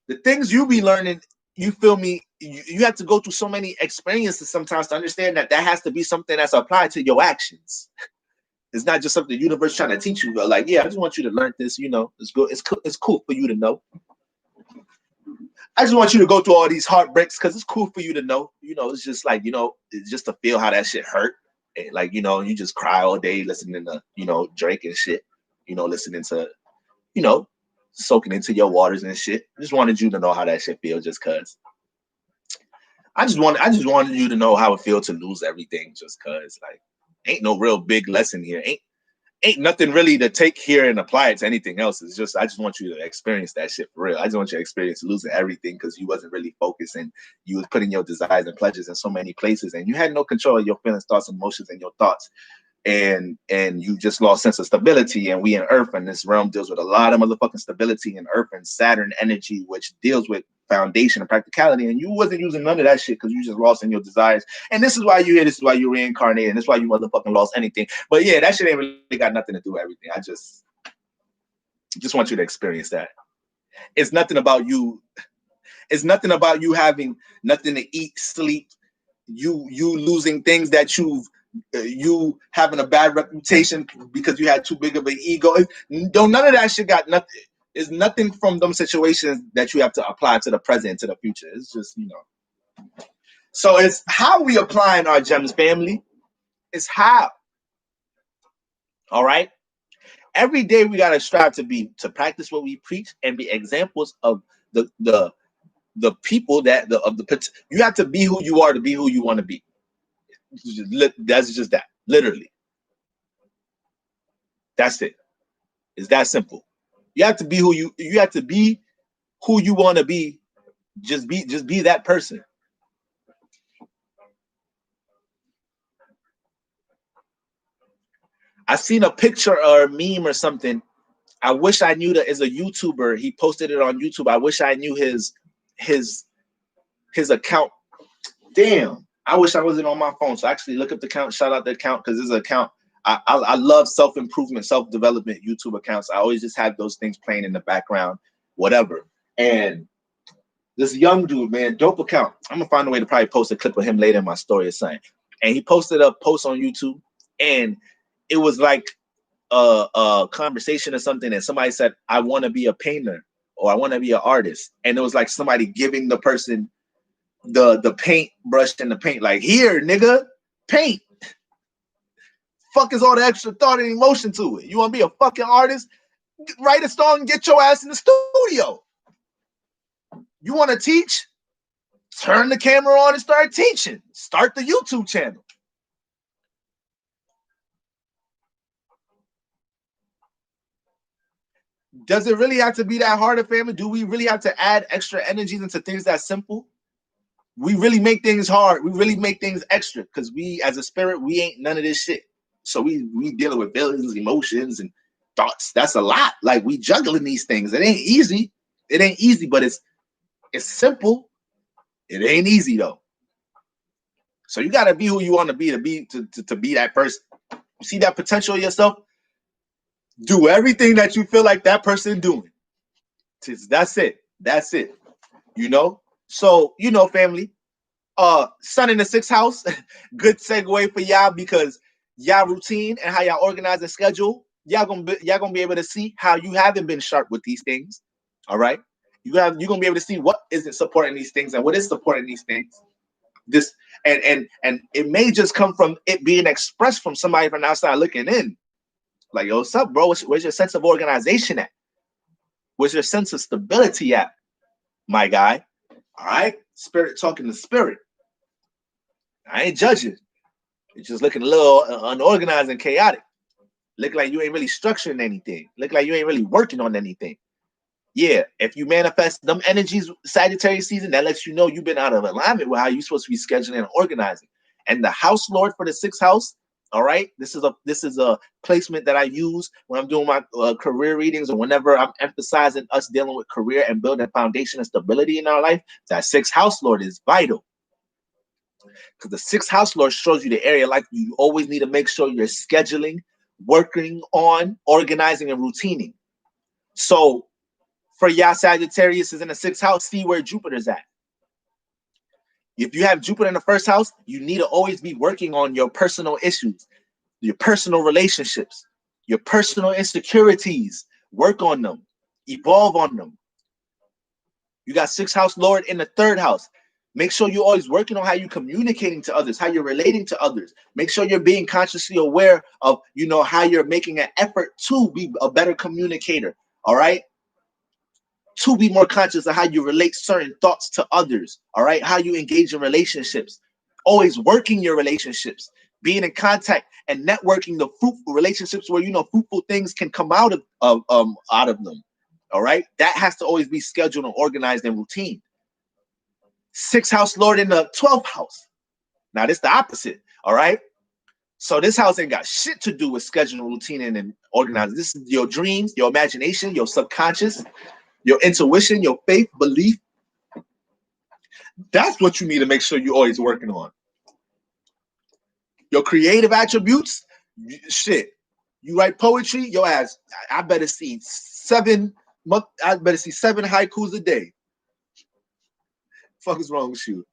the things you be learning. You feel me? You have to go through so many experiences sometimes to understand that has to be something that's applied to your actions. It's not just something the universe trying to teach you. But like, yeah, I just want you to learn this. It's good. It's cool for you to know. I just want you to go through all these heartbreaks because it's cool for you to know. It's just like, it's just to feel how that shit hurt. And like, you just cry all day listening to, Drake and shit, listening to, soaking into your waters and shit. I just wanted you to know how that shit feels just cause. I just wanted you to know how it feels to lose everything just cause, like, ain't no real big lesson here. Ain't nothing really to take here and apply it to anything else. It's just, I just want you to experience that shit for real. I just want you to experience losing everything because you wasn't really focused and you was putting your desires and pleasures in so many places and you had no control of your feelings, thoughts, emotions, and your thoughts. And you just lost sense of stability. And we in Earth, and this realm deals with a lot of motherfucking stability in Earth and Saturn energy, which deals with foundation and practicality. And you wasn't using none of that shit because you just lost in your desires. And this is why you here. This is why you reincarnated. And this is why you motherfucking lost anything. But yeah, that shit ain't really got nothing to do with everything. I just want you to experience that. It's nothing about you. It's nothing about you having nothing to eat, sleep, you losing things that you've you having a bad reputation because you had too big of an ego. None of that shit got nothing. It's nothing from them situations that you have to apply to the present, to the future. It's just, So it's how we applying our gems, family. It's how. All right. Every day we gotta strive to practice what we preach and be examples of the people you have to be who you are to be who you want to be. That's just that. Literally. That's it. It's that simple. You have to be who you have to be who you want to be. Just be that person. I seen a picture or a meme or something. I wish I knew that as a YouTuber. He posted it on YouTube. I wish I knew his account. Damn. I wish I wasn't on my phone. So actually look up the account, shout out the account, because this account. I love self-improvement, self-development YouTube accounts. I always just have those things playing in the background, whatever. And this young dude, man, dope account. I'm gonna find a way to probably post a clip of him later in my story or something. And he posted a post on YouTube, and it was like a conversation or something, and somebody said, I want to be a painter or I want to be an artist. And it was like somebody giving the person the paint brush and the paint, like, here, nigga, paint. Fuck is all the extra thought and emotion to it? You want to be a fucking artist? Write a song and get your ass in the studio. You want to teach? Turn the camera on and start teaching. Start the YouTube channel. Does it really have to be that hard, a family? Do we really have to add extra energies into things that simple? We really make things hard. We really make things extra because we, as a spirit, we ain't none of this shit. So we dealing with feelings, emotions, and thoughts. That's a lot. Like, we juggling these things. It ain't easy. It ain't easy, but it's simple. It ain't easy though. So you gotta be who you want to be to be that person. You see that potential in yourself? Do everything that you feel like that person doing. That's it. That's it. So family. Sun in the sixth house. Good segue for y'all, because y'all routine and how y'all organize and schedule. Y'all gonna be able to see how you haven't been sharp with these things. All right. You're gonna be able to see what isn't supporting these things and what is supporting these things. This and it may just come from it being expressed from somebody from outside looking in. Like, yo, what's up, bro? Where's your sense of organization at? Where's your sense of stability at, my guy? All right, spirit talking to spirit. I ain't judging. It's just looking a little unorganized and chaotic. Look like you ain't really structuring anything. Look like you ain't really working on anything. Yeah, if you manifest them energies Sagittarius season, that lets you know you've been out of alignment with how you're supposed to be scheduling and organizing. And the house lord for the sixth house, all right, this is a placement that I use when I'm doing my career readings, or whenever I'm emphasizing us dealing with career and building a foundation and stability in our life. That sixth house lord is vital, because the sixth house lord shows you the area like you always need to make sure you're scheduling, working on, organizing, and routining. So for y'all Sagittarius is in the sixth house, see where Jupiter's at. If you have Jupiter in the first house, you need to always be working on your personal issues, your personal relationships, your personal insecurities. Work on them, evolve on them. You got sixth house lord in the third house. Make sure you're always working on how you're communicating to others, how you're relating to others. Make sure you're being consciously aware of, how you're making an effort to be a better communicator. All right. To be more conscious of how you relate certain thoughts to others. All right. How you engage in relationships. Always working your relationships. Being in contact and networking the fruitful relationships where, fruitful things can come out of them. All right. That has to always be scheduled and organized and routine. Sixth house lord in the 12th house. Now this the opposite. All right. So this house ain't got shit to do with scheduling, routine, and organizing. This is your dreams, your imagination, your subconscious, your intuition, your faith, belief. That's what you need to make sure you're always working on. Your creative attributes, shit. You write poetry, your ass, I better see 7 haikus a day. Fuck is wrong with you?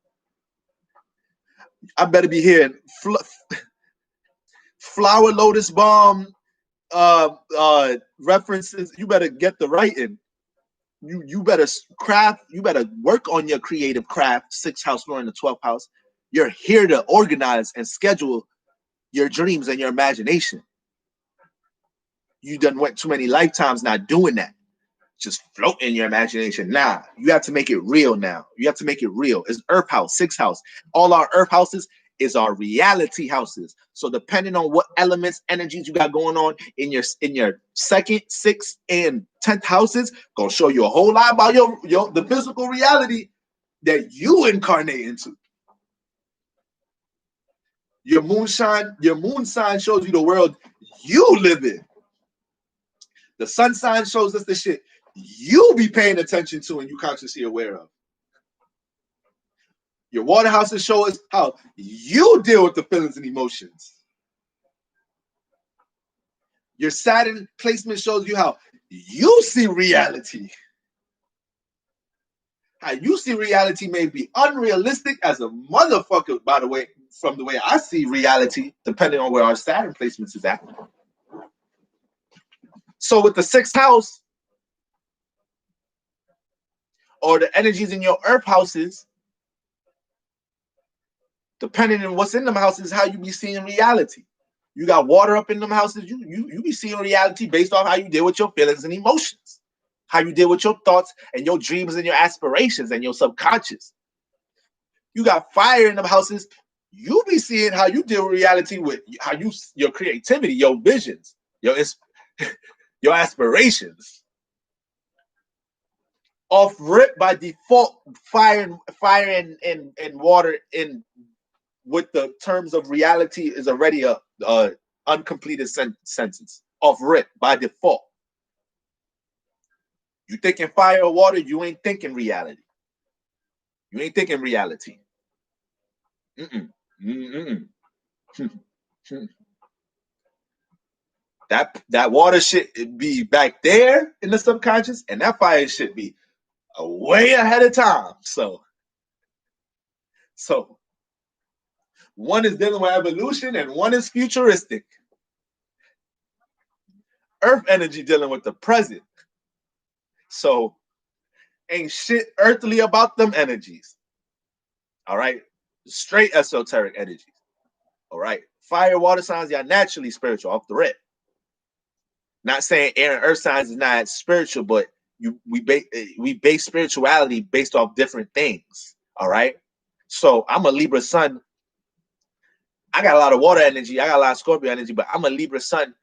I better be hearing flower lotus bomb references, you better get the writing. You better craft, you better work on your creative craft. 6th house Lord in the 12th house. You're here to organize and schedule your dreams and your imagination. You done went too many lifetimes not doing that. Just float in your imagination. Nah, you have to make it real now. You have to make it real. It's Earth house, 6th house. All our Earth houses is our reality houses. So depending on what elements, energies you got going on in your 2nd, 6th, and 10th houses, gonna show you a whole lot about your the physical reality that you incarnate into. Your moon sign shows you the world you live in. The sun sign shows us the shit you be paying attention to and you consciously aware of. Your water houses show us how you deal with the feelings and emotions. Your Saturn placement shows you how you see reality. How you see reality may be unrealistic as a motherfucker, by the way, from the way I see reality, depending on where our Saturn placements is at. So with the 6th house, or the energies in your Earth houses, depending on what's in them houses, how you be seeing reality. You got water up in them houses, you be seeing reality based off how you deal with your feelings and emotions, how you deal with your thoughts and your dreams and your aspirations and your subconscious. You got fire in them houses, you be seeing how you deal with reality with how your creativity, your visions, your aspirations. Off rip by default, fire and water in with the terms of reality is already a uncompleted sentence. Off rip by default. You thinking fire or water, you ain't thinking reality. You ain't thinking reality. That water shit be back there in the subconscious, and that fire shit be way ahead of time. So one is dealing with evolution and one is futuristic. Earth energy dealing with the present. So ain't shit earthly about them energies. All right. Straight esoteric energies. All right. Fire, water signs, y'all naturally spiritual off the rip. Not saying air and earth signs is not spiritual, but we base spirituality based off different things. All right. So I'm a Libra sun. I got a lot of water energy. I got a lot of Scorpio energy, but I'm a Libra sun,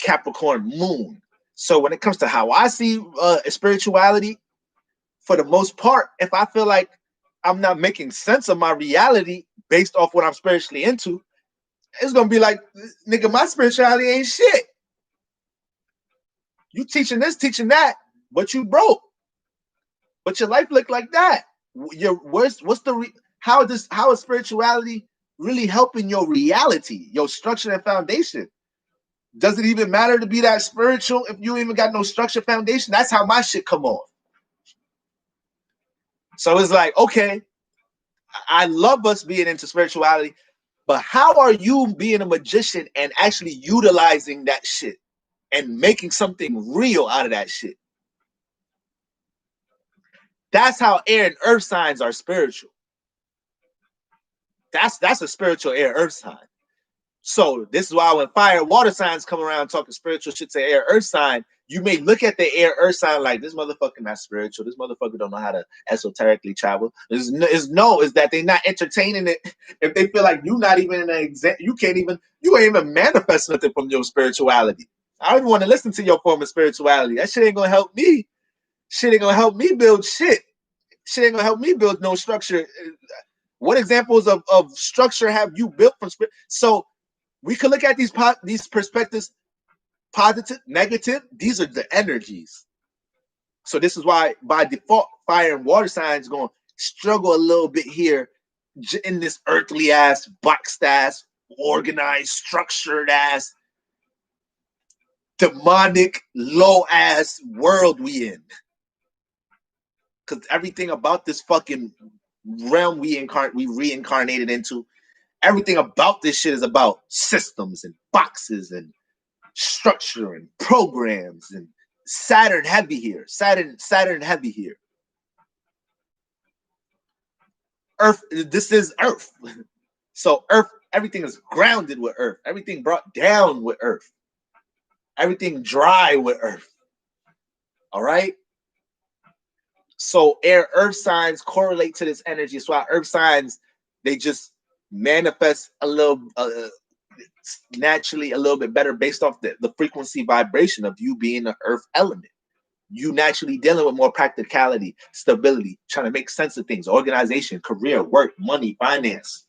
Capricorn moon. So when it comes to how I see spirituality, for the most part, if I feel like I'm not making sense of my reality based off what I'm spiritually into, it's gonna be like, nigga, my spirituality ain't shit. You teaching this, teaching that, but you broke. But your life look like that. How is spirituality really helping your reality, your structure and foundation? Does it even matter to be that spiritual if you even got no structure foundation? That's how my shit come off. So it's like, okay, I love us being into spirituality, but how are you being a magician and actually utilizing that shit and making something real out of that shit? That's how air and earth signs are spiritual. That's a spiritual air earth sign. So this is why when fire and water signs come around talking spiritual shit to air earth sign, you may look at the air earth sign like, this motherfucker not spiritual. This motherfucker don't know how to esoterically travel. Is that they're not entertaining it. If they feel like you not even in an exam, you ain't even manifest nothing from your spirituality. I don't even want to listen to your form of spirituality. That shit ain't gonna help me. Shit ain't gonna help me build shit. Shit ain't gonna help me build no structure. What examples of structure have you built from spirit? So we could look at these perspectives, positive, negative. These are the energies. So this is why, by default, fire and water signs going to struggle a little bit here in this earthly ass, boxed ass, organized, structured ass, demonic, low ass world we in. Because everything about this fucking realm we reincarnated into Everything about this shit is about systems and boxes and structure and programs, and Saturn heavy here. Saturn heavy here. Earth, this is Earth. So Earth, everything is grounded with Earth. Everything brought down with Earth. Everything dry with Earth. All right? So Earth signs correlate to this energy. So our Earth signs, they just manifest a little naturally a little bit better based off the frequency vibration of you being the Earth element. You naturally dealing with more practicality, stability, trying to make sense of things, organization, career, work, money, finance.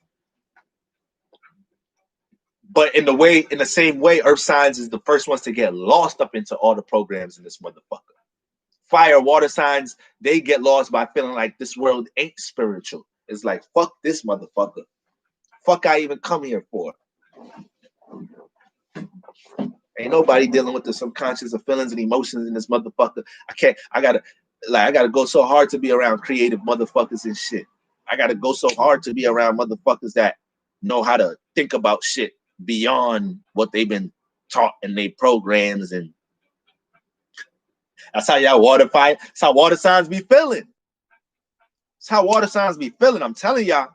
But in the same way, Earth signs is the first ones to get lost up into all the programs in this motherfucker. Fire, water signs, they get lost by feeling like this world ain't spiritual. It's like, fuck this motherfucker. Fuck I even come here for. Ain't nobody dealing with the subconscious of feelings and emotions in this motherfucker. I gotta go so hard to be around creative motherfuckers and shit. I gotta go so hard to be around motherfuckers that know how to think about shit beyond what they've been taught in their programs. And that's how y'all that's how water signs be feeling. That's how water signs be feeling. I'm telling y'all.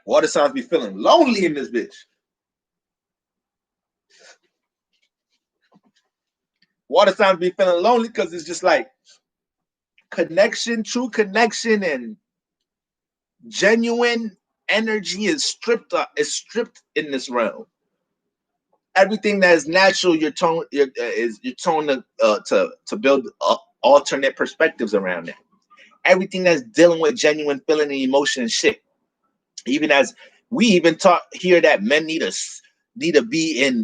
Water signs be feeling lonely in this bitch. Water signs be feeling lonely because it's just like connection, true connection, and genuine energy is stripped in this realm. Everything that is natural, you're tone to build alternate perspectives around that. Everything that's dealing with genuine feeling and emotion and shit. Even as we even taught here that men need to be in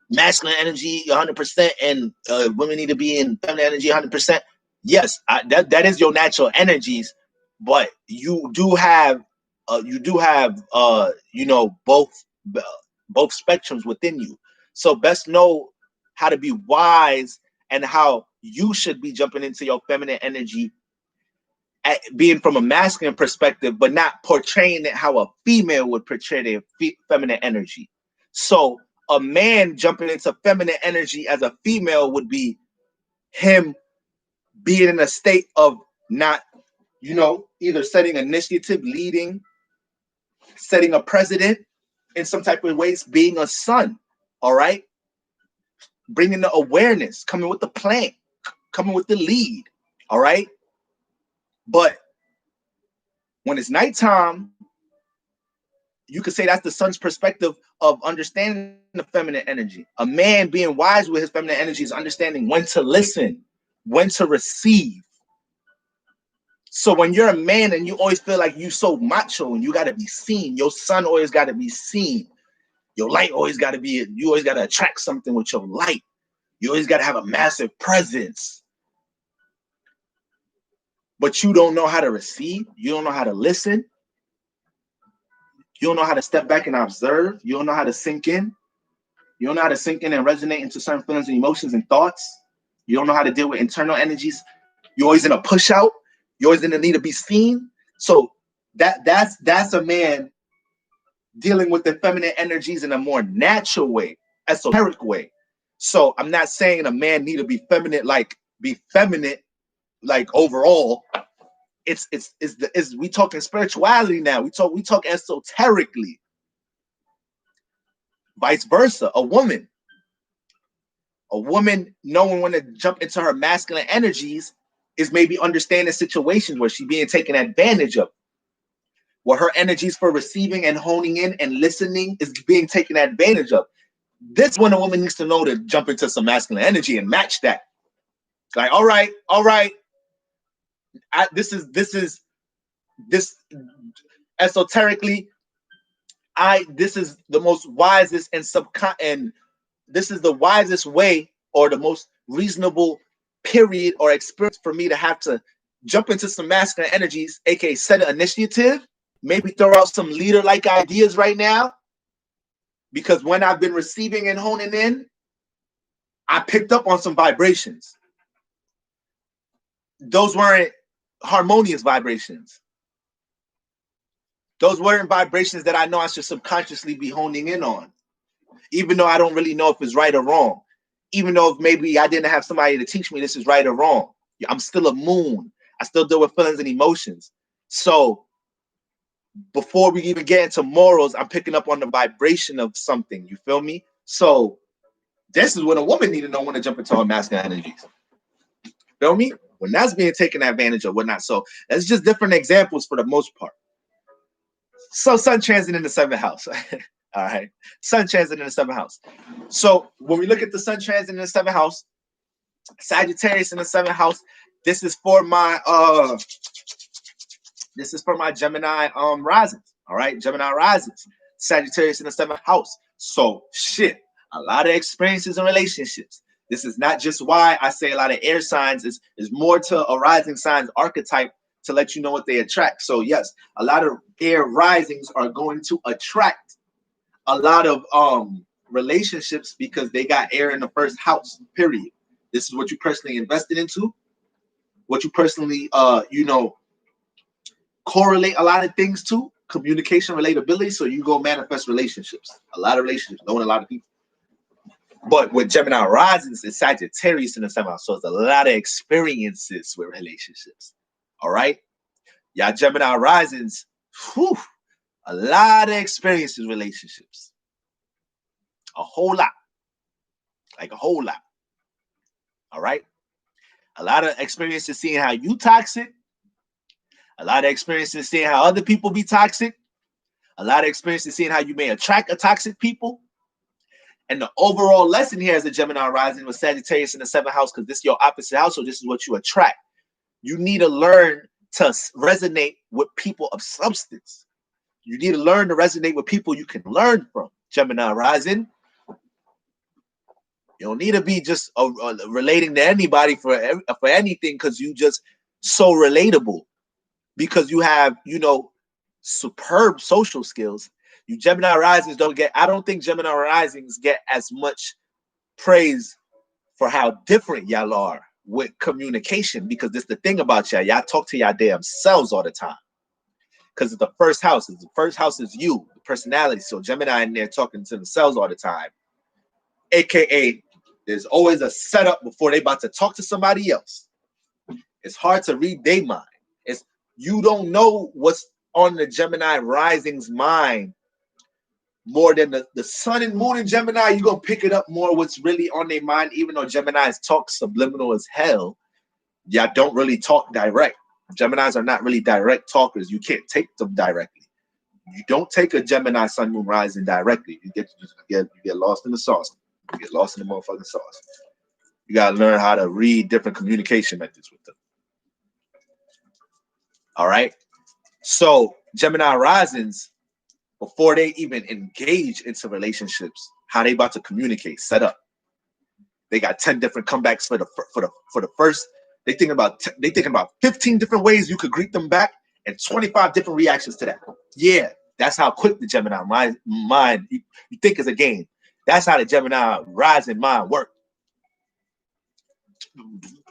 masculine energy 100%, and women need to be in feminine energy 100%. Yes, that is your natural energies, but you do have both spectrums within you. So best know how to be wise and how you should be jumping into your feminine energy, being from a masculine perspective, but not portraying it how a female would portray their feminine energy. So a man jumping into feminine energy as a female would be him being in a state of not, either setting initiative, leading, setting a precedent in some type of ways, being a son, all right? Bringing the awareness, coming with the plan, coming with the lead, all right? But when it's nighttime, you could say that's the son's perspective of understanding the feminine energy. A man being wise with his feminine energy is understanding when to listen, when to receive. So when you're a man and you always feel like you so macho and you got to be seen, your son always got to be seen. Your light always got to be, you always got to attract something with your light. You always got to have a massive presence. But you don't know how to receive. You don't know how to listen. You don't know how to step back and observe. You don't know how to sink in. You don't know how to sink in and resonate into certain feelings and emotions and thoughts. You don't know how to deal with internal energies. You're always in a push out. You're always in the need to be seen. So that's a man dealing with the feminine energies in a more natural way, esoteric way. So I'm not saying a man need to be feminine, like overall. It's we talking spirituality now. We talk esoterically. Vice versa, a woman knowing when to jump into her masculine energies is maybe understanding situations where she's being taken advantage of, where her energies for receiving and honing in and listening is being taken advantage of. This when a woman needs to know to jump into some masculine energy and match that. Like, all right, this esoterically, this is the most wisest and this is the wisest way or the most reasonable period or experience for me to have to jump into some masculine energies, aka set an initiative, maybe throw out some leader-like ideas right now. Because when I've been receiving and honing in, I picked up on some vibrations. Those weren't harmonious vibrations. Those weren't vibrations that I know I should subconsciously be honing in on, even though I don't really know if it's right or wrong. Even though if maybe I didn't have somebody to teach me this is right or wrong. I'm still a moon. I still deal with feelings and emotions. So before we even get into morals, I'm picking up on the vibration of something. You feel me? So this is what a woman need to know when to jump into her masculine energies. Feel me? When that's being taken advantage of, whatnot. So that's just different examples for the most part. So sun transit in the 7th house. All right. Sun transit in the 7th house. So when we look at the sun transit in the 7th house, Sagittarius in the 7th house, this is for my Gemini risings. All right, Gemini risings. Sagittarius in the 7th house. So shit, a lot of experiences in relationships. This is not just why I say a lot of air signs is more to a rising signs archetype to let you know what they attract. So yes, a lot of air risings are going to attract a lot of relationships because they got air in the 1st house, period. This is what you personally invested into, what you personally correlate a lot of things to, communication, relatability. So you go manifest relationships, a lot of relationships, knowing a lot of people. But with Gemini risings, it's Sagittarius in the 7th house. So it's a lot of experiences with relationships. All right. Yeah, Gemini risings, whew, a lot of experiences with relationships. A whole lot. Like a whole lot. All right. A lot of experiences seeing how you toxic. A lot of experiences seeing how other people be toxic. A lot of experiences seeing how you may attract a toxic people. And the overall lesson here as a Gemini rising with Sagittarius in the 7th house, because this is your opposite house, so this is what you attract. You need to learn to resonate with people of substance. You need to learn to resonate with people you can learn from. Gemini rising. You don't need to be just relating to anybody for anything because you just so relatable. Because you have, superb social skills. You Gemini risings I don't think Gemini risings get as much praise for how different y'all are with communication, because this the thing about y'all talk to y'all damn selves all the time. Because it's the 1st house. The 1st house is you, the personality. So Gemini in there talking to themselves all the time. AKA, there's always a setup before they about to talk to somebody else. It's hard to read their mind. You don't know what's on the Gemini rising's mind more than the sun and moon in Gemini. You're going to pick it up more what's really on their mind, even though Geminis talk subliminal as hell. Y'all don't really talk direct. Geminis are not really direct talkers. You can't take them directly. You don't take a Gemini sun moon rising directly. You get lost in the sauce. You get lost in the motherfucking sauce. You got to learn how to read different communication methods with them. All right. So Gemini risings, before they even engage into relationships, how they about to communicate, set up. They got 10 different comebacks for the first. They thinking about 15 different ways you could greet them back and 25 different reactions to that. Yeah, that's how quick the Gemini mind you think is a game. That's how the Gemini rising mind works.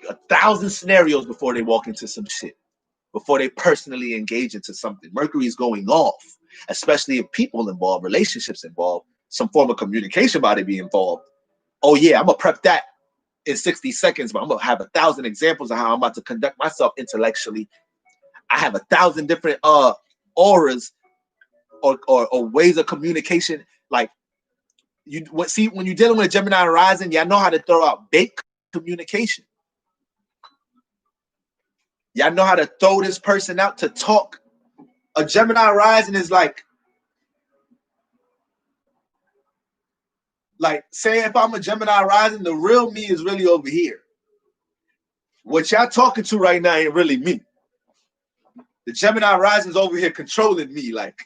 1,000 scenarios before they walk into some shit. Before they personally engage into something. Mercury's going off, especially if people involved, relationships involved, some form of communication about to be involved. Oh yeah, I'm gonna prep that in 60 seconds, but I'm gonna have 1,000 examples of how I'm about to conduct myself intellectually. I have 1,000 different auras or ways of communication. Like when you're dealing with a Gemini rising, y'all know how to throw out bait communication. Y'all know how to throw this person out to talk. A Gemini rising is like say if I'm a Gemini rising, the real me is really over here. What y'all talking to right now ain't really me. The Gemini rising is over here controlling me. Like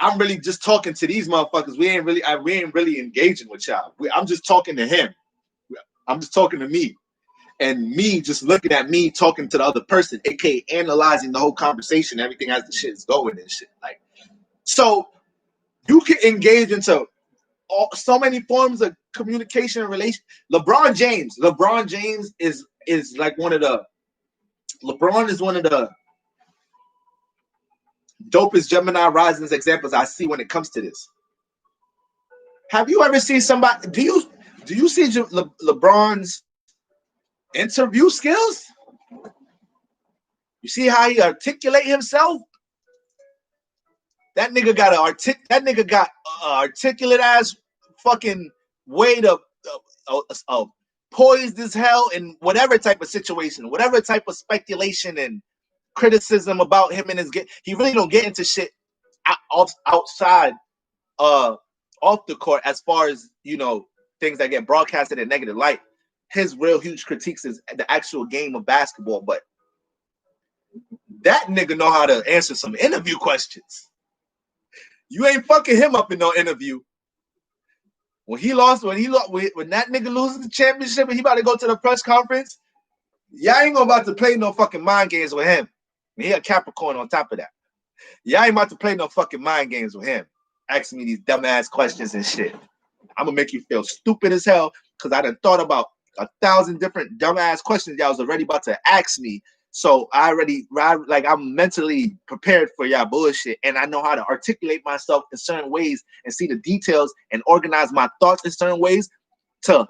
I'm really just talking to these motherfuckers. We ain't really engaging with y'all. I'm just talking to him. I'm just talking to me. And me just looking at me talking to the other person, aka analyzing the whole conversation, everything as the shit is going and shit. Like, so you can engage into so many forms of communication and relation. LeBron James is like one of the LeBron is one of the dopest Gemini risings examples I see when it comes to this. Have you ever seen somebody? Do you see LeBron's interview skills? You see how he articulate himself? That nigga got articulate ass fucking way to poised as hell in whatever type of situation, whatever type of speculation and criticism about him and his get. He really don't get into shit outside off the court as far as, you know, things that get broadcasted in negative light. His real huge critiques is the actual game of basketball, but that nigga know how to answer some interview questions. You ain't fucking him up in no interview. When that nigga loses the championship and he about to go to the press conference, y'all ain't gonna about to play no fucking mind games with him. And he a Capricorn on top of that. Y'all ain't about to play no fucking mind games with him. Asking me these dumbass questions and shit. I'm gonna make you feel stupid as hell because I done thought about 1,000 different dumbass questions y'all was already about to ask me. So I'm mentally prepared for y'all bullshit, and I know how to articulate myself in certain ways and see the details and organize my thoughts in certain ways to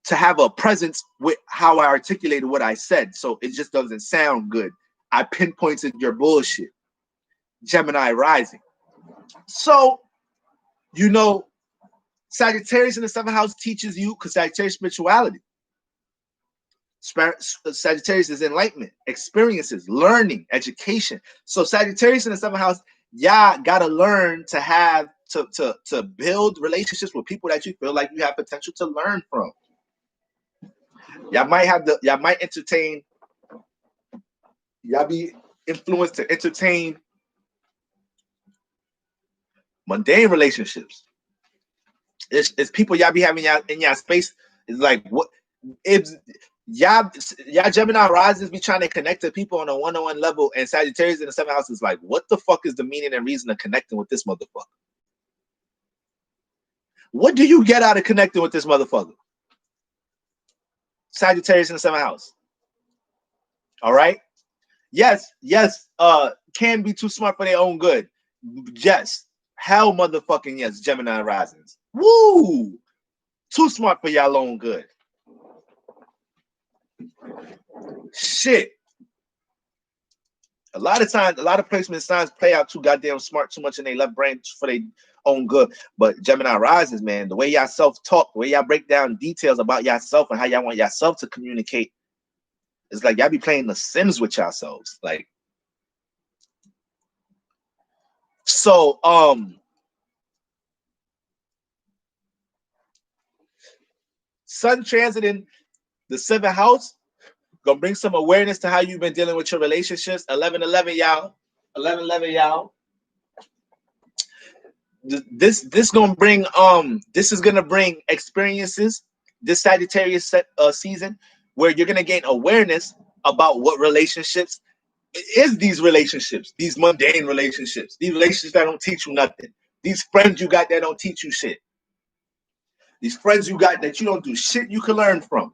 have a presence with how I articulated what I said. So it just doesn't sound good. I pinpointed your bullshit. Gemini rising. So, you know, Sagittarius in the 7th house teaches you, because Sagittarius spirituality. Sagittarius is enlightenment, experiences, learning, education. So Sagittarius in the 7th house, y'all gotta learn to have to build relationships with people that you feel like you have potential to learn from. Y'all might entertain, y'all be influenced to entertain mundane relationships. It's people y'all be having in y'all space. It's like, what if y'all Gemini risings be trying to connect to people on a one-on-one level, and Sagittarius in the 7th house is like, what the fuck is the meaning and reason of connecting with this motherfucker? What do you get out of connecting with this motherfucker? Sagittarius in the 7th house. All right. Yes. Can be too smart for their own good. Yes. Hell motherfucking yes, Gemini risings. Woo! Too smart for y'all own good. Shit. A lot of times, a lot of placement signs play out too goddamn smart, too much in their left brain for their own good. But Gemini risings, man, the way y'all self-talk, the way y'all break down details about yourself and how y'all want yourself to communicate, it's like y'all be playing The Sims with yourselves. Like, so, Sun transiting the 7th house gonna bring some awareness to how you've been dealing with your relationships. 11-11, y'all. 11-11, y'all. This gonna bring this is gonna bring experiences this Sagittarius season where you're gonna gain awareness about what relationships is, these relationships, these mundane relationships, these relationships that don't teach you nothing, these friends you got that don't teach you shit, these friends you got that you don't do shit you can learn from.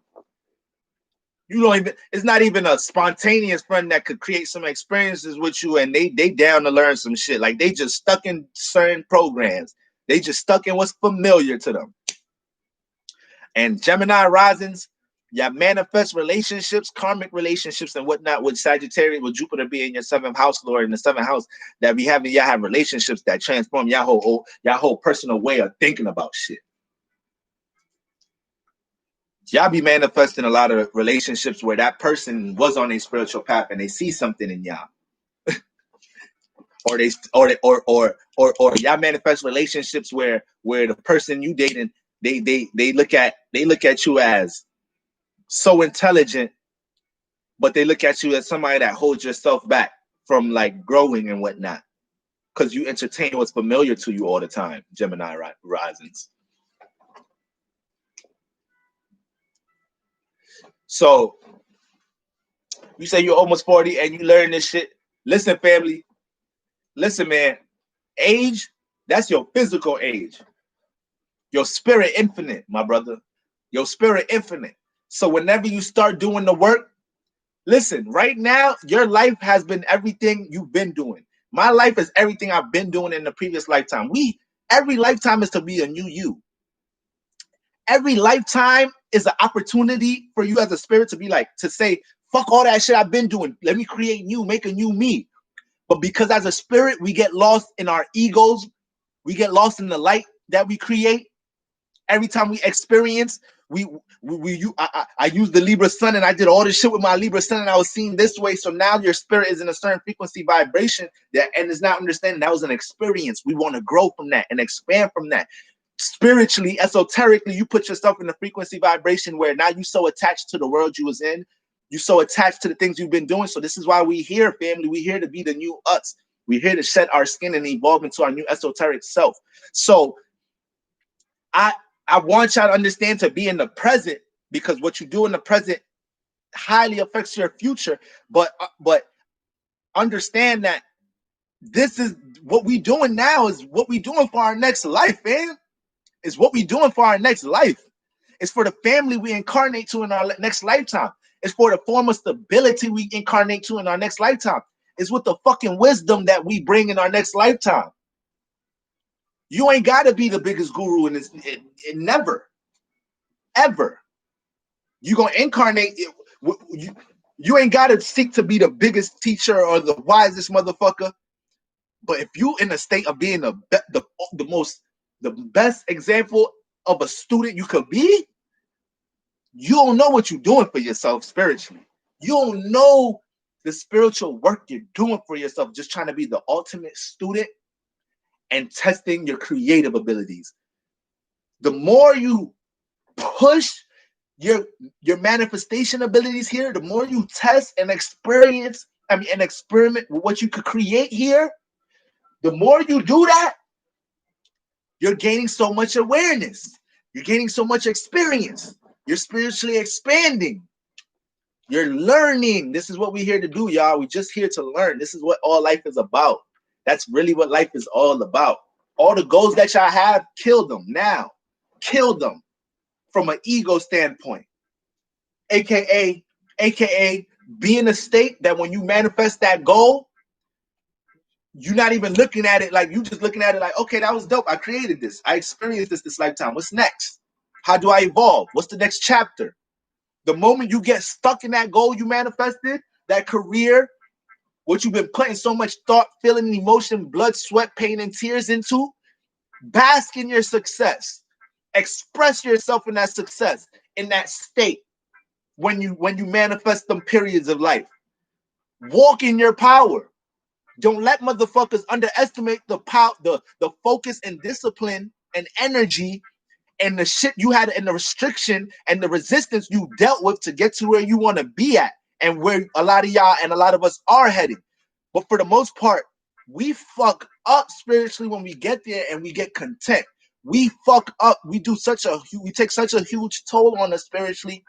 You don't even, it's not even a spontaneous friend that could create some experiences with you and they down to learn some shit. Like, they just stuck in certain programs. They just stuck in what's familiar to them. And Gemini risings, yeah, manifest relationships, karmic relationships and whatnot with Sagittarius, with Jupiter being your 7th house lord in the 7th house, that be having, y'all have relationships that transform y'all whole personal way of thinking about shit. Y'all be manifesting a lot of relationships where that person was on a spiritual path and they see something in y'all. or y'all manifest relationships where the person you dating, they look at you as so intelligent, but they look at you as somebody that holds yourself back from like growing and whatnot, because you entertain what's familiar to you all the time. Gemini risings. So you say you're almost 40 and you learn this shit. Listen, family. Listen, man. Age, that's your physical age. Your spirit infinite, my brother. Your spirit infinite. So whenever you start doing the work, Listen, right now, your life has been everything you've been doing. My life is everything I've been doing in the previous lifetime. Every lifetime is to be a new you. Every lifetime is an opportunity for you as a spirit to be like, to say, fuck all that shit I've been doing. Let me create new, make a new me. But because as a spirit, we get lost in our egos, we get lost in the light that we create. Every time we experience, I use the Libra sun, and I did all this shit with my Libra sun, and I was seeing this way. So now your spirit is in a certain frequency vibration that, and is not understanding that was an experience. We want to grow from that and expand from that. Spiritually, esoterically, you put yourself in the frequency vibration where now you so attached to the world you was in, you so attached to the things you've been doing. So this is why we here, family. We here to be the new us. We're here to shed our skin and evolve into our new esoteric self. So I want y'all to understand to be in the present, because what you do in the present highly affects your future. But understand that this is what we doing now is what we doing for our next life, man. Is what we doing for our next life. It's for the family we incarnate to in our next lifetime. It's for the form of stability we incarnate to in our next lifetime. It's with the fucking wisdom that we bring in our next lifetime. You ain't got to be the biggest guru in this. It never, ever. You gonna incarnate. You ain't got to seek to be the biggest teacher or the wisest motherfucker. But if you in a state of being the best example of a student you could be, you don't know what you're doing for yourself spiritually. You don't know the spiritual work you're doing for yourself, just trying to be the ultimate student and testing your creative abilities. The more you push your manifestation abilities here, the more you test and experience, and experiment with what you could create here, the more you do that, you're gaining so much awareness. You're gaining so much experience. You're spiritually expanding. You're learning. This is what we're here to do, y'all. We're just here to learn. This is what all life is about. That's really what life is all about. All the goals that y'all have, kill them now. Kill them from an ego standpoint. AKA be in a state that when you manifest that goal, you're not even looking at it like, you just looking at it like, okay, that was dope. I created this. I experienced this lifetime. What's next? How do I evolve? What's the next chapter? The moment you get stuck in that goal you manifested, that career, what you've been putting so much thought, feeling, emotion, blood, sweat, pain, and tears into, bask in your success. Express yourself in that success, in that state when you manifest them periods of life. Walk in your power. Don't let motherfuckers underestimate the power, the focus and discipline and energy and the shit you had and the restriction and the resistance you dealt with to get to where you want to be at and where a lot of y'all and a lot of us are heading. But for the most part, we fuck up spiritually when we get there and we get content. We fuck up. We take such a huge toll on us spiritually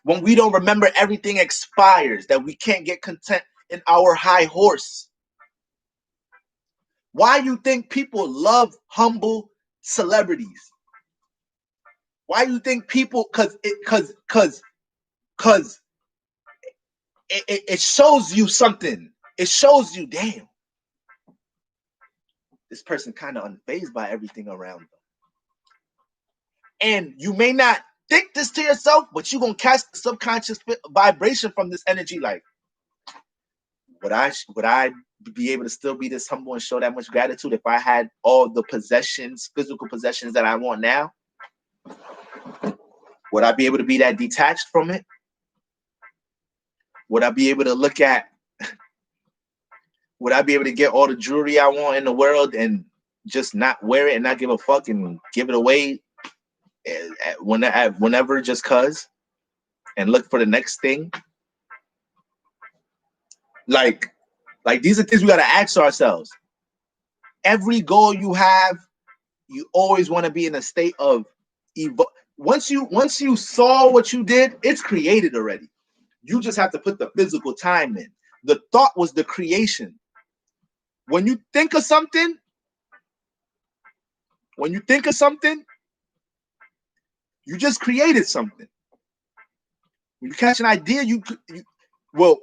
when we don't remember everything expires, that we can't get content in our high horse. Why you think people love humble celebrities? Why you think people? Because it shows you something. It shows you, damn, this person kind of unfazed by everything around them. And you may not think this to yourself, but you're gonna catch the subconscious vibration from this energy. Like, would I be able to still be this humble and show that much gratitude if I had all the possessions, physical possessions that I want now? Would I be able to be that detached from it? Would I be able to look at, would I be able to get all the jewelry I want in the world and just not wear it and not give a fuck and give it away whenever just cause, and look for the next thing? Like these are things we gotta ask ourselves. Every goal you have, you always want to be in a state of once you saw what you did, it's created already. You just have to put the physical time in. The thought was the creation. When you think of something, you just created something. When you catch an idea, Well,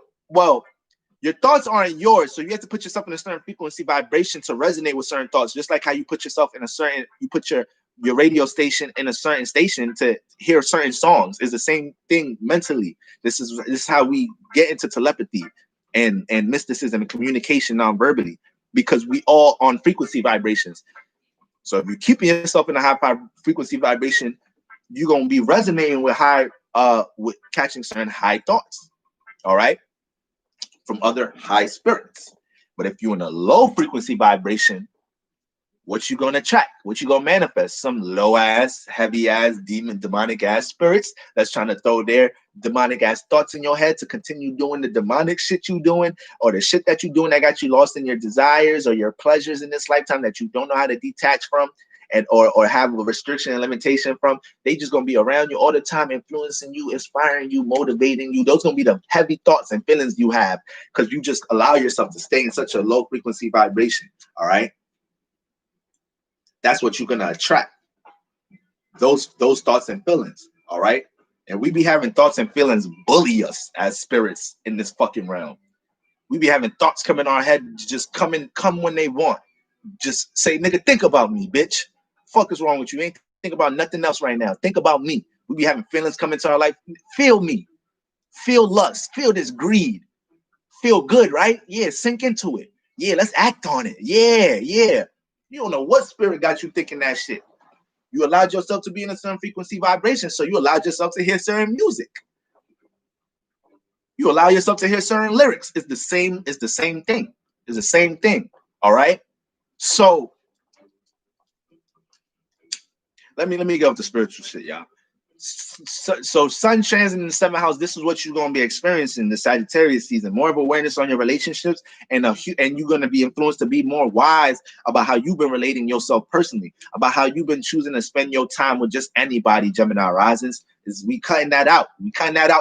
your thoughts aren't yours, so you have to put yourself in a certain frequency vibration to resonate with certain thoughts. Just like how you put yourself in a certain, you put your radio station in a certain station to hear certain songs. Is the same thing mentally. This is how we get into telepathy and mysticism and communication non-verbally, because we all on frequency vibrations. So if you're keeping yourself in a high frequency vibration, you're gonna be resonating with with catching certain high thoughts. All right, from other high spirits. But if you're in a low frequency vibration, what you gonna attract? What you gonna manifest? Some low ass, heavy ass, demonic ass spirits that's trying to throw their demonic ass thoughts in your head to continue doing the demonic shit you doing, or the shit that you doing that got you lost in your desires or your pleasures in this lifetime that you don't know how to detach from, and or have a restriction and limitation from. They just gonna be around you all the time, influencing you, inspiring you, motivating you. Those gonna be the heavy thoughts and feelings you have because you just allow yourself to stay in such a low frequency vibration. All right. That's what you're gonna attract. Those thoughts and feelings. All right. And we be having thoughts and feelings bully us as spirits in this fucking realm. We be having thoughts come in our head, just come when they want. Just say, nigga, think about me, bitch. Fuck is wrong with you? Ain't think about nothing else right now. Think about me. We be having feelings come into our life. Feel me. Feel lust. Feel this greed. Feel good, right? Yeah, sink into it. Yeah, let's act on it. Yeah. You don't know what spirit got you thinking that shit. You allowed yourself to be in a certain frequency vibration, so you allowed yourself to hear certain music. You allow yourself to hear certain lyrics. It's the same thing. It's the same thing. All right. So let me go with the spiritual shit, y'all. So sun transit in the seventh house, this is what you're going to be experiencing the Sagittarius season. More of awareness on your relationships, and you're going to be influenced to be more wise about how you've been relating yourself personally, about how you've been choosing to spend your time with just anybody. Gemini risings, is we cutting that out.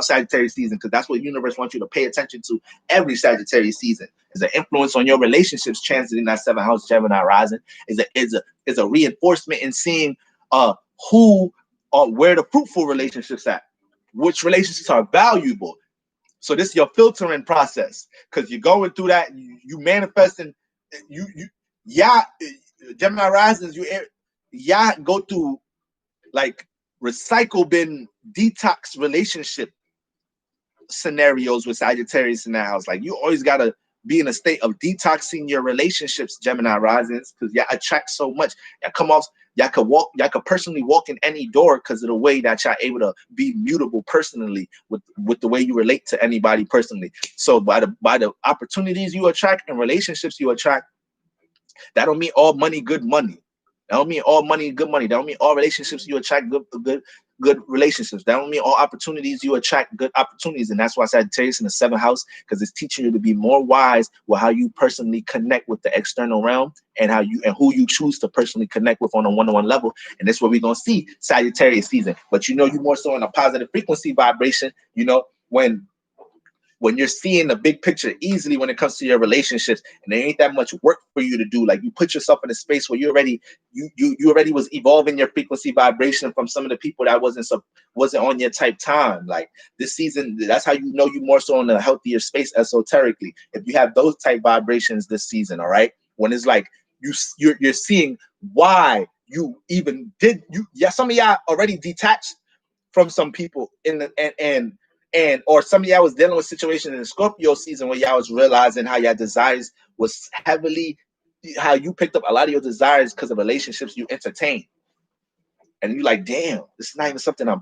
Sagittarius season, because that's what the universe wants you to pay attention to every Sagittarius season. Is an influence on your relationships transiting that seventh house Gemini rising. Is a reinforcement in seeing who or where the fruitful relationships at, which relationships are valuable. So this is your filtering process, because you're going through that, you manifesting, Gemini risings, go through like recycle bin detox relationship scenarios with Sagittarius in the house. Like you always gotta be in a state of detoxing your relationships, Gemini risings, because y'all attract so much. Y'all could personally walk in any door because of the way that y'all able to be mutable personally with the way you relate to anybody personally. So by the opportunities you attract and relationships you attract, that don't mean all money, good money. That don't mean all money, good money. That don't mean all relationships you attract good relationships. That don't mean all opportunities you attract good opportunities. And that's why Sagittarius in the seventh house, because it's teaching you to be more wise with how you personally connect with the external realm and who you choose to personally connect with on a one-on-one level. And that's what we're gonna see Sagittarius season. But you more so in a positive frequency vibration, when you're seeing the big picture easily when it comes to your relationships, and there ain't that much work for you to do. Like you put yourself in a space where you already was evolving your frequency vibration from some of the people that wasn't on your type time. Like this season, that's how you more so in a healthier space esoterically. If you have those type vibrations this season, all right, when it's like you're seeing why you even did some of y'all already detached from some people in the or some of y'all was dealing with situations in the Scorpio season where y'all was realizing how y'all desires was heavily, how you picked up a lot of your desires because of relationships you entertained. And you like, damn, this is not even something I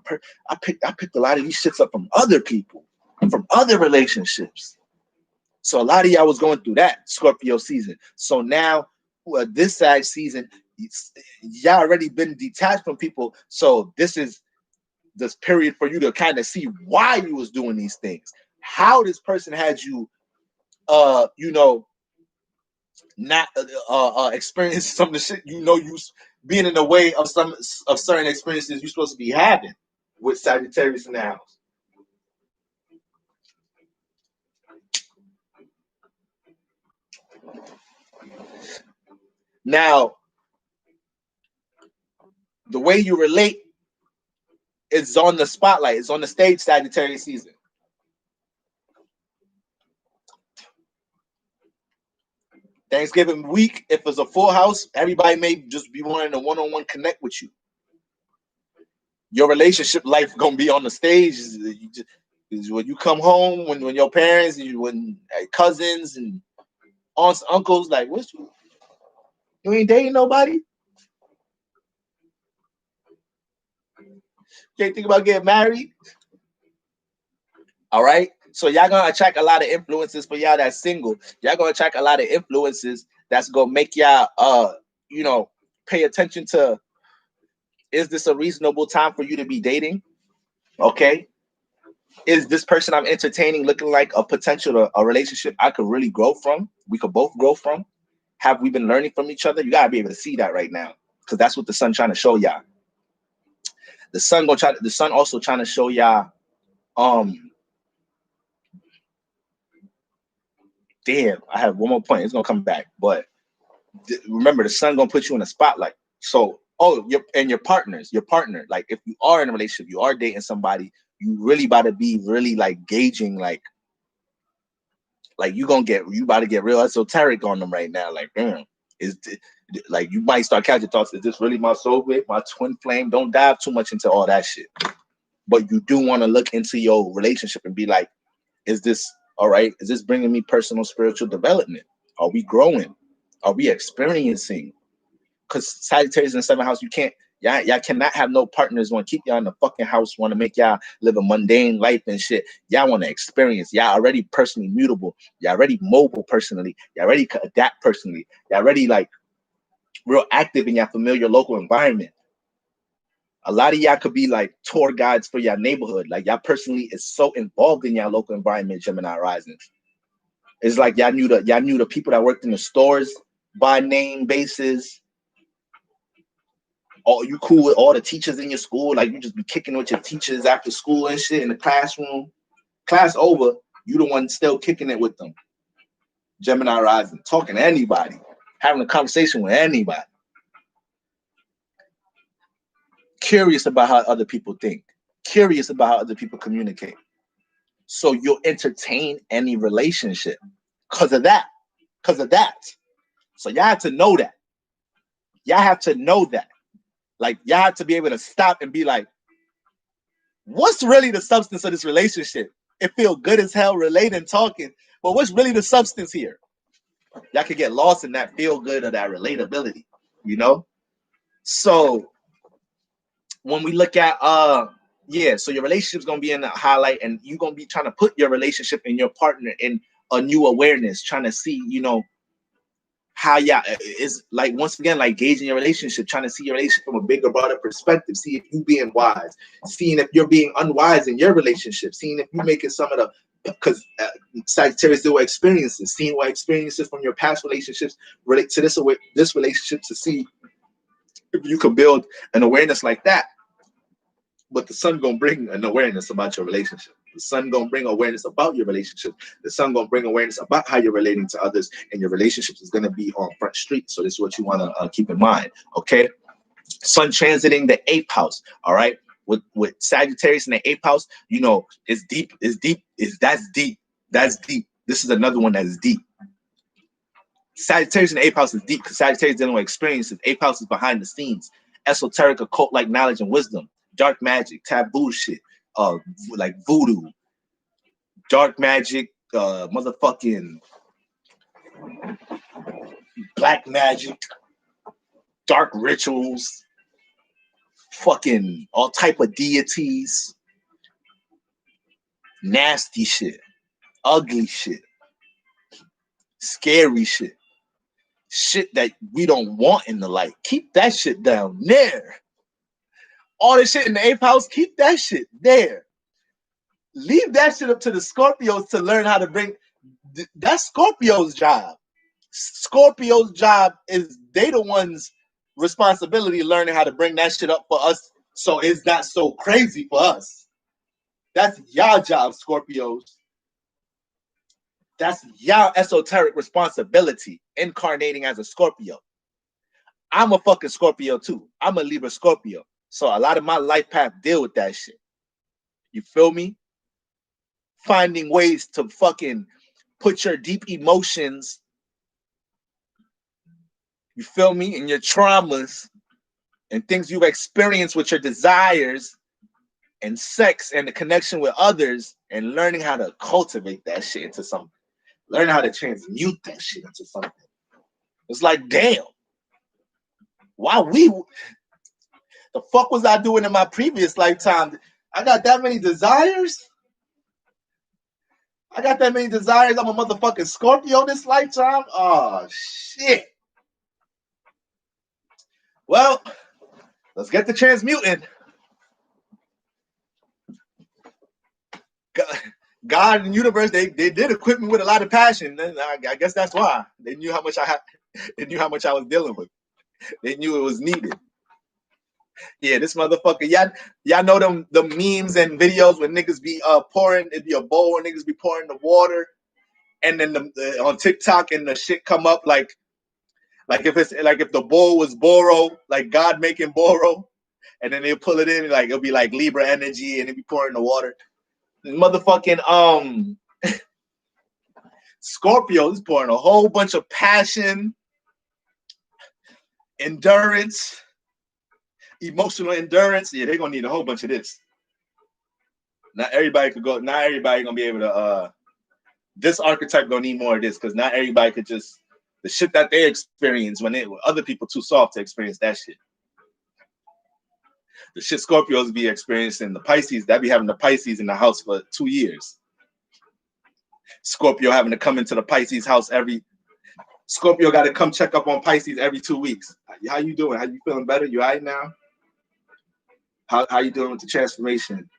picked a lot of these shits up from other people, from other relationships. So a lot of y'all was going through that Scorpio season. So now this Sag season, y'all already been detached from people. So this is this period for you to kind of see why you was doing these things, how this person had you not experience some of the shit you being in the way of some of certain experiences you're supposed to be having with Sagittarius in the house. Now the way you relate is on the spotlight, it's on the stage Sagittarius season. Thanksgiving week, if it's a full house, everybody may just be wanting to one-on-one connect with you. Your relationship life gonna be on the stage. Is when you come home, when your parents, when cousins and aunts, uncles, like, what you ain't dating nobody? Can't think about getting married? All right. So y'all gonna attract a lot of influences for y'all that's single. Y'all gonna attract a lot of influences that's gonna make y'all pay attention to, is this a reasonable time for you to be dating? Okay. Is this person I'm entertaining looking like a potential a relationship I could really grow from? We could both grow from. Have we been learning from each other? You gotta be able to see that right now, because that's what the sun trying to show y'all. The sun also trying to show y'all. Damn, I have one more point. It's gonna come back, but remember, the sun gonna put you in a spotlight. So, your partner. Like, if you are in a relationship, you are dating somebody, you really about to be really like gauging, like you about to get real esoteric on them right now. Like, damn, like you might start catching thoughts. Is this really my soulmate, my twin flame? Don't dive too much into all that shit. But you do want to look into your relationship and be like, is this all right? Is this bringing me personal spiritual development? Are we growing? Are we experiencing? Because Sagittarius in the 7th house, y'all cannot have no partners want to keep y'all in the fucking house, want to make y'all live a mundane life and shit. Y'all want to experience. Y'all already personally mutable. Y'all already mobile personally. Y'all already can adapt personally. Y'all already like real active in your familiar local environment. A lot of y'all could be like tour guides for your neighborhood. Like, y'all personally is so involved in your local environment, Gemini risings. It's like y'all knew the people that worked in the stores by name basis. Oh, you cool with all the teachers in your school? Like, you just be kicking with your teachers after school and shit in the classroom. Class over, you the one still kicking it with them. Gemini rising, talking to anybody, having a conversation with anybody. Curious about how other people think. Curious about how other people communicate. So you'll entertain any relationship because of that. So y'all have to know that. Like, y'all have to be able to stop and be like, what's really the substance of this relationship? It feels good as hell relating, talking, but what's really the substance here? Y'all could get lost in that feel good or that relatability, So when we look at so your relationship's gonna be in the highlight, and you're gonna be trying to put your relationship and your partner in a new awareness, trying to see, how y'all is, like, once again, like gauging your relationship, trying to see your relationship from a bigger, broader perspective, see if you being wise, seeing if you're being unwise in your relationship, seeing if you're making some of the, because Sagittarius do experiences, seeing what experiences from your past relationships relate to this relationship, to see if you can build an awareness like that. But the sun gonna bring an awareness about your relationship. The sun gonna bring awareness about your relationship. The sun gonna bring awareness about how you're relating to others, and your relationships is gonna be on Front Street. So this is what you want to keep in mind. Okay, sun transiting the 8th house. All right, with Sagittarius in the 8th house, it's deep. That's deep. That's deep. This is another one that is deep. Sagittarius in the 8th house is deep because Sagittarius dealing with experiences. 8th house is behind the scenes, esoteric, occult-like knowledge and wisdom. Dark magic, taboo shit, like voodoo, dark magic, motherfucking black magic, dark rituals, fucking all type of deities, nasty shit, ugly shit, scary shit that we don't want in the light. Keep that shit down there. All this shit in the 8th house, keep that shit there. Leave that shit up to the Scorpios to learn how to bring. That's Scorpio's job. Scorpio's job is they the ones responsibility learning how to bring that shit up for us, so it's not so crazy for us. That's y'all job, Scorpios. That's y'all esoteric responsibility, incarnating as a Scorpio. I'm a fucking Scorpio too. I'm a Libra Scorpio. So a lot of my life path deal with that shit. You feel me? Finding ways to fucking put your deep emotions You feel me? And your traumas and things you've experienced with your desires and sex and the connection with others, and learning how to cultivate that shit into something. Learn how to transmute that shit into something. It's like, damn. The fuck was I doing in my previous lifetime? I got that many desires? I'm a motherfucking Scorpio this lifetime? Oh, shit. Well, let's get to transmuting. God and the universe, they did equip me with a lot of passion. I guess that's why. They knew how much I was dealing with. They knew it was needed. Yeah, this motherfucker. Y'all know them memes and videos where niggas be pouring, it'd be a bowl and niggas be pouring the water, and then on TikTok and the shit come up like if the bowl was Boro, like God making Boro, and then they'll pull it in, like it'll be like Libra energy and it'll be pouring the water. Motherfucking Scorpio is pouring a whole bunch of passion, endurance, emotional endurance. Yeah, they're gonna need a whole bunch of this. Not everybody gonna be able to this archetype gonna need more of this, because not everybody could just the shit that they experience when other people too soft to experience that shit. The shit Scorpios be experiencing, the Pisces, that be having the Pisces in the house for 2 years. Scorpio having to come into the Pisces house Scorpio got to come check up on Pisces every 2 weeks. How you doing? How you feeling better? You all right now? How you doing with the transformation?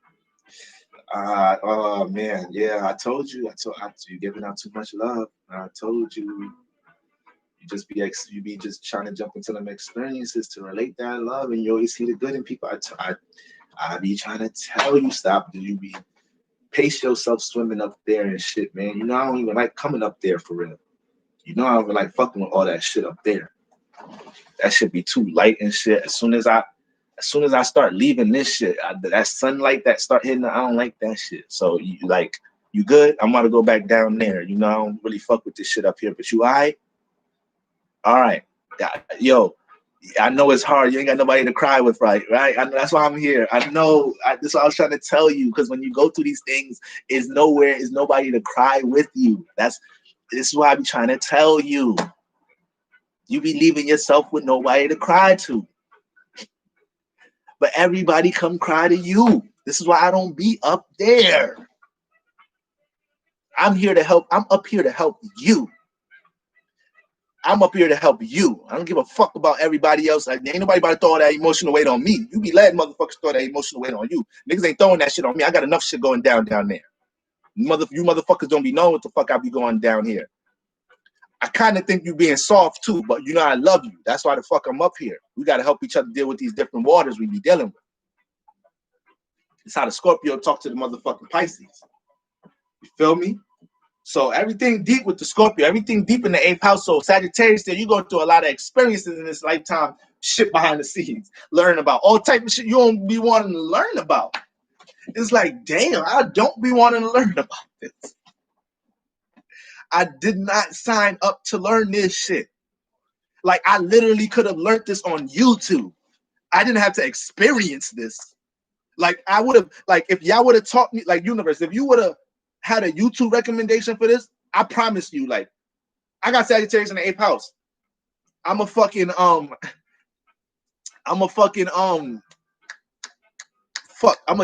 Oh man, yeah, I told you you're giving out too much love. I told you. You be just trying to jump into them experiences to relate that love, and you always see the good in people. I be trying to tell you, stop. Do you be pace yourself swimming up there and shit, man? You know I don't even like coming up there for real. You know I don't even like fucking with all that shit up there. That should be too light and shit. As soon as I start leaving this shit, that sunlight that start hitting, I don't like that shit. So you good? I'm about to go back down there. You know I don't really fuck with this shit up here, but you all right? All right. Yo, I know it's hard. You ain't got nobody to cry with, right? That's why I'm here. I know. That's what I was trying to tell you. Because when you go through these things, is nobody to cry with you. This is why I be trying to tell you. You be leaving yourself with nobody to cry to. But everybody come cry to you. This is why I don't be up there. I'm here to help. I'm up here to help you. I'm up here to help you. I don't give a fuck about everybody else. Like, ain't nobody about to throw that emotional weight on me. You be letting motherfuckers throw that emotional weight on you. Niggas ain't throwing that shit on me. I got enough shit going down there. You motherfuckers don't be knowing what the fuck I be going down here. I kind of think you being soft too, but you know I love you. That's why the fuck I'm up here. We got to help each other deal with these different waters we be dealing with. It's how the Scorpio talk to the motherfucking Pisces. You feel me? So everything deep with the Scorpio, everything deep in the 8th house. So Sagittarius, there you go through a lot of experiences in this lifetime, shit behind the scenes, learn about all type of shit you don't be wanting to learn about. It's like, damn, I don't be wanting to learn about this. I did not sign up to learn this shit. Like, I literally could have learned this on YouTube. I didn't have to experience this. Like, I would have, like, if y'all would have taught me, like, universe, if you would have had a YouTube recommendation for this, I promise you, like, I got Sagittarius in the 8th house. I'm a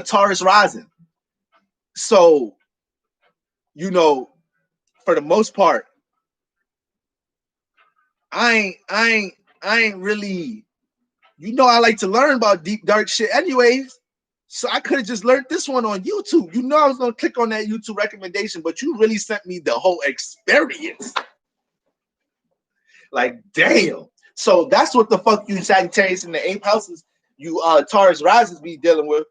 Taurus rising. So, you know, for the most part, I ain't really, you know, I like to learn about deep, dark shit anyways. So I could have just learned this one on YouTube. You know I was going to click on that YouTube recommendation, but you really sent me the whole experience. Like, damn. So that's what the fuck you Sagittarius in the 8th houses, you Taurus risings be dealing with.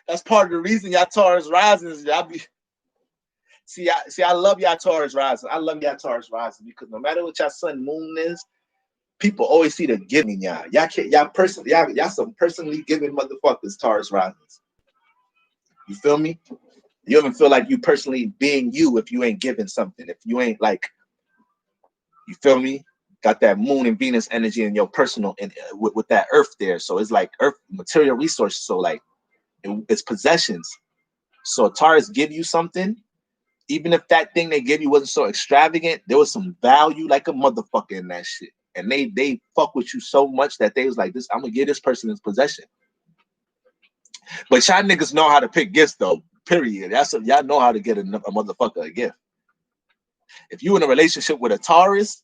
That's part of the reason y'all Taurus risings, y'all be... See, I love y'all Taurus rising. I love y'all Taurus rising because no matter what y'all sun moon is, people always see the giving y'all. Y'all some personally giving motherfuckers, Taurus risings. You feel me? You even feel like you personally being you if you ain't giving something. If you ain't like, you feel me? got that moon and Venus energy in your personal and with that earth there. So it's like earth material resources. So like it's possessions. So Taurus give you something, even if that thing they give you wasn't so extravagant, there was some value like a motherfucker in that shit. And they fuck with you so much that they was like, this, I'm gonna give this person his possession. But y'all niggas know how to pick gifts though. Period. That's what y'all know how to get a motherfucker a gift. If you in a relationship with a Taurus,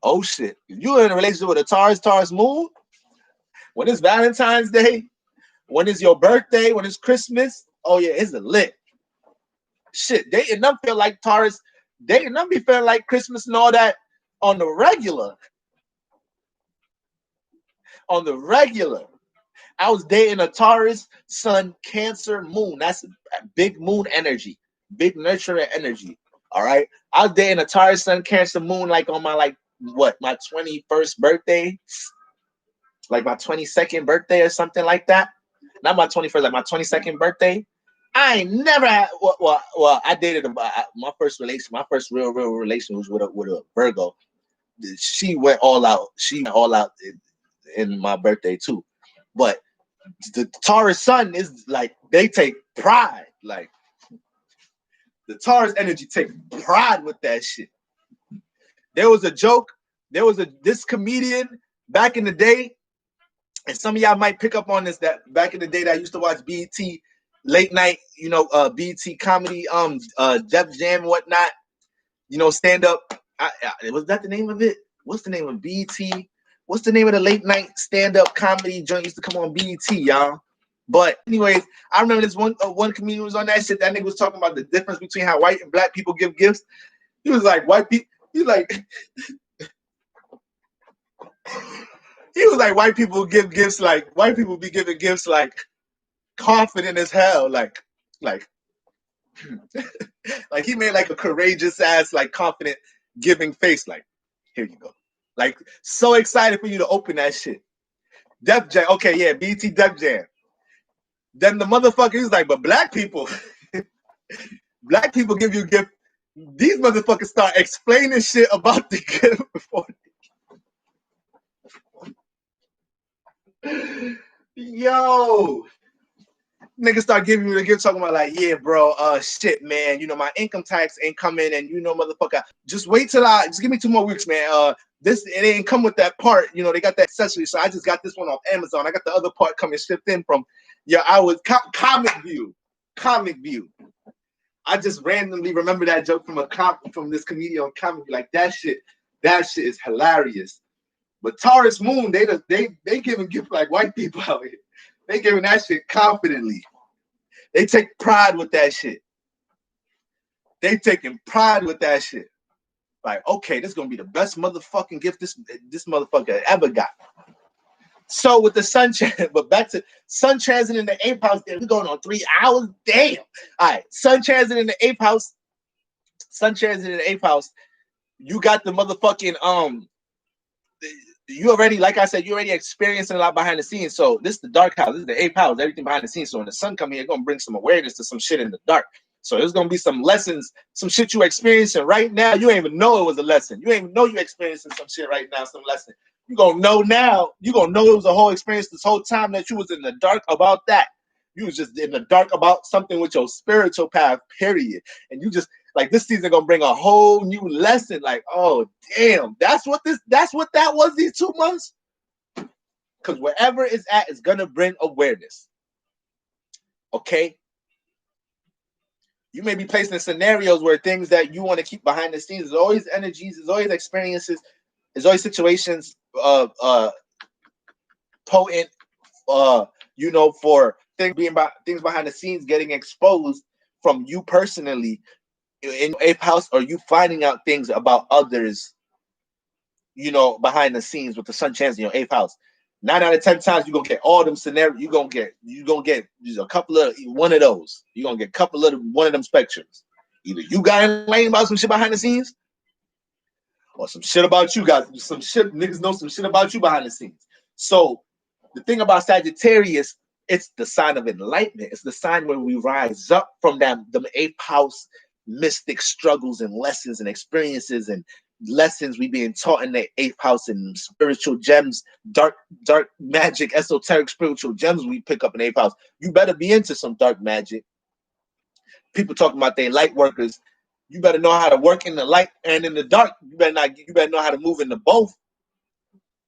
oh shit. If you in a relationship with a Taurus moon, when it's Valentine's Day, when it's your birthday, when it's Christmas, oh yeah, it's a lit. Shit, dating them feel like Taurus, dating them be feeling like Christmas and all that on the regular. On the regular. I was dating a Taurus, Sun, Cancer, Moon. That's big moon energy, big nurturing energy. All right. I was dating a Taurus, Sun, Cancer, Moon, like on my my 21st birthday, like my 22nd birthday or something like that. Not my 21st, like my 22nd birthday. I ain't never had. Well, I dated my first relation, my first real relation was with a Virgo. She went all out. She went all out in my birthday too, but the Taurus Sun is like they take pride. Like the Taurus energy take pride with that shit. There was a joke. There was this comedian back in the day, and some of y'all might pick up on this. That back in the day, that I used to watch BET late night, BET comedy, Def Jam and whatnot. Stand up. Was that the name of it? What's the name of BET? What's the name of the late night stand-up comedy joint used to come on BET, y'all? But anyways, I remember this one comedian was on that shit. That nigga was talking about the difference between how white and black people give gifts. He was like, white people, he was like, white people give gifts like, white people be giving gifts like confident as hell. Like like he made like a courageous ass, like confident giving face. Like, here you go. Like, so excited for you to open that shit. Def Jam. Okay, yeah, BT Def Jam. Then the motherfucker is like, but black people give you a gift. These motherfuckers start explaining shit about the gift before. Yo. Niggas start giving you the gift, talking about like, yeah, bro, shit, man. My income tax ain't coming, and motherfucker, just wait till just give me 2 more weeks, man. It ain't come with that part. They got that accessory, so I just got this one off Amazon. I got the other part coming shipped in from, I was Comic View. I just randomly remember that joke from this comedian on Comic View. Like that shit is hilarious. But Taurus Moon, they giving gifts like white people out here. They giving that shit confidently. They take pride with that shit. They taking pride with that shit. Like, okay, this is gonna be the best motherfucking gift this motherfucker ever got. So with the sun transit, but back to sun transit in the 8th house, we're going on 3 hours. Damn. All right, sun transit in the 8th house. Sun transit in the 8th house. You got the motherfucking you already, like I said, you already experiencing a lot behind the scenes. So this is the dark house. This is the 8th house. Everything behind the scenes. So when the sun come here, it's gonna bring some awareness to some shit in the dark. So there's gonna be some lessons, some shit you experiencing right now. You ain't even know it was a lesson. You ain't even know you experiencing some shit right now, some lesson. You gonna know now. You gonna know it was a whole experience this whole time that you was in the dark about that. You was just in the dark about something with your spiritual path, period. And you just like this season gonna bring a whole new lesson. Like, oh damn, that's what that was these 2 months. Because wherever it's at, it's gonna bring awareness. Okay. You may be placed in scenarios where things that you want to keep behind the scenes. There's always energies, there's always experiences, there's always situations potent for things behind the scenes getting exposed from you personally in your 8th house, or you finding out things about others, behind the scenes with the sun chance in your 8th house. 9 out of 10 times you're gonna get all them scenarios. You're gonna get just a couple of one of those. You're gonna get a couple of one of them spectrums. Either you got laying about some shit behind the scenes, or some shit about you guys. Some shit niggas know some shit about you behind the scenes. So the thing about Sagittarius, it's the sign of enlightenment. It's the sign where we rise up from them 8th house mystic struggles and lessons and experiences and lessons we being taught in the eighth house and spiritual gems, dark magic, esoteric spiritual gems we pick up in eighth house. You better be into some dark magic. People talking about they light workers. You better know how to work in the light and in the dark. You better know how to move into both.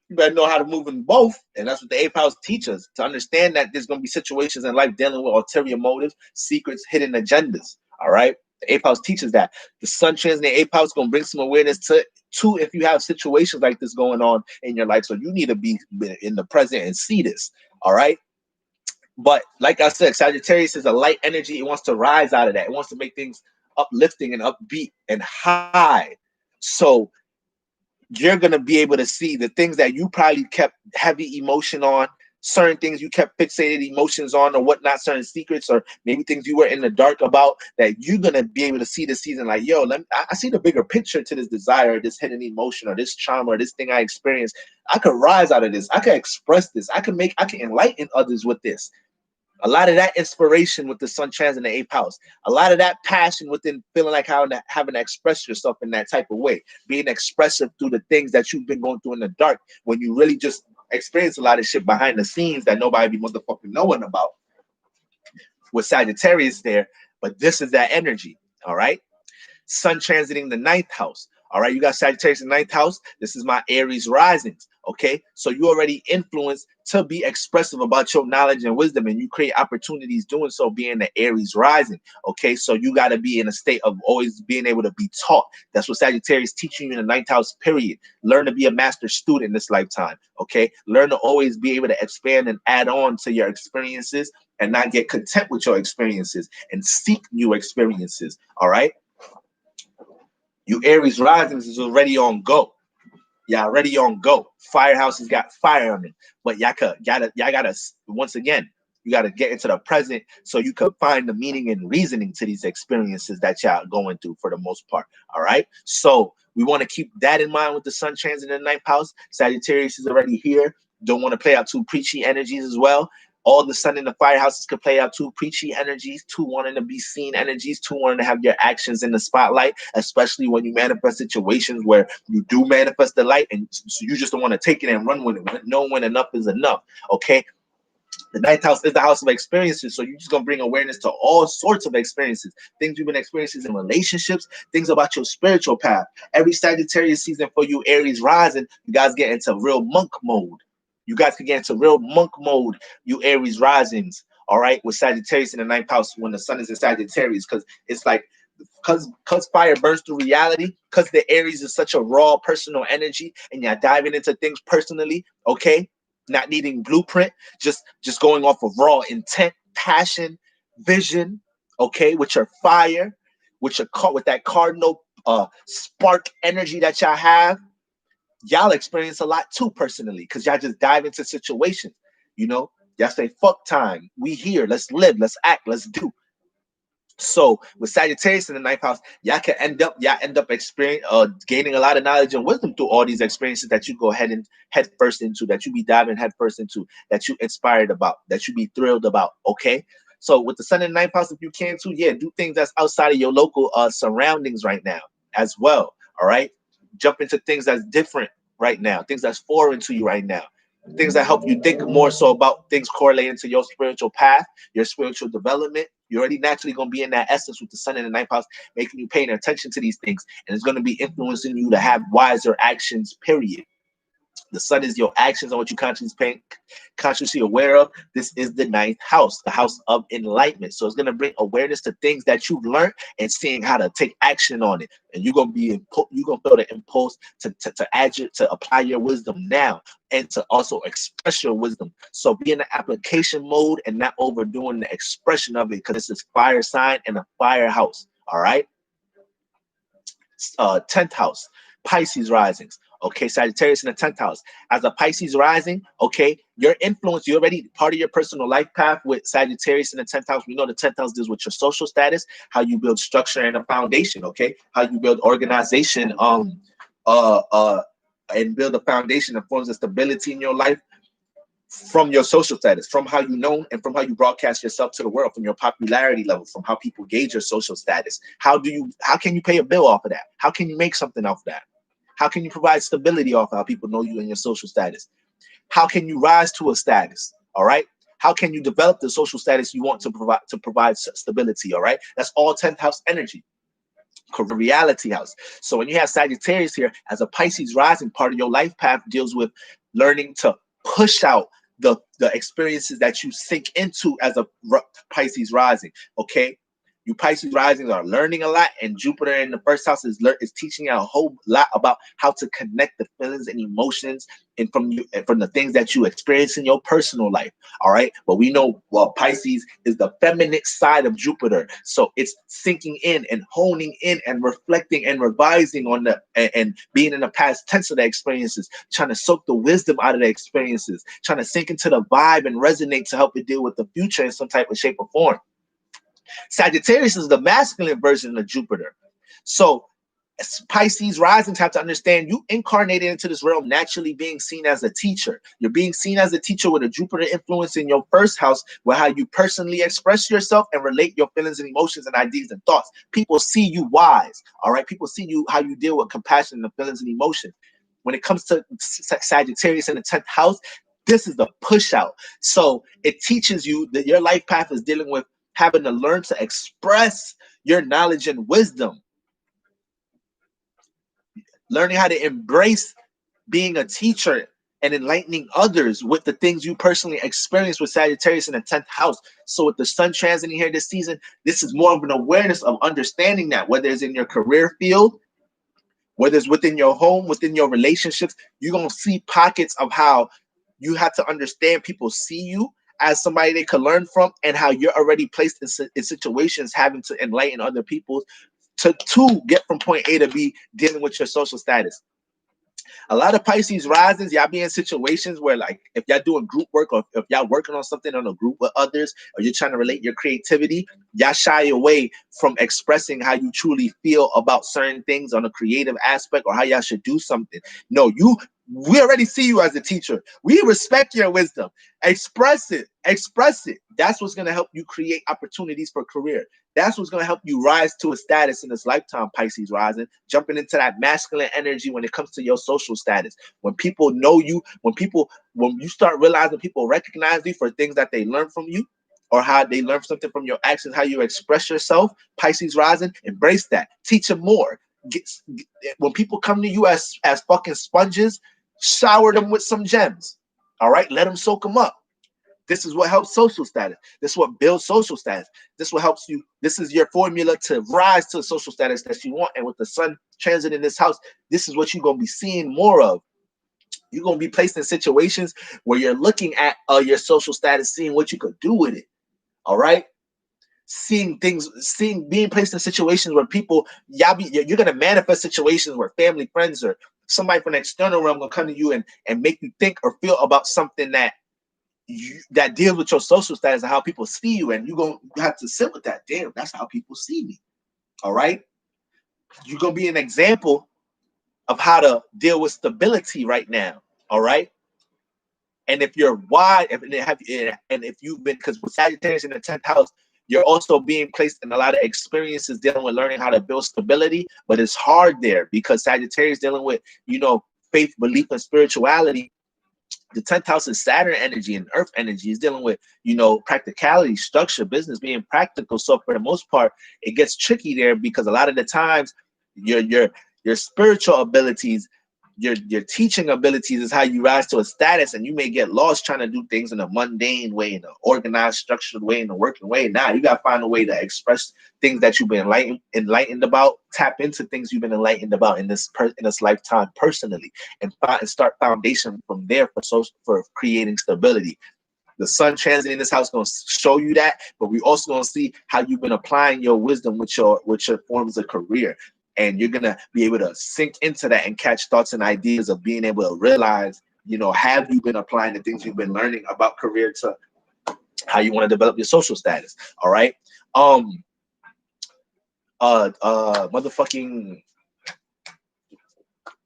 You better know how to move in both. And that's what the eighth house teaches, to understand that there's going to be situations in life dealing with ulterior motives, secrets, hidden agendas. All right. The eighth house teaches that. The sun transit in the eighth house is going to bring some awareness to if you have situations like this going on in your life. So you need to be in the present and see this. All right. But like I said, Sagittarius is a light energy. It wants to rise out of that. It wants to make things uplifting and upbeat and high. So you're going to be able to see the things that you probably kept heavy emotion on, certain things you kept fixated emotions on or whatnot, certain secrets or maybe things you were in the dark about, that you're going to be able to see this season like, yo, I see the bigger picture to this desire, this hidden emotion or this trauma or this thing I experienced. I could rise out of this. I could express this. I can enlighten others with this. A lot of that inspiration with the sun transit in the eighth house, a lot of that passion within feeling like having to express yourself in that type of way, being expressive through the things that you've been going through in the dark, when you really just experience a lot of shit behind the scenes that nobody be motherfucking knowing about with Sagittarius there. But this is that energy, all right? Sun transiting the ninth house. All right, you got Sagittarius in the ninth house. This is my Aries risings. Okay, so you already influenced to be expressive about your knowledge and wisdom, and you create opportunities doing so, being the Aries rising. Okay, so you got to be in a state of always being able to be taught. That's what Sagittarius teaching you in the ninth house, period. Learn to be a master student in this lifetime. Okay, learn to always be able to expand and add on to your experiences and not get content with your experiences and seek new experiences. All right. You Aries risings is already on go. Y'all already on go. Firehouse has got fire on it. But y'all gotta once again, you gotta get into the present so you can find the meaning and reasoning to these experiences that y'all going through for the most part. All right. So we want to keep that in mind with the sun transit in the ninth house. Sagittarius is already here. Don't want to play out too preachy energies as well. All the sun in the firehouses could play out two preachy energies, two wanting to be seen energies, two wanting to have your actions in the spotlight, especially when you manifest situations where you do manifest the light and so you just don't want to take it and run with it, knowing when enough is enough. Okay. The ninth house is the house of experiences. So you're just going to bring awareness to all sorts of experiences, things you've been experiencing in relationships, things about your spiritual path. Every Sagittarius season for you, Aries rising, you guys get into real monk mode. You guys can get into real monk mode, you Aries risings, all right, with Sagittarius in the ninth house when the sun is in Sagittarius, because it's like, because fire burns through reality, because the Aries is such a raw personal energy and you're diving into things personally, okay, not needing blueprint, just going off of raw intent, passion, vision, okay, with your fire, with that cardinal spark energy that y'all have. Y'all experience a lot too personally, because y'all just dive into situations. Y'all say, fuck time, we here, let's live, let's act, let's do. So with Sagittarius in the ninth house, y'all end up gaining a lot of knowledge and wisdom through all these experiences that you go head first into, that you be diving head first into, that you inspired about, that you be thrilled about. Okay. So with the sun in the ninth house, if you can too, do things that's outside of your local surroundings right now as well. All right. Jump into things that's different right now, things that's foreign to you right now, things that help you think more so about things correlating to your spiritual path, your spiritual development. You're already naturally going to be in that essence with the sun in the ninth house, making you paying attention to these things. And it's going to be influencing you to have wiser actions, period. The sun is your actions on what you consciously aware of. This is the ninth house, the house of enlightenment. So it's going to bring awareness to things that you've learned and seeing how to take action on it. And you're going to feel the impulse to apply your wisdom now and to also express your wisdom. So be in the application mode and not overdoing the expression of it, because this is fire sign and a fire house. All right. 10th house, Pisces risings. Okay, Sagittarius in the 10th house. As a Pisces rising, okay, your influence, you're already part of your personal life path with Sagittarius in the 10th house. We know the 10th house deals with your social status, how you build structure and a foundation, okay? How you build organization, and build a foundation that forms a stability in your life from your social status, from how you know and from how you broadcast yourself to the world, from your popularity level, from how people gauge your social status. How can you pay a bill off of that? How can you make something off of that? How can you provide stability off how people know you and your social status? How can you rise to a status? All right. How can you develop the social status you want to provide stability? All right. That's all 10th house energy. Reality house. So when you have Sagittarius here as a Pisces rising, part of your life path deals with learning to push out the experiences that you sink into as a Pisces rising. Okay. You Pisces risings are learning a lot, and Jupiter in the first house is teaching you a whole lot about how to connect the feelings and emotions and from the things that you experience in your personal life. All right, but we know, well, Pisces is the feminine side of Jupiter, so it's sinking in and honing in and reflecting and revising on and being in the past tense of the experiences, trying to soak the wisdom out of the experiences, trying to sink into the vibe and resonate to help it deal with the future in some type of shape or form. Sagittarius is the masculine version of Jupiter. So Pisces risings have to understand you incarnated into this realm naturally being seen as a teacher. You're being seen as a teacher with a Jupiter influence in your first house, where how you personally express yourself and relate your feelings and emotions and ideas and thoughts. People see you wise. All right. People see you how you deal with compassion and feelings and emotions. When it comes to Sagittarius in the 10th house, this is the push out. So it teaches you that your life path is dealing with having to learn to express your knowledge and wisdom. Learning how to embrace being a teacher and enlightening others with the things you personally experience with Sagittarius in the 10th house. So with the sun transiting here this season, this is more of an awareness of understanding that, whether it's in your career field, whether it's within your home, within your relationships, you're going to see pockets of how you have to understand people see you as somebody they could learn from, and how you're already placed in situations having to enlighten other people to get from point A to B, dealing with your social status. A lot of Pisces risings, y'all be in situations where, like, if y'all doing group work, or if y'all working on something on a group with others, or you're trying to relate your creativity, y'all shy away from expressing how you truly feel about certain things on a creative aspect, or how y'all should do something. No, we already see you as a teacher. We respect your wisdom. Express it. Express it. That's what's going to help you create opportunities for career. That's what's going to help you rise to a status in this lifetime, Pisces rising, jumping into that masculine energy when it comes to your social status. When people know you, when you start realizing people recognize you for things that they learn from you, or how they learn something from your actions, how you express yourself, Pisces rising, embrace that. Teach them more. When people come to you as fucking sponges, shower them with some gems. All right, let them soak them up. This is what helps social status. This is what builds social status. This is what helps you. This is your formula to rise to the social status that you want. And with the sun transit in this house, this is what you're going to be seeing more of. You're going to be placed in situations where you're looking at your social status, seeing what you could do with it. All right. Being placed in situations where people, you're going to manifest situations where family, friends, or somebody from the external realm will come to you and make you think or feel about something that deals with your social status and how people see you, and you're going to have to sit with that. Damn, that's how people see me. All right. You're going to be an example of how to deal with stability right now. All right. And if you're wide, if you've been, because with Sagittarius in the 10th house, you're also being placed in a lot of experiences dealing with learning how to build stability, but it's hard there because Sagittarius dealing with, faith, belief, and spirituality. The 10th house is Saturn energy and Earth energy. Is dealing with, practicality, structure, business, being practical. So for the most part, it gets tricky there because a lot of the times your spiritual abilities, your teaching abilities is how you rise to a status, and you may get lost trying to do things in a mundane way, in an organized, structured way, in a working way. Now you got to find a way to express things that you've been enlightened about, tap into things you've been enlightened about in this lifetime personally, and start foundation from there for creating stability. The sun transit in this house is going to show you that, but we also going to see how you've been applying your wisdom with your forms of career. And you're going to be able to sink into that and catch thoughts and ideas of being able to realize, have you been applying the things you've been learning about career to how you want to develop your social status. All right. Motherfucking,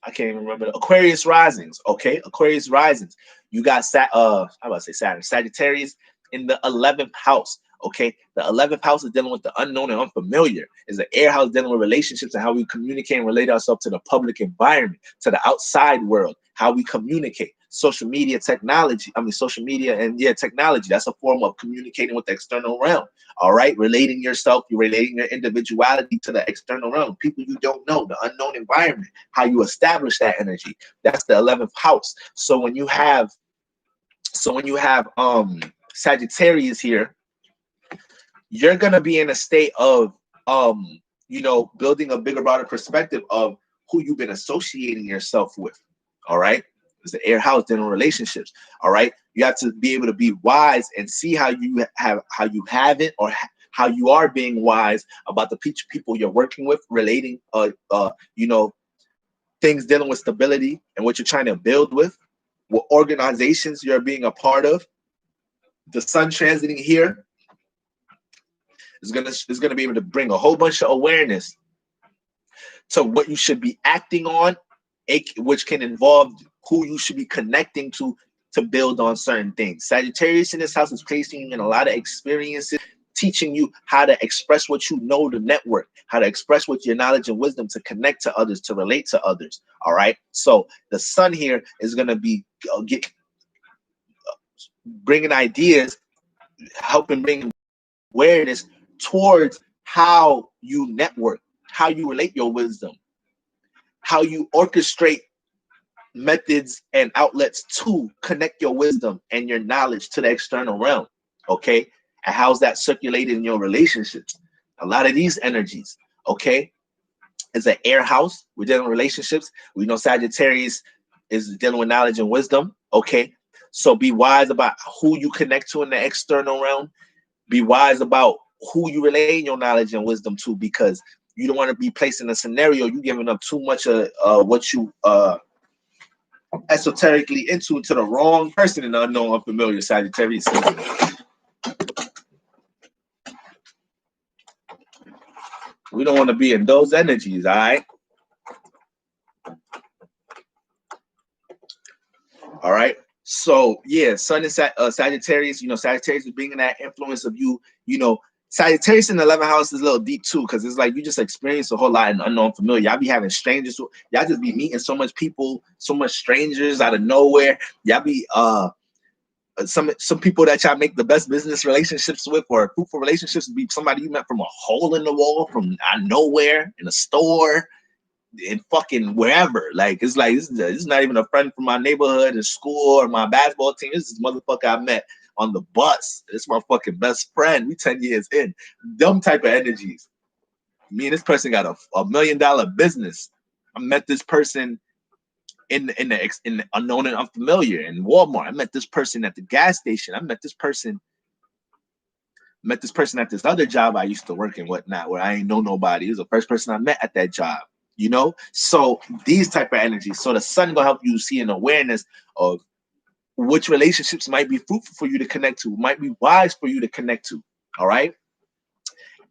I can't even remember. Aquarius risings. Okay. Aquarius risings. You got I'm about to say Saturn, Sagittarius in the 11th house. Okay, the 11th house is dealing with the unknown and unfamiliar. Is the air house dealing with relationships and how we communicate and relate ourselves to the public environment, to the outside world, how we communicate. Social media technology, social media and technology. That's a form of communicating with the external realm. All right, relating yourself, you're relating your individuality to the external realm, people you don't know, the unknown environment, how you establish that energy. That's the 11th house. So when you have Sagittarius here, you're gonna be in a state of building a bigger, broader perspective of who you've been associating yourself with. All right, it's the air house dealing relationships. All right, you have to be able to be wise and see how you haven't, or how you are being wise about the people you're working with, relating things dealing with stability and what you're trying to build with, what organizations you're being a part of. The sun transiting here is gonna be able to bring a whole bunch of awareness to what you should be acting on, which can involve who you should be connecting to build on certain things. Sagittarius in this house is placing you in a lot of experiences, teaching you how to express what you know to network, how to express with your knowledge and wisdom to connect to others, to relate to others. All right. So the sun here is gonna be bringing ideas, helping bring awareness towards how you network, how you relate your wisdom, how you orchestrate methods and outlets to connect your wisdom and your knowledge to the external realm. Okay, and how's that circulated in your relationships? A lot of these energies, okay, is an air house. We're dealing with relationships. We know Sagittarius is dealing with knowledge and wisdom. Okay, so be wise about who you connect to in the external realm. Be wise about who you relay your knowledge and wisdom to, because you don't want to be placed in a scenario you giving up too much of what you esoterically into to the wrong person in the unknown, unfamiliar. Sagittarius. We don't want to be in those energies, all right? All right. So yeah, Sun is Sagittarius. Sagittarius is bringing that influence of you. Sagittarius in the 11th house is a little deep too, because it's like you just experience a whole lot in unknown familiar. Y'all be having strangers. Y'all just be meeting so much people, so much strangers out of nowhere. Y'all be some people that y'all make the best business relationships with, or fruitful relationships, be somebody you met from a hole in the wall, from out of nowhere, in a store, in fucking wherever. Like this is not even a friend from my neighborhood, in school, or my basketball team. This is motherfucker I met on the bus. This is my fucking best friend. We 10 years in. Dumb type of energies. Me and this person got a $1 million business. I met this person in the unknown and unfamiliar in Walmart. I met this person at the gas station. I met this person at this other job I used to work in, whatnot, where I ain't know nobody. He was the first person I met at that job. So these type of energies. So the sun gonna help you see an awareness of which relationships might be fruitful for you to connect to, might be wise for you to connect to. All right.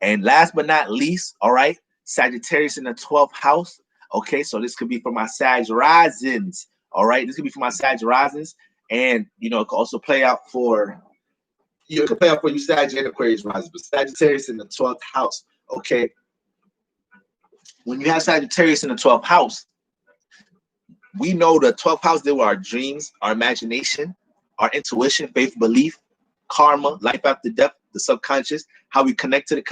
And last but not least, all right, Sagittarius in the 12th house. Okay, so this could be for my Sag risings. All right, this could be for my Sag risings, and it could also play out for you. It could play out for you Sag and Aquarius risings, but Sagittarius in the 12th house. Okay, when you have Sagittarius in the 12th house, we know the 12th house deal with our dreams, our imagination, our intuition, faith, belief, karma, life after death, the subconscious, how we connect to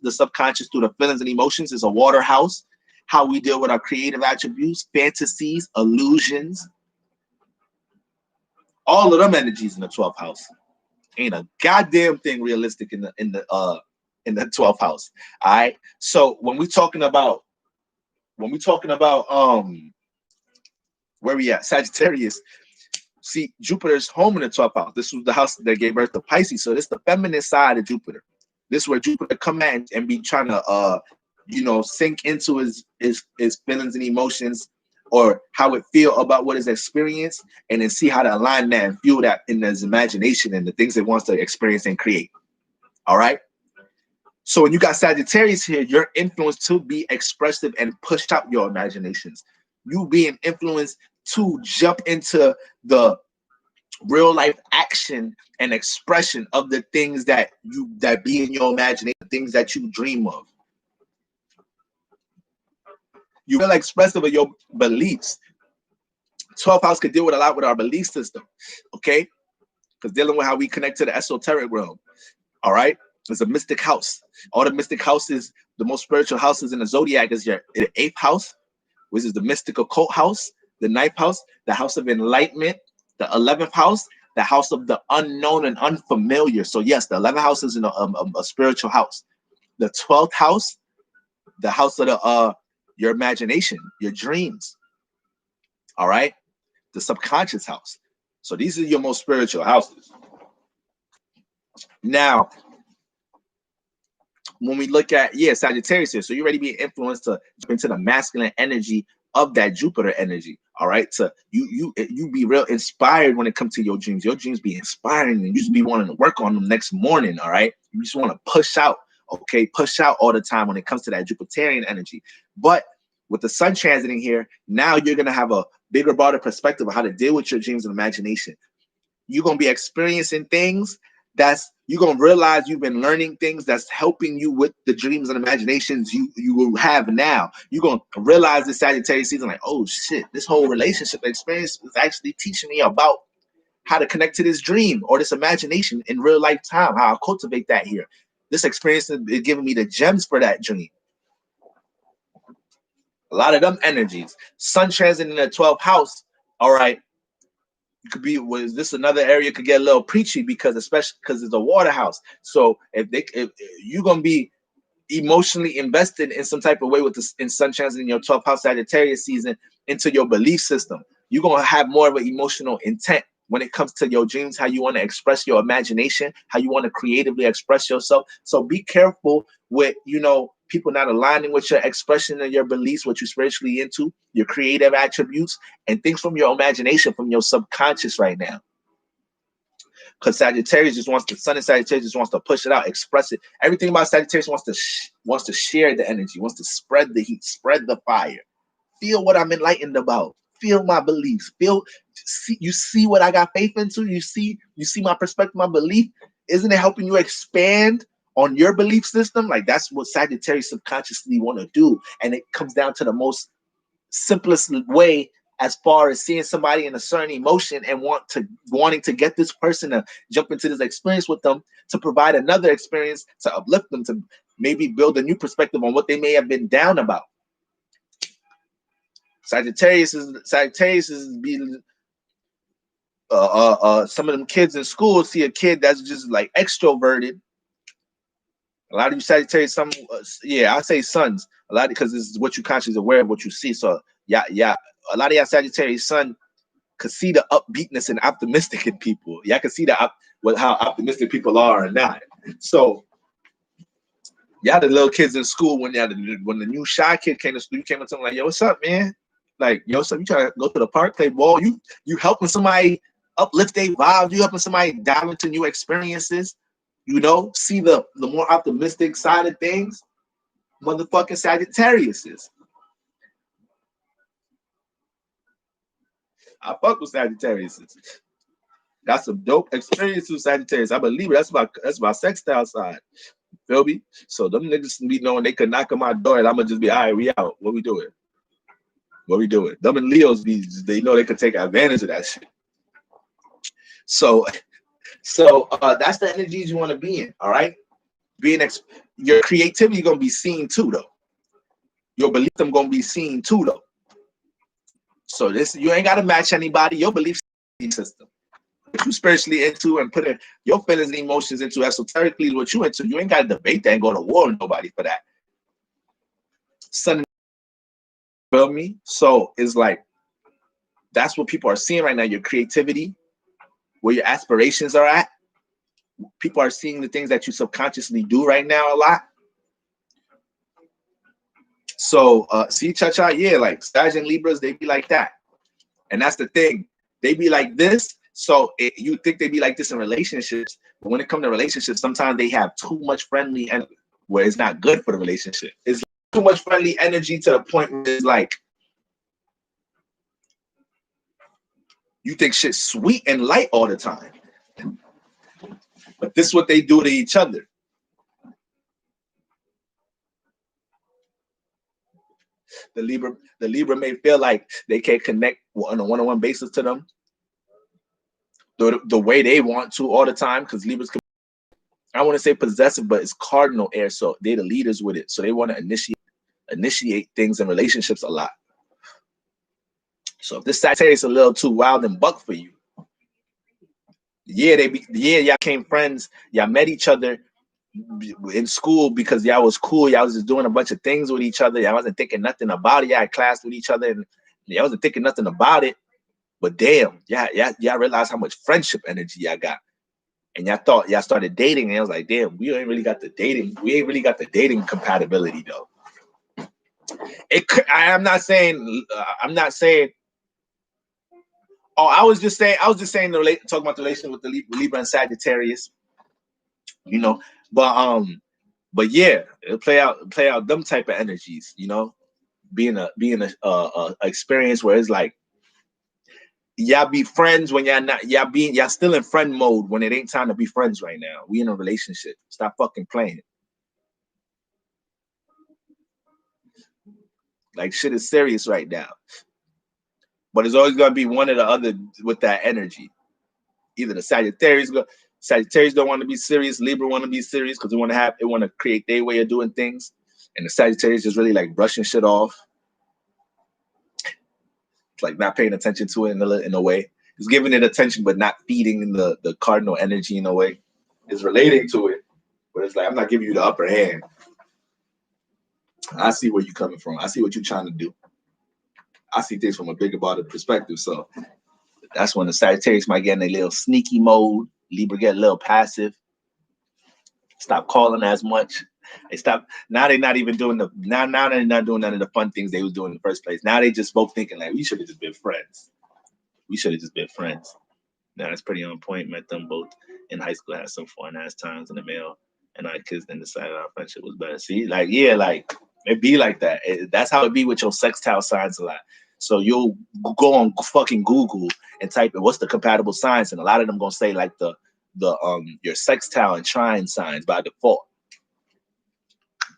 the subconscious through the feelings and emotions is a water house. How we deal with our creative attributes, fantasies, illusions, all of them energies in the 12th house. Ain't a goddamn thing realistic in the 12th house. All right. So when we talking about where we at, Sagittarius, see, Jupiter's home in the 12th house. This was the house that gave birth to Pisces. So this is the feminine side of Jupiter. This is where Jupiter come in and be trying to sink into his feelings and emotions, or how it feel about what is experienced, and then see how to align that and fuel that in his imagination and the things it wants to experience and create. All right. So when you got Sagittarius here, you're influenced to be expressive and push out your imaginations. You being influenced to jump into the real life action and expression of the things that be in your imagination, things that you dream of. You feel expressive of your beliefs. 12th house could deal with a lot with our belief system, okay? Because dealing with how we connect to the esoteric realm, all right? It's a mystic house. All the mystic houses, the most spiritual houses in the zodiac is your 8th house, which is the mystic occult house, the 9th house, the house of enlightenment, the 11th house, the house of the unknown and unfamiliar. So yes, the 11th house is in a spiritual house. The 12th house, the house of the your imagination, your dreams. All right, the subconscious house. So these are your most spiritual houses. Now, when we look at Sagittarius here, so you're already being influenced to jump into the masculine energy of that Jupiter energy. All right, so you be real inspired when it comes to your dreams. Your dreams be inspiring, and you just be wanting to work on them next morning. All right, you just want to push out. Okay, push out all the time when it comes to that Jupiterian energy. But with the sun transiting here, now you're gonna have a bigger, broader perspective of how to deal with your dreams and imagination. You're gonna be experiencing things that's you're gonna realize you've been learning things that's helping you with the dreams and imaginations you will have now. You're gonna realize this Sagittarius season, like, oh shit, this whole relationship experience is actually teaching me about how to connect to this dream or this imagination in real life time, how I cultivate that here. This experience is giving me the gems for that dream. A lot of them energies. Sun transit in the 12th house. All right. You could be, was this another area could get a little preachy because especially because it's a water house. So if you're gonna be emotionally invested in some type of way with in sun transit in your 12th house Sagittarius season into your belief system, you're gonna have more of an emotional intent when it comes to your dreams, how you want to express your imagination, how you want to creatively express yourself. So be careful with, people not aligning with your expression and your beliefs, what you're spiritually into, your creative attributes, and things from your imagination, from your subconscious right now. Because Sagittarius just wants the sun and Sagittarius just wants to push it out, express it. Everything about Sagittarius wants to share the energy, wants to spread the heat, spread the fire. Feel what I'm enlightened about. Feel my beliefs. You see what I got faith into. You see my perspective, my belief. Isn't it helping you expand on your belief system? Like that's what Sagittarius subconsciously want to do, and it comes down to the most simplest way as far as seeing somebody in a certain emotion and wanting to get this person to jump into this experience with them to provide another experience to uplift them, to maybe build a new perspective on what they may have been down about. Sagittarius is being some of them kids in school see a kid that's just like extroverted. A lot of you Sagittarius, I say sons a lot because this is what you consciously aware of what you see. So yeah, a lot of y'all Sagittarius son could see the upbeatness and optimistic in people. Y'all can see how optimistic people are or not. So y'all the little kids in school when the new shy kid came to school, you came up to them like, yo, what's up, man? Like, yo, so you trying to go to the park, play ball? You helping somebody uplift their vibes. You helping somebody dive into new experiences. See the more optimistic side of things. Motherfucking Sagittarius is. I fuck with Sagittarius. Got some dope experiences with Sagittarius. I believe it. That's my sextile side. Feel me? So them niggas be knowing they could knock on my door and I'ma just be, all right, we out. What we doing? Them and Leos, they know they could take advantage of that shit. So that's the energies you want to be in. All right, your creativity gonna be seen too, though. Your belief system gonna be seen too, though. So you ain't gotta match anybody. Your belief system, what you spiritually into, and putting your feelings and emotions into esoterically, what you into. You ain't gotta debate that and go to war with nobody for that. Feel me? So it's like that's what people are seeing right now. Your creativity, where your aspirations are at. People are seeing the things that you subconsciously do right now a lot. So see, cha-cha, yeah, like Sag and Libras, they be like that. And that's the thing. They be like this. So you think they be like this in relationships, but when it comes to relationships, sometimes they have too much friendly energy where it's not good for the relationship. It's too much friendly energy to the point where it's like You think shit's sweet and light all the time. But this is what they do to each other. The Libra may feel like they can't connect on a one-on-one basis to them the way they want to all the time, because Libras can, I want to say possessive, but it's cardinal air, so they're the leaders with it. So they want to initiate things in relationships a lot. So if this Sagittarius is a little too wild and buck for you, y'all became friends, y'all met each other in school because y'all was cool, y'all was just doing a bunch of things with each other, y'all wasn't thinking nothing about it, y'all had class with each other, and y'all wasn't thinking nothing about it. But damn, y'all realize how much friendship energy y'all got. And y'all thought y'all started dating, and I was like, damn, we ain't really got the dating compatibility though. I'm not saying. Oh, I was just saying talking about the relation with the Libra and Sagittarius, you know. But yeah, it'll play out them type of energies, you know, being a experience where it's like y'all be friends when y'all still in friend mode when it ain't time to be friends right now. We in a relationship. Stop fucking playing. Like shit is serious right now. But it's always gonna be one or the other with that energy. Either the Sagittarius don't want to be serious, Libra want to be serious because they want to create their way of doing things, and the Sagittarius just really like brushing shit off. It's like not paying attention to it in a way. It's giving it attention but not feeding the cardinal energy in a way. It's relating to it, but it's like I'm not giving you the upper hand. I see where you're coming from. I see what you're trying to do. I see things from a bigger, broader perspective. So that's when the Sagittarius might get in a little sneaky mode. Libra get a little passive. Stop calling as much. They stop. Now they're not even doing now they're not doing none of the fun things they was doing in the first place. Now they just both thinking like we should have just been friends. We should have just been friends. Now that's pretty on point. Met them both in high school. Had some fun ass times in the mail, and our kids then decided our friendship was better. See, like like it be like that. That's how it be with your sextile signs a lot. So you'll go on fucking Google and type in what's the compatible signs, and a lot of them gonna say like the your sextile and trine signs by default.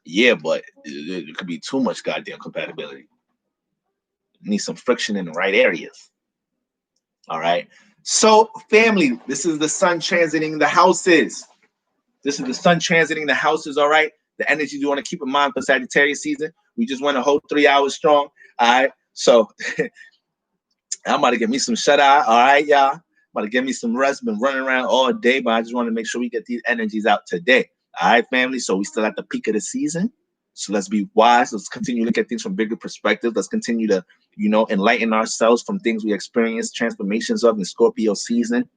Yeah, but it could be too much goddamn compatibility. You need some friction in the right areas. All right. So, family, this is the sun transiting the houses. All right. The energy you want to keep in mind for Sagittarius season. We just went a whole 3 hours strong. All right. So, I'm about to get me some shut eye. All right, y'all. I'm about to get me some rest. Been running around all day, but I just want to make sure we get these energies out today. All right, family. So, we still at the peak of the season. So let's be wise. Let's continue to look at things from bigger perspectives. Let's continue to, enlighten ourselves from things we experience, transformations of in Scorpio season.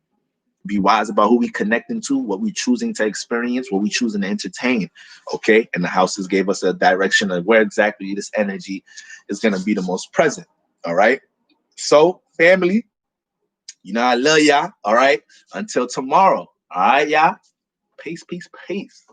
Be wise about who we connecting to, what we choosing to experience, what we choosing to entertain. Okay. And the houses gave us a direction of where exactly this energy is going to be the most present. All right. So, family, I love y'all. All right. Until tomorrow. All right, y'all. Peace, peace, peace.